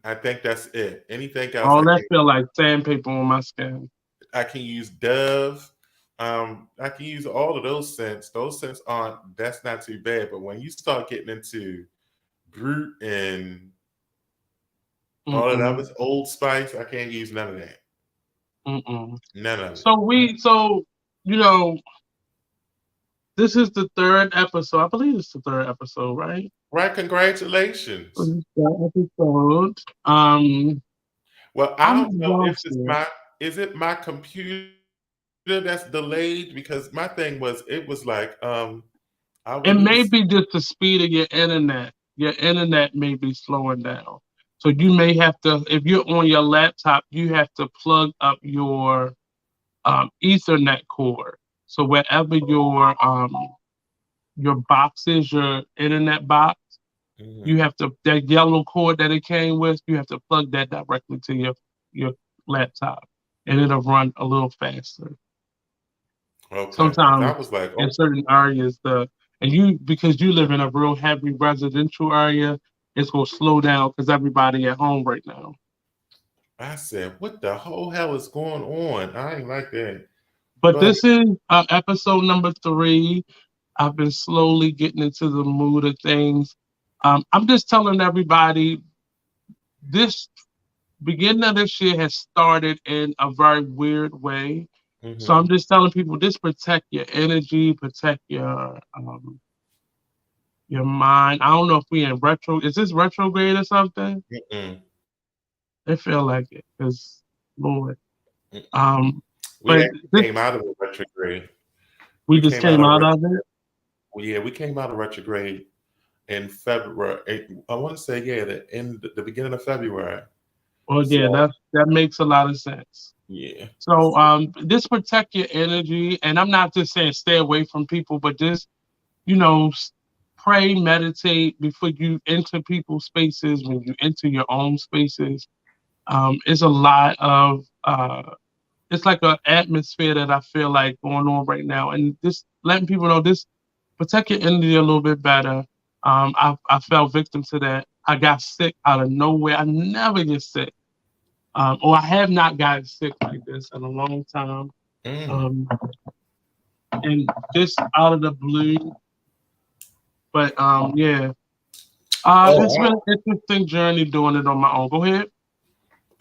I think that's it. Anything else? All that feel like sandpaper on my skin. I can use Dove. I can use all of those scents. Those scents aren't. That's not too bad. But when you start getting into Brute and all of that was Old Spice, I can't use none of that. None of it. So you know, this is the third episode. I believe it's the third episode, right? Right. Congratulations. Episode. Well, I don't know if it's is it my computer that's delayed? Because my thing was, it was like, it may be just the speed of your internet. Your internet may be slowing down. So you may have to, if you're on your laptop, you have to plug up your Ethernet cord. So wherever your box is, your internet box, you have to, that yellow cord that it came with, you have to plug that directly to your laptop, and it'll run a little faster. Okay. Sometimes I was like, in certain areas, because you live in a real heavy residential area, it's gonna slow down because everybody at home right now. I said, what the whole hell is going on? I ain't like that. But this is episode number 3. I've been slowly getting into the mood of things. I'm just telling everybody, this beginning of this year has started in a very weird way. So I'm just telling people, just protect your energy, protect your mind. I don't know if we in retro. Is this retrograde or something? I feel like it, because Lord. We but came out of the retrograde. We just came out of it? Well, yeah, we came out of retrograde. in February. I want to say, the beginning of February. Well, yeah, So, that makes a lot of sense. yeah. So this protect your energy, and I'm not just saying stay away from people, but just, pray, meditate before you enter people's spaces, when you enter your own spaces. It's a lot of it's like an atmosphere that I feel like going on right now, and just letting people know this protect your energy a little bit better. I fell victim to that. I got sick out of nowhere. I never get sick, or I have not gotten sick like this in a long time. Mm. And just out of the blue. But yeah, it's been an interesting journey doing it on my own. Go ahead.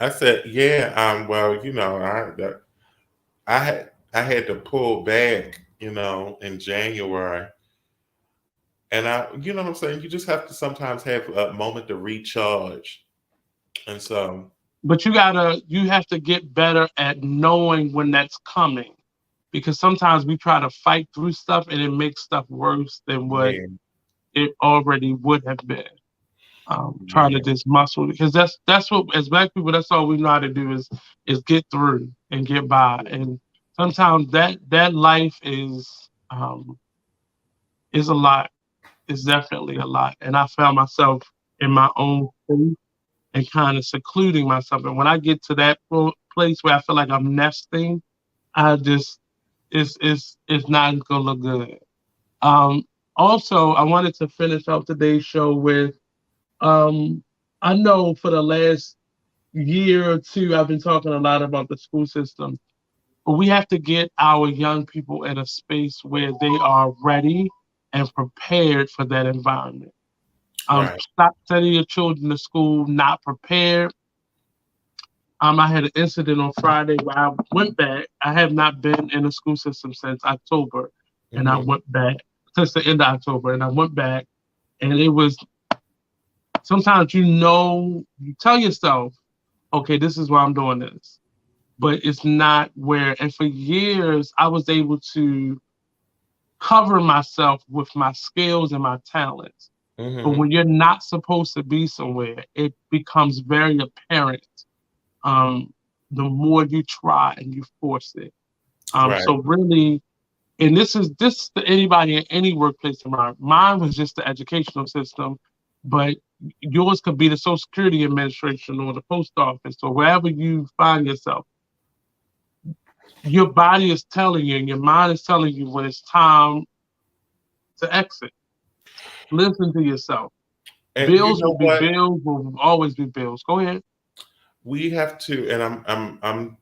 I said, yeah. Well, I had to pull back, in January, and you know what I'm saying. You just have to sometimes have a moment to recharge, and so. But you have to get better at knowing when that's coming, because sometimes we try to fight through stuff and it makes stuff worse than what Yeah. it already would have been. Trying to just muscle, because that's what, as Black people, that's all we know how to do is get through and get by. And sometimes that life is a lot. It's definitely a lot. And I found myself in my own space and kind of secluding myself. And when I get to that place where I feel like I'm nesting, it's not gonna look good. Also, I wanted to finish off today's show with, I know for the last year or two, I've been talking a lot about the school system, but we have to get our young people in a space where they are ready and prepared for that environment. Right. Stop sending your children to school not prepared. I had an incident on Friday where I went back. I have not been in the school system since October, and I went back since the end of October, and I went back, and it was, sometimes you tell yourself, okay, this is why I'm doing this, but it's not where. And for years, I was able to cover myself with my skills and my talents. But when you're not supposed to be somewhere, it becomes very apparent the more you try and you force it. Right. So really, and this is to anybody in any workplace of mine. Mine was just the educational system, but yours could be the Social Security Administration or the post office or wherever you find yourself. Your body is telling you and your mind is telling you when it's time to exit. Listen to yourself. And Bills will be bills, will always be bills. Go ahead. We have to, and I'm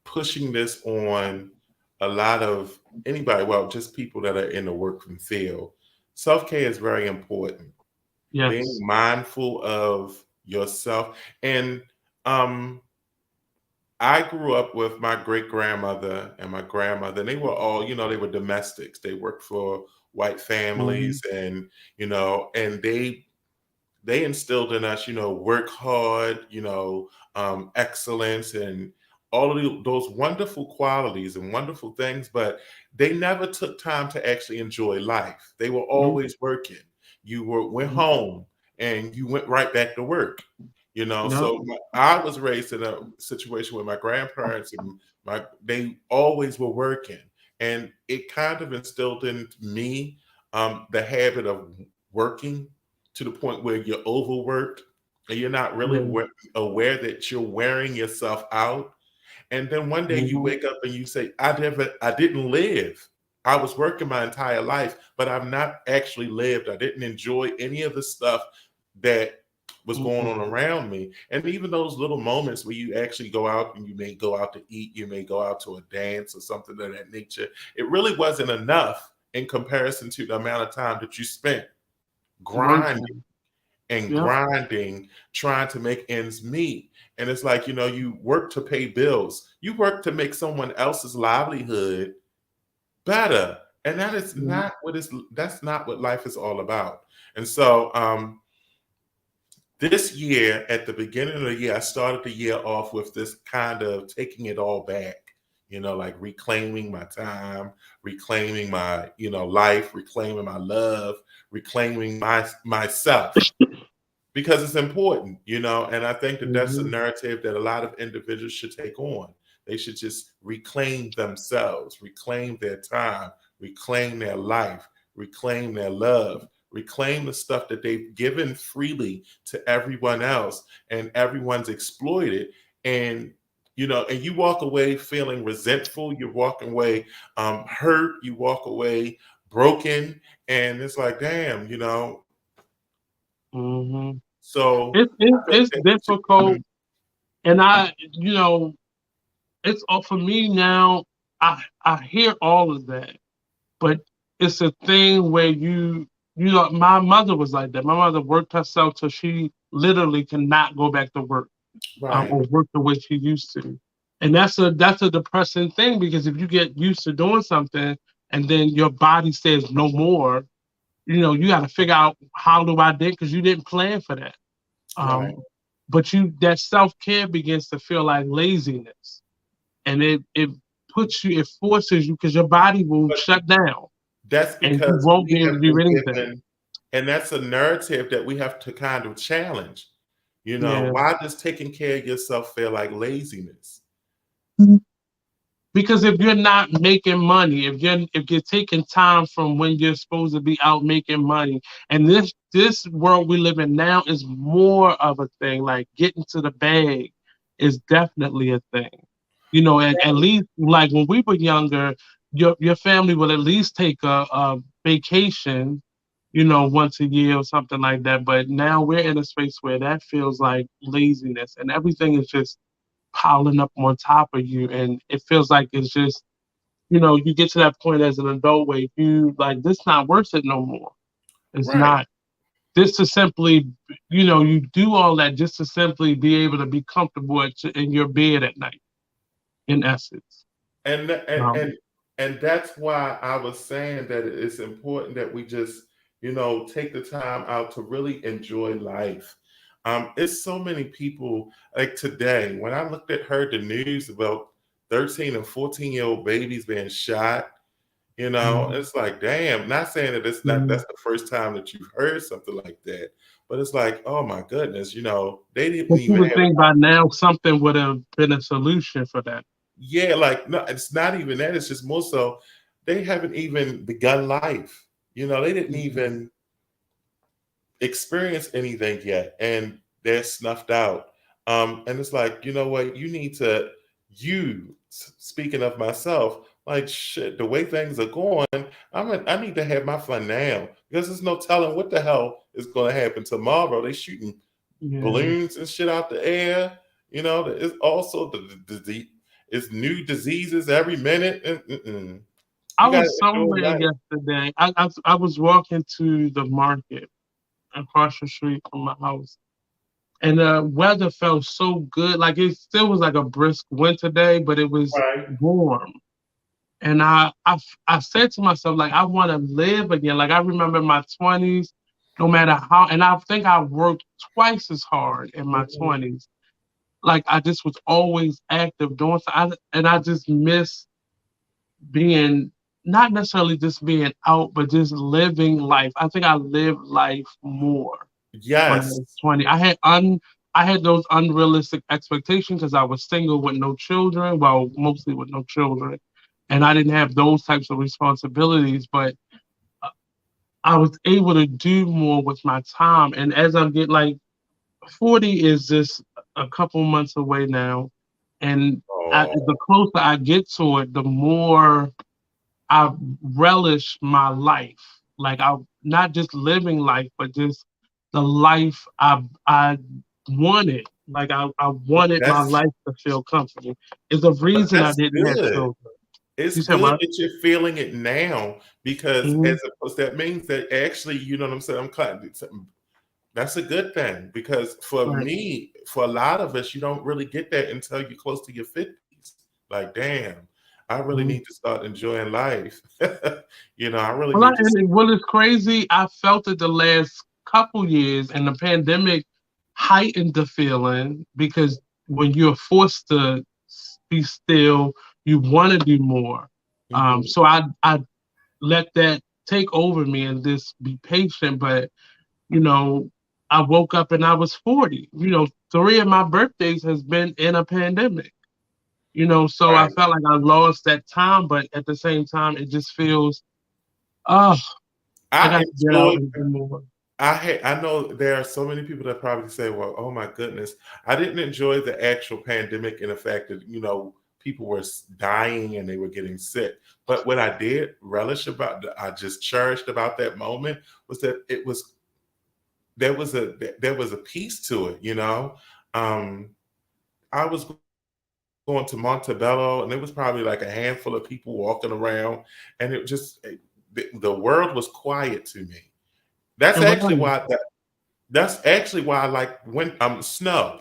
pushing this on a lot of anybody, well, just people that are in the working field. Self-care is very important. Yes. Being mindful of yourself. And I grew up with my great-grandmother and my grandmother, and they were all, they were domestics. They worked for white families, and, and they instilled in us, work hard, excellence, and all of those wonderful qualities and wonderful things, but they never took time to actually enjoy life. They were always working. You went home and you went right back to work. So I was raised in a situation where my grandparents and they always were working, and it kind of instilled in me the habit of working to the point where you're overworked and you're not really aware that you're wearing yourself out. And then one day you wake up and you say, I didn't live. I was working my entire life, but I've not actually lived. I didn't enjoy any of the stuff that was going on around me. And even those little moments where you actually go out and you may go out to eat, you may go out to a dance or something of that nature, it really wasn't enough in comparison to the amount of time that you spent grinding and grinding, trying to make ends meet. And it's like, you work to pay bills. You work to make someone else's livelihood better. And that is that's not what life is all about. And so this year, at the beginning of the year, I started the year off with this kind of taking it all back. you know, like reclaiming my time, reclaiming my, you know, life, reclaiming my love, reclaiming myself, because it's important, you know. And I think that that's a Mhm. narrative that a lot of individuals should take on. They should just reclaim themselves, reclaim their time, reclaim their life, reclaim their love, reclaim the stuff that they've given freely to everyone else, and everyone's exploited. And you know, and you walk away feeling resentful, you're walking away hurt, you walk away broken, and it's like, damn, you know. Mhm. So I think It's that difficult, and you know, it's all for me now. I hear all of that, but it's a thing where you know, my mother was like that. My mother worked herself till she literally cannot go back to work, right, or work the way she used to. And that's a depressing thing, because if you get used to doing something and then your body says no more, you know, you got to figure out, how do I do, because you didn't plan for that. right. But that self-care begins to feel like laziness, and it it forces you, because your body will But shut down that's and you because won't we be able have to do been anything. given, and that's a narrative that we have to kind of challenge. You know, Yeah. why does taking care of yourself feel like laziness? Because if you're not making money, if you're taking time from when you're supposed to be out making money, and this world we live in now is more of a thing. Like, getting to the bag is definitely a thing. You know, at least like when we were younger, your family would at least take a vacation, you know, once a year or something like that. But now we're in a space where that feels like laziness, and everything is just piling up on top of you, and it feels like it's just, you know, you get to that point as an adult where you like, this not worth it no more. It's Right. not. Just to simply, you know, you do all that just to simply be able to be comfortable in your bed at night, in essence. And and um, and and that's why I was saying that it's important that we just, you know, take the time out to really enjoy life. It's so many people like today. When I heard the news about 13 and 14-year-old babies being shot, you know, mhm, it's like, damn. Not saying that it's not mhm. that's the first time that you've heard something like that, but it's like, oh my goodness, you know, they didn't But you even would have. think by now something would have been a solution for that. Yeah, like no, it's not even that. It's just more so they haven't even begun life. You know, they didn't Mhm. even experience anything yet, and they're snuffed out. And it's like, you know what, you need to, speaking of myself, like shit, the way things are going, I need to have my fun now, because there's no telling what the hell is going to happen tomorrow. They shooting Yeah. balloons and shit out the air. You know, it's also it's new diseases every minute. I You got to was enjoy somewhere life. yesterday. I was walking to the market across the street from my house, and the weather felt so good. Like, it still was like a brisk winter day, but it was Right, warm. And I said to myself, like, I want to live again. Like, I remember my 20s, no matter how, and I think I worked twice as hard in my mhm. 20s. Like, I just was always active doing something, and I just miss being, not necessarily just being out, but just living life. I think I lived life more when I Yes, was 20. I had those unrealistic expectations because I was single with no children, well, mostly with no children, and I didn't have those types of responsibilities. But I was able to do more with my time. And as I'm getting, like, 40 is just a couple months away now, and the oh, closer I get to it, the more I relish my life. Like, I not just living life, but just the life I wanted. Like, I wanted my that's life to feel comfortable. It's the but reason I that's didn't have good. children. It's You said good what? that you're feeling it now, because Hmm. as opposed, that means that actually, you know what I'm saying. That's a good thing, because for Right. me, for a lot of us, you don't really get that until you're close to your 50s. Like, damn, I really Mhm. need to start enjoying life. You know, I really Well, need to. what is crazy, I felt it the last couple years, and the pandemic heightened the feeling, because when you're forced to be still, you want to do more. So I let that take over me and just be patient. But, you know, I woke up and I was 40. You know, 3 of my birthdays has been in a pandemic. You know, so I Right. felt like I lost that time, but at the same time, it just feels, oh, I I got to get out enjoyed. and do more. I know there are so many people that probably say, "Well, oh my goodness, I didn't enjoy the actual pandemic and the fact that people were dying and they were getting sick." But what I did relish about, I just cherished about that moment was that there was a piece to it. I was going to Montebello, and there was probably like a handful of people walking around, and the world was quiet to me. That's And what actually why that's actually why I like when snow,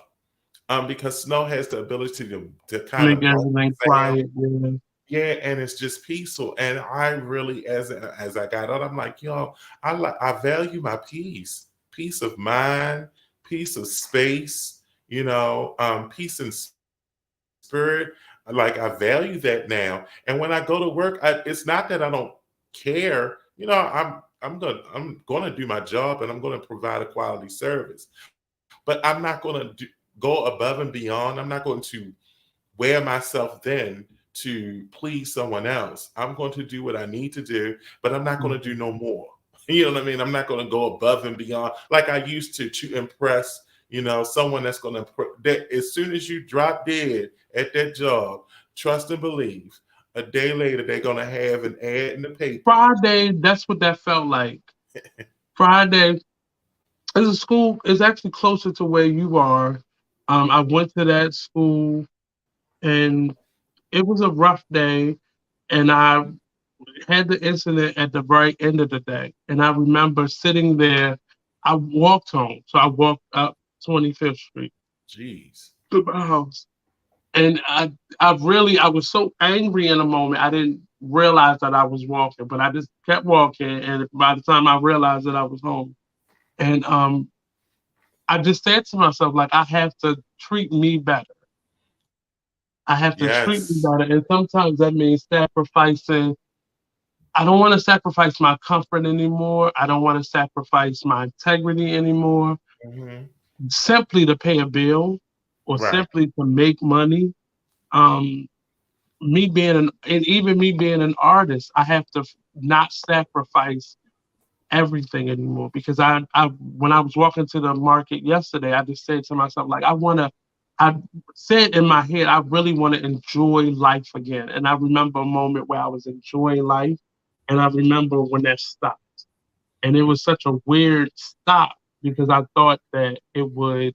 because snow has the ability to kind make of blank everything the sound. quiet. Yeah. Yeah, and it's just peaceful. And I really, as I got out, I'm like, I value my peace of mind, peace of space, peace and spirit. Like I value that now. And when I go to work, it's not that I don't care. I'm gonna do my job and I'm gonna provide a quality service. But I'm not gonna go above and beyond. I'm not going to wear myself thin to please someone else. I'm going to do what I need to do, but I'm not going to do no more. You know what I mean? I'm not going to go above and beyond like I used to impress, someone that's going to, that as soon as you drop dead at that job, trust and believe, a day later, they're going to have an ad in the paper. Friday, that's what that felt like. Friday, as a school, is actually closer to where you are. I went to that school, and it was a rough day, and I had the incident at the very end of the day. And I remember sitting there. I walked home, so I walked up 25th Street Jeez. to my house, and I was so angry in a moment. I didn't realize that I was walking, but I just kept walking, and by the time I realized that I was home, and I just said to myself, like, I have to treat me better. I have to treat me Yes. better. And sometimes that means sacrificing. I don't want to sacrifice my comfort anymore. I don't want to sacrifice my integrity anymore, Mhm. simply to pay a bill or Right. simply to make money. Um, even me being an artist, I have to not sacrifice everything anymore, because when I was walking to the market yesterday, I just said to myself, like, I said in my head, I really want to enjoy life again. And I remember a moment where I was enjoying life, and I remember when that stopped. And it was such a weird stop, because I thought that it would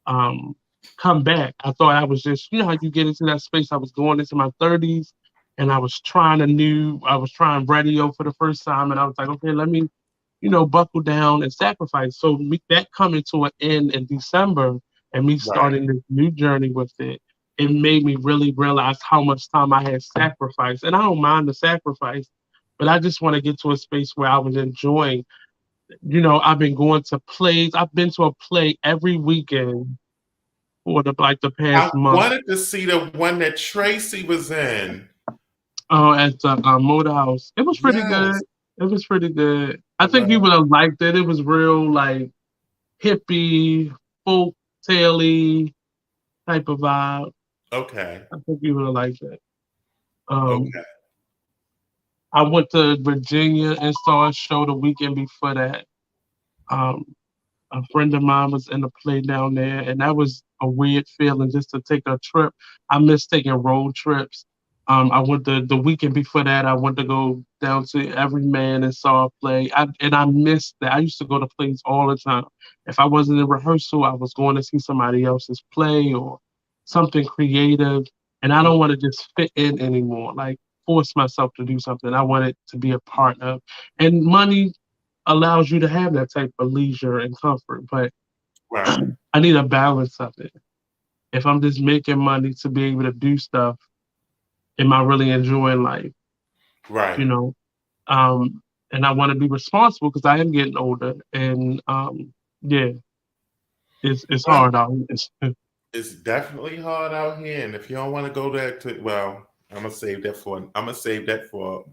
um, come back. I thought I was just, how you get into that space. I was going into my 30s, and I was trying radio for the first time, and I was like, okay, let me, buckle down and sacrifice. So that coming to an end in December, and me Right. starting this new journey with it, it made me really realize how much time I had sacrificed. And I don't mind the sacrifice, but I just want to get to a space where I was enjoying. I've been going to plays. I've been to a play every weekend for the I past month. wanted to see the one that Tracy was in. At the Motor House. It was pretty good. Yes. It was pretty good. I think you Well, would have liked it. It was real, like, hippie, folk tale-y type of vibe. okay. I think you would have liked it. Um, Okay. I went to Virginia and saw a show the weekend before that. Um, a friend of mine was in a play down there, and that was a weird feeling, just to take a trip. I miss taking road trips. I went the weekend before that. I went to go down to Everyman and saw a play. I missed that. I used to go to plays all the time. If I wasn't in rehearsal, I was going to see somebody else's play or something creative. And I don't want to just fit in anymore, like force myself to do something. I want it to be a part of. And money allows you to have that type of leisure and comfort, but Right. I need a balance of it. If I'm just making money to be able to do stuff, am I really enjoying life? Right. You know, and I want to be responsible because I am getting older, and yeah, it's Well, hard out here. it's definitely hard out here, and if you don't want to go back to, well, I'm gonna save that for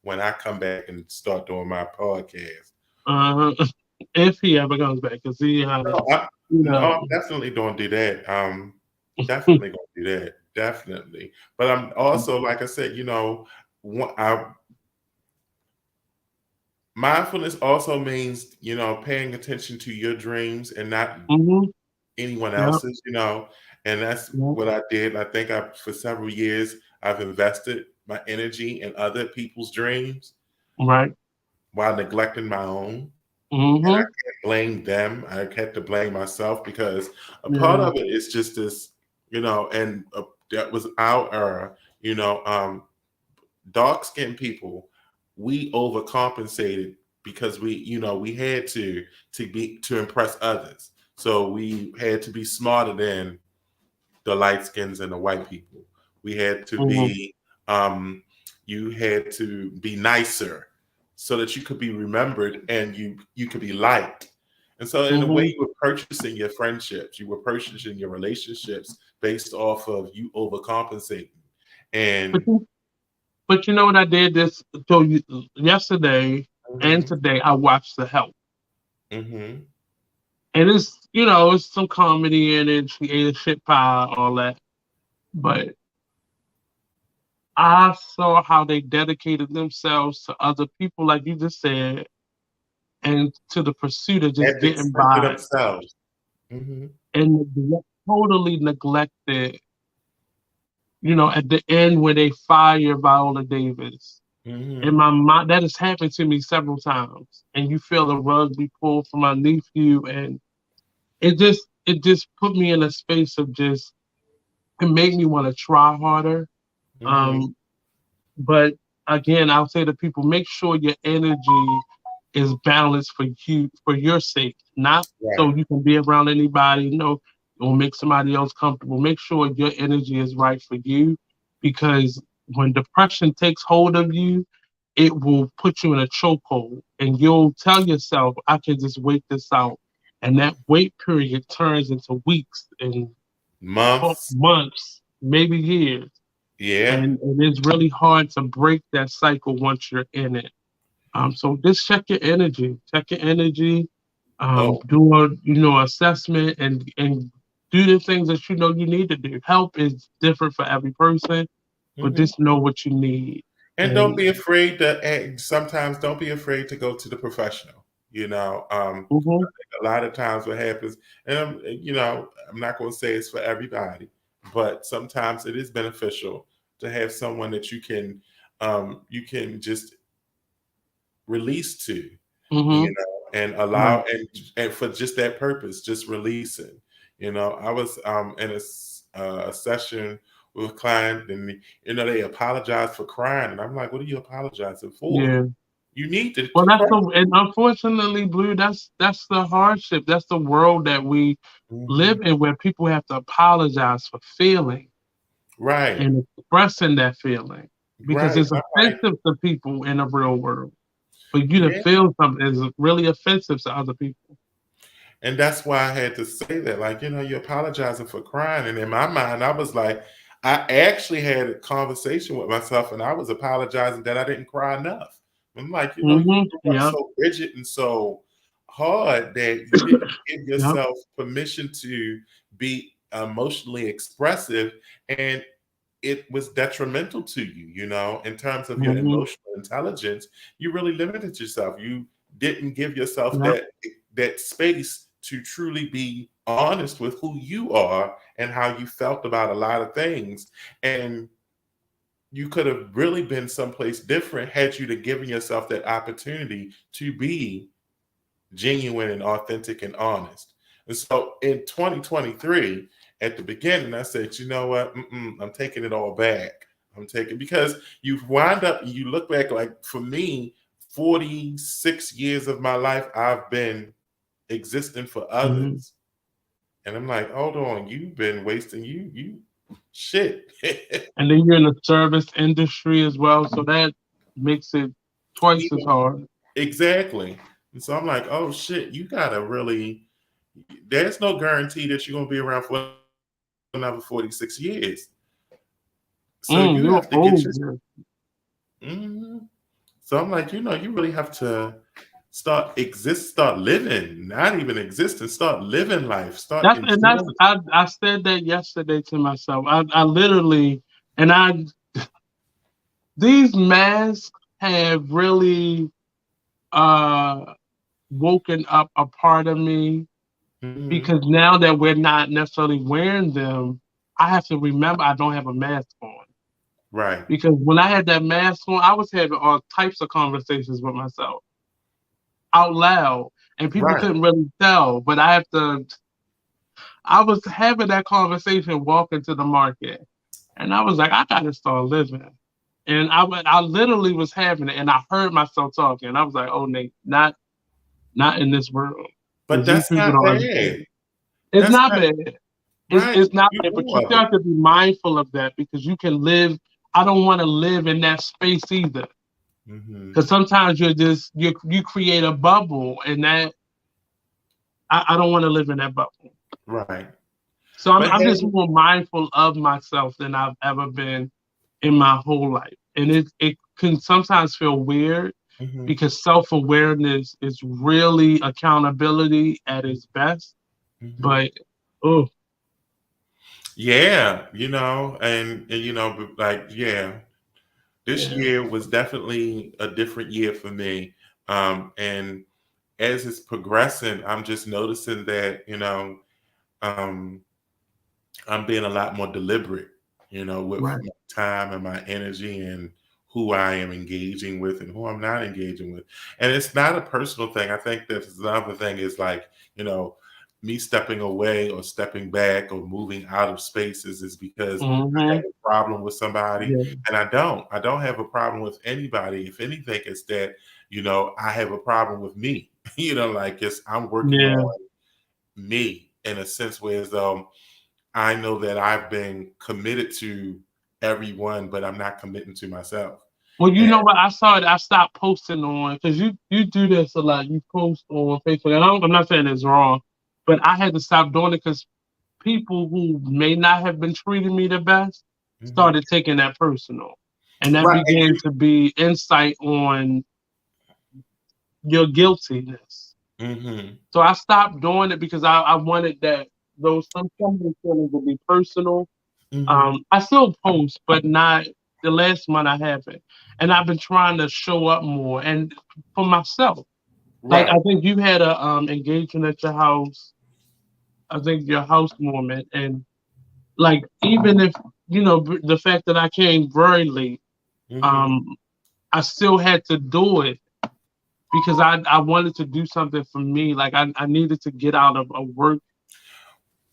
when I come back and start doing my podcast. If he ever comes back, because he has, No, I'm definitely gonna do that. Definitely gonna do that. Definitely. But I'm also, like I said, mindfulness also means, paying attention to your dreams and not anyone Yep. else's, and that's Yep. what I did. I think for several years, I've invested my energy in other people's dreams Right. while neglecting my own. Mm-hmm. And I can't blame them. I had to blame myself because a part Yeah. of it is just this, and that was our era, dark-skinned people, we overcompensated because we had to impress others. So we had to be smarter than the light skins and the white people. We had to be you had to be nicer so that you could be remembered and you could be liked. And so in a way you were purchasing your friendships, you were purchasing your relationships based off of you overcompensating. And But you know what I did this yesterday and today I watched The Help. Mm-hmm. And it's some comedy in it, she ate a shit pie, all that. But I saw how they dedicated themselves to other people, like you just said, and to the pursuit of just At the getting expense of by. themselves. Mm-hmm. And totally neglected, at the end when they fire Viola Davis. Mm-hmm. In my mind, that has happened to me several times. And you feel the rug be pulled from underneath you, and it just put me in a space of it made me want to try harder. Mm-hmm. But again, I'll say to people, make sure your energy is balanced for you, for your sake, not Right. so you can be around anybody, or make somebody else comfortable. Make sure your energy is right for you, because when depression takes hold of you, it will put you in a chokehold, and you'll tell yourself, I can just wait this out. And that wait period turns into weeks and Months. months, maybe years. Yeah. And it's really hard to break that cycle once you're in it. So just check your energy. Check your energy. Do a assessment and do the things that you need to do. Help is different for every person, but Mm-hmm. just know what you need. And don't be afraid sometimes don't be afraid to go to the professional. Mhm. A lot of times what happens, and I'm not going to say it's for everybody, but sometimes it is beneficial to have someone that you can just release to, Mhm. and Right. allow and for just that purpose, just releasing. I was in a session with a client, and they apologized for crying, and I'm like, what are you apologizing for? Yeah. You need to Well, cry. and unfortunately, Blue, that's the hardship. That's the world that we live Mhm. in, where people have to apologize for feeling Right, and expressing that feeling, because right, it's right. offensive to people in the real world. For you to Yeah. feel something is really offensive to other people. And that's why I had to say that, like, you're apologizing for crying. And in my mind, I was like, I actually had a conversation with myself and I was apologizing that I didn't cry enough. I'm like, you were Yep. so rigid and so hard that you didn't give Yep. yourself permission to be emotionally expressive. And it was detrimental to you, in terms of your Mhm. emotional intelligence. You really limited yourself. You didn't give yourself Yep. that space to truly be honest with who you are and how you felt about a lot of things. And you could have really been someplace different had you to given yourself that opportunity to be genuine and authentic and honest. And so in 2023, at the beginning, I said, you know what? I'm taking it all back. Because you wind up, you look back, like for me, 46 years of my life, I've been existing for Mhm. others. And I'm like, hold on, you've been wasting you shit. And then you're in the service industry as well, so that makes it twice as hard. Exactly. And so I'm like, oh shit, you gotta really, there's no guarantee that you're gonna be around for another 46 years. So you You're have to get old. your. Mhm. So I'm like, you really have to start living, not even existing, start living life, start That's enjoying. I said that yesterday to myself. I literally and I these masks have really uh woken up a part of me Mhm. because now that we're not necessarily wearing them, I have to remember I don't have a mask on. Right, Because when I had that mask on, I was having all types of conversations with myself out loud, and people right. couldn't really tell. But I was having that conversation walking to the market, and I was like, I gotta start living. And I literally was having it, and I heard myself talking. I was like, oh, Nate, not in this world, But because these that's people not don't bad. understand. It's That's not not bad. right. It's not You bad, but know you of still it. have to be mindful of that because you can live. I don't want to live in that space either. Hmm. Because sometimes you create a bubble, and that I don't want to live in that bubble. Right. So But I'm just hey, more mindful of myself than I've ever been in my whole life, and it can sometimes feel weird hmm, because self-awareness is really accountability at its best. hmm, But oh yeah, and but like this yeah, year was definitely a different year for me. And as it's progressing, I'm just noticing that, um, I'm being a lot more deliberate, with right. my time and my energy and who I am engaging with and who I'm not engaging with. And it's not a personal thing. I think that another thing is like, you know, me stepping away or stepping back or moving out of spaces is because I Mm-hmm. have a problem with somebody. Yeah, And I don't. I don't have a problem with anybody. If anything, it's that, I have a problem with me. Like I'm working yeah. on me in a sense where as though I know that I've been committed to everyone, but I'm not committing to myself. Well, you And know what? I saw it. I stopped posting on because you do this a lot. You post on Facebook, and I'm not saying it's wrong, but I had to stop doing it because people who may not have been treating me the best mhm. started taking that personal, and that Right, and began to be insight on your guiltiness. mhm, So I stopped doing it because I wanted that some of those feelings to be personal. mhm. I still post, but not the last month I haven't. And I've been trying to show up more and for myself. Like Right. I think you had a engagement at your house. I think your housewarming, and like even if the fact that I came very late, Mhm. um, I still had to do it because I wanted to do something for me. Like I needed to get out of a work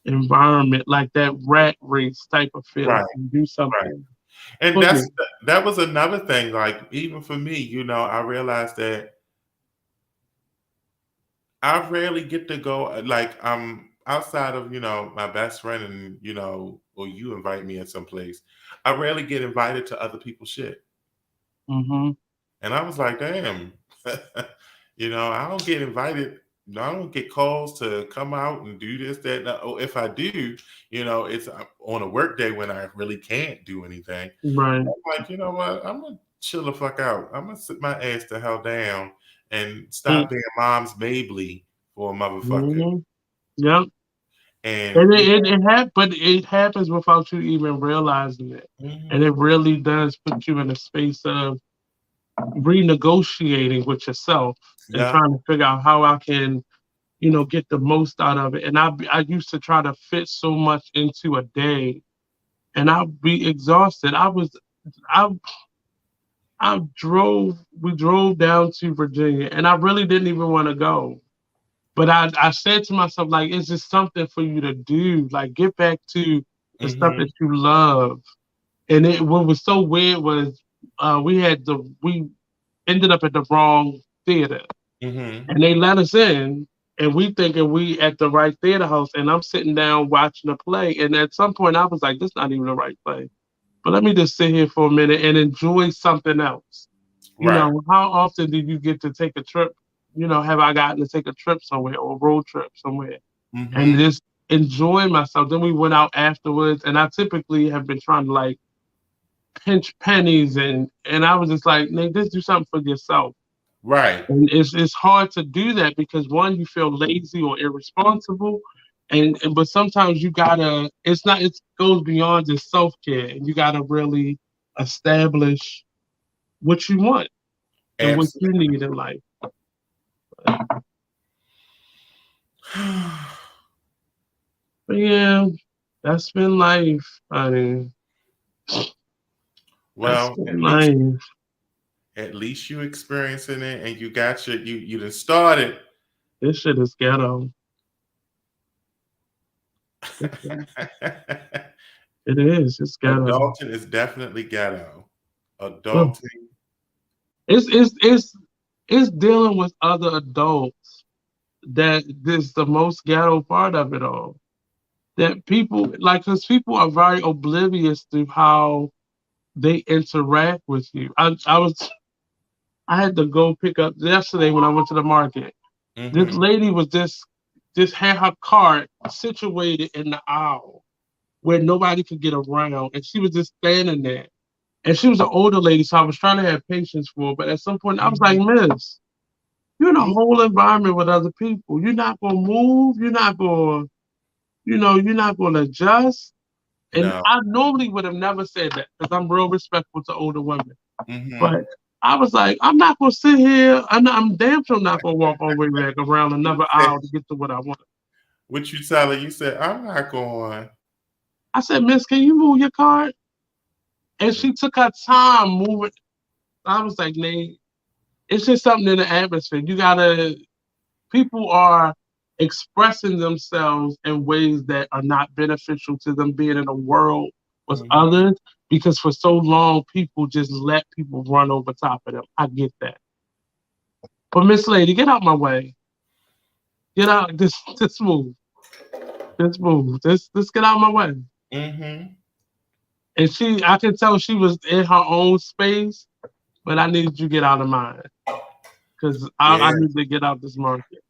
environment, like that rat race type of feeling, Right, and do right. something And for me. that was another thing, like, even for me, I realized that I rarely get to go, like, outside of, my best friend and, or you invite me in some place, I rarely get invited to other people's shit. Hmm. And I was like, damn, I don't get invited. I don't get calls to come out and do this, that. And that. Oh, if I do, it's on a work day when I really can't do anything. Right. I'm like, you know what? I'm gonna chill the fuck out. I'm gonna sit my ass the hell down and stop being mom's Mabley for a motherfucker. Mm-hmm. Yep. And And but it happens without you even realizing it. And mhm, it really does put you in a space of renegotiating with yourself and yeah, trying to figure out how I can, get the most out of it. And I used to try to fit so much into a day, and I'd be exhausted. I we drove down to Virginia, and I really didn't even want to go. But I said to myself, like, it's just something for you to do. Like, get back to the stuff hmm, that you love. And what was so weird was we ended up at the wrong theater, hmm, and they let us in, and we thinking we at the right theater house, and I'm sitting down watching a play, and at some point I was like, this not even the right play. But let me just sit here for a minute and enjoy something else. right, How often did you get to take a trip? Have I gotten to take a trip somewhere or a road trip somewhere and hmm, just enjoy myself? Then we went out afterwards, and I typically have been trying to like pinch pennies, and I was just like, nigga, just do something for yourself. Right. And it's hard to do that because one, you feel lazy or irresponsible, but sometimes you gotta. It goes beyond just self-care, and you gotta really establish what you want and what you Absolutely. need in life. But yeah, that's been life, honey. That's Well, been life. at least you experiencing it, and you got you done started. This shit is ghetto. It is. It's ghetto. Adulting is definitely ghetto. Oh. Adulting. It's dealing with other adults that is the most ghetto part of it all. That people like, because people are very oblivious to how they interact with you. I had to go pick up yesterday when I went to the market. This lady was just had her cart situated in the aisle where nobody could get around, and she was just standing there. And she was an older lady, so I was trying to have patience for her. But at some point, I was like, Miss, you're in a whole environment with other people. You're not gonna move. You're not gonna, you're not gonna adjust. And No. I normally would have never said that because I'm real respectful to older women. Mm-hmm. But I was like, I'm not gonna sit here. I'm damn sure not gonna walk all the way back around another aisle to get to what I want. What you tell her? You said, I'm not going. I said, Miss, can you move your cart? And she took her time moving. I was like, Nate, it's just something in the atmosphere. People are expressing themselves in ways that are not beneficial to them being in a world with others, because for so long people just let people run over top of them. I get that. But Miss Lady, get out my way. Get out, this move. This move. This get out my way. Mm-hmm. And I could tell she was in her own space, but I needed you to get out of mine. Because I need to get out this market.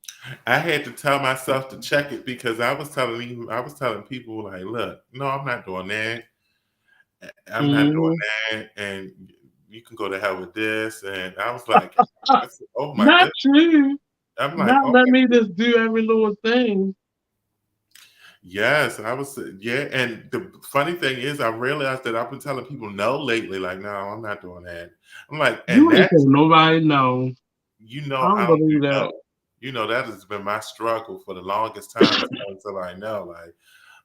I had to tell myself to check it because I was telling people like, look, no, I'm not doing that. I'm not doing that, and you can go to hell with this. And I was like, oh my Not goodness. true. I'm like, Not let me just do every little thing. Yes, I was. Yeah, and the funny thing is, I realized that I've been telling people no lately. Like, no, I'm not doing that. I'm like, and You ain't that's, telling nobody no. I I don't believe that. That has been my struggle for the longest time until I know, like,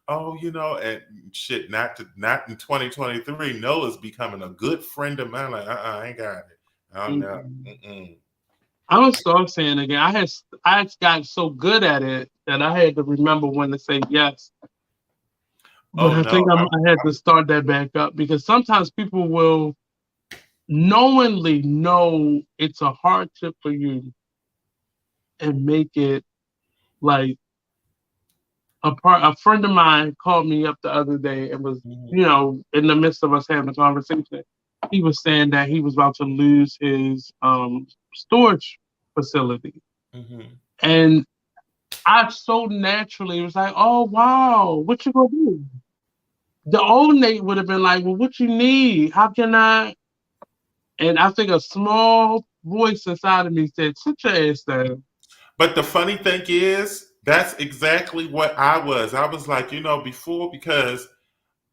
oh, and shit, not in 2023. No is becoming a good friend of mine. Like, I ain't got it. I'm not. I'm gonna start saying again. I got so good at it that I had to remember when to say yes. But I think I had to start that back up, because sometimes people will knowingly know it's a hardship for you and make it like a friend of mine called me up the other day and was, in the midst of us having a conversation, he was saying that he was about to lose his storage facility. And I so naturally was like, oh, wow, what you gonna do? The old Nate would have been like, well, what you need? How can I? And I think a small voice inside of me said, sit your ass down. But the funny thing is, that's exactly what I was. I was like, before, because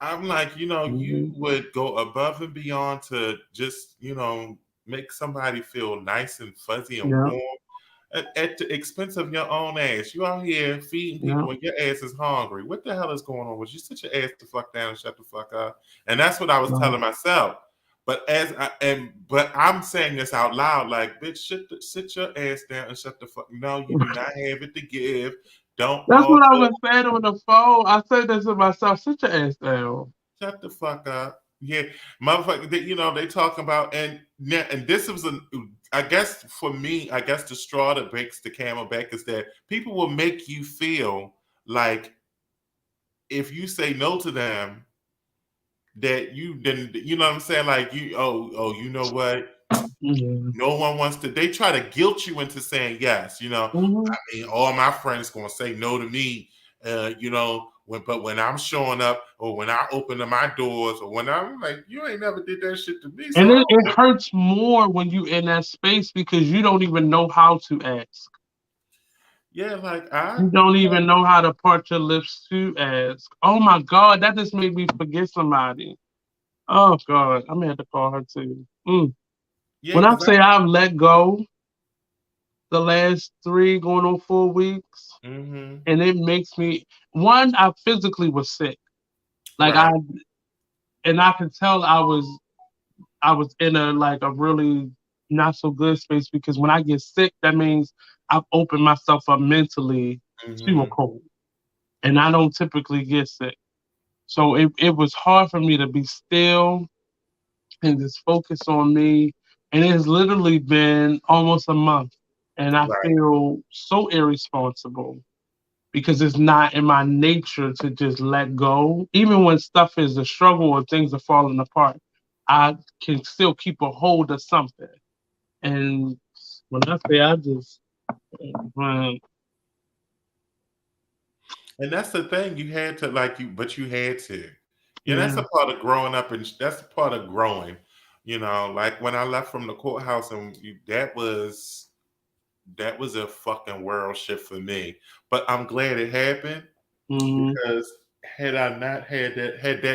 I'm like, you would go above and beyond to just, make somebody feel nice and fuzzy and warm at the expense of your own ass. You out here feeding people when your ass is hungry. What the hell is going on with you? Sit your ass the fuck down and shut the fuck up. And that's what I was telling myself. But but I'm saying this out loud, like, bitch, sit your ass down and shut the fuck. No, you do not have it to give. Don't. That's what I was saying on the phone. I said this to myself. Sit your ass down. Shut the fuck up. Yeah, motherfucker. They talking about and this was I guess for me, the straw that breaks the camel back is that people will make you feel like if you say no to them, that you didn't, you know what I'm saying? Like you know what? No one wants to. They try to guilt you into saying yes. I mean, all my friends gonna say no to me. When But when I'm showing up, or when I open up my doors, or when I'm like, you ain't never did that shit to me. So And it hurts more when you in that space because you don't even know how to ask. Yeah, like You don't even know how to part your lips to ask. Oh my God, that just made me forget somebody. Oh God, I'm gonna have to call her too. Yeah, When I say I've let go the last 3 going on 4 weeks, mm-hmm. and it makes me I physically was sick. Like Right. I could tell I was in a really not so good space because when I get sick, that means I've opened myself up mentally to a cold. And I don't typically get sick. So it was hard for me to be still and just focus on me. And it has literally been almost a month. And I Right. feel so irresponsible because it's not in my nature to just let go. Even when stuff is a struggle or things are falling apart, I can still keep a hold of something. And when I say I just, And that's the thing, you had to but you had to. Yeah, that's Yeah. a part of growing up, and that's a part of growing. Like when I left from the courthouse, and that was a fucking world shift for me. But I'm glad it happened because had that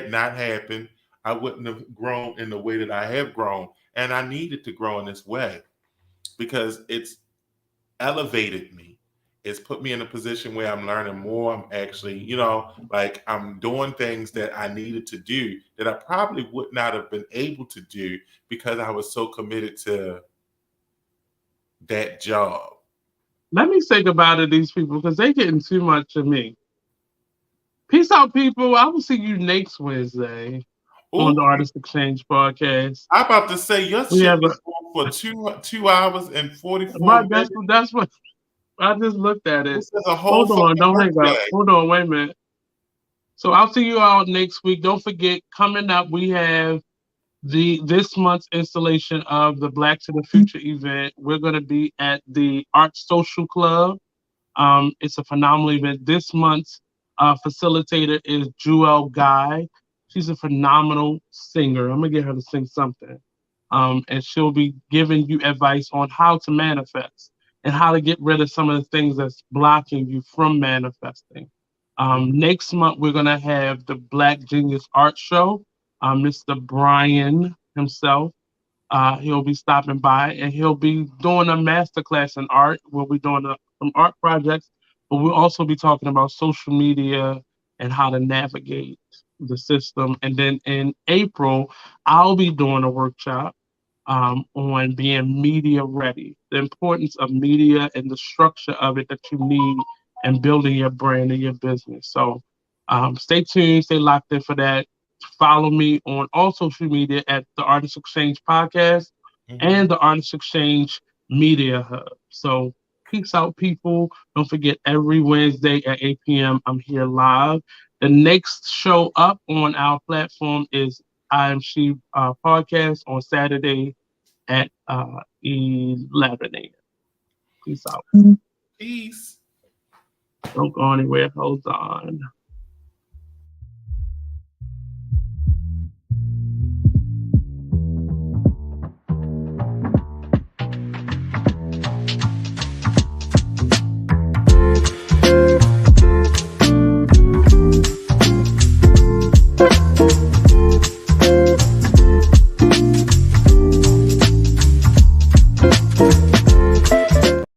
not happened, I wouldn't have grown in the way that I have grown, and I needed to grow in this way because it's elevated me. It's put me in a position where I'm learning more. I'm actually, I'm doing things that I needed to do that I probably would not have been able to do because I was so committed to that job. Let me say goodbye to these people because they're getting too much of me. Peace out, people. I will see you next Wednesday on the Artist Exchange Podcast. I'm about to say your shit was going for 2 hours and 44 minutes. That's what I just looked at it. This is a whole Hold on, don't hang up. day. Hold on, wait a minute. So I'll see you all next week. Don't forget, coming up, we have this month's installation of the Black to the Future event. We're going to be at the Art Social Club. It's a phenomenal event. This month's facilitator is Jewel Guy. She's a phenomenal singer. I'm going to get her to sing something. And she'll be giving you advice on how to manifest and how to get rid of some of the things that's blocking you from manifesting. Next month, we're going to have the Black Genius Art Show. Mr. Brian himself, he'll be stopping by and he'll be doing a masterclass in art. We'll be doing some art projects, but we'll also be talking about social media and how to navigate the system. And then in April, I'll be doing a workshop on being media ready, the importance of media and the structure of it that you need and building your brand and your business. So stay tuned, stay locked in for that. Follow me on all social media at the Artist Exchange Podcast and the Artist Exchange Media Hub. So peace out, people. Don't forget, every Wednesday at 8 p.m., I'm here live. The next show up on our platform is I Am She Podcast on Saturday at 11 a.m. Peace out. Peace. Don't go anywhere. Hold on.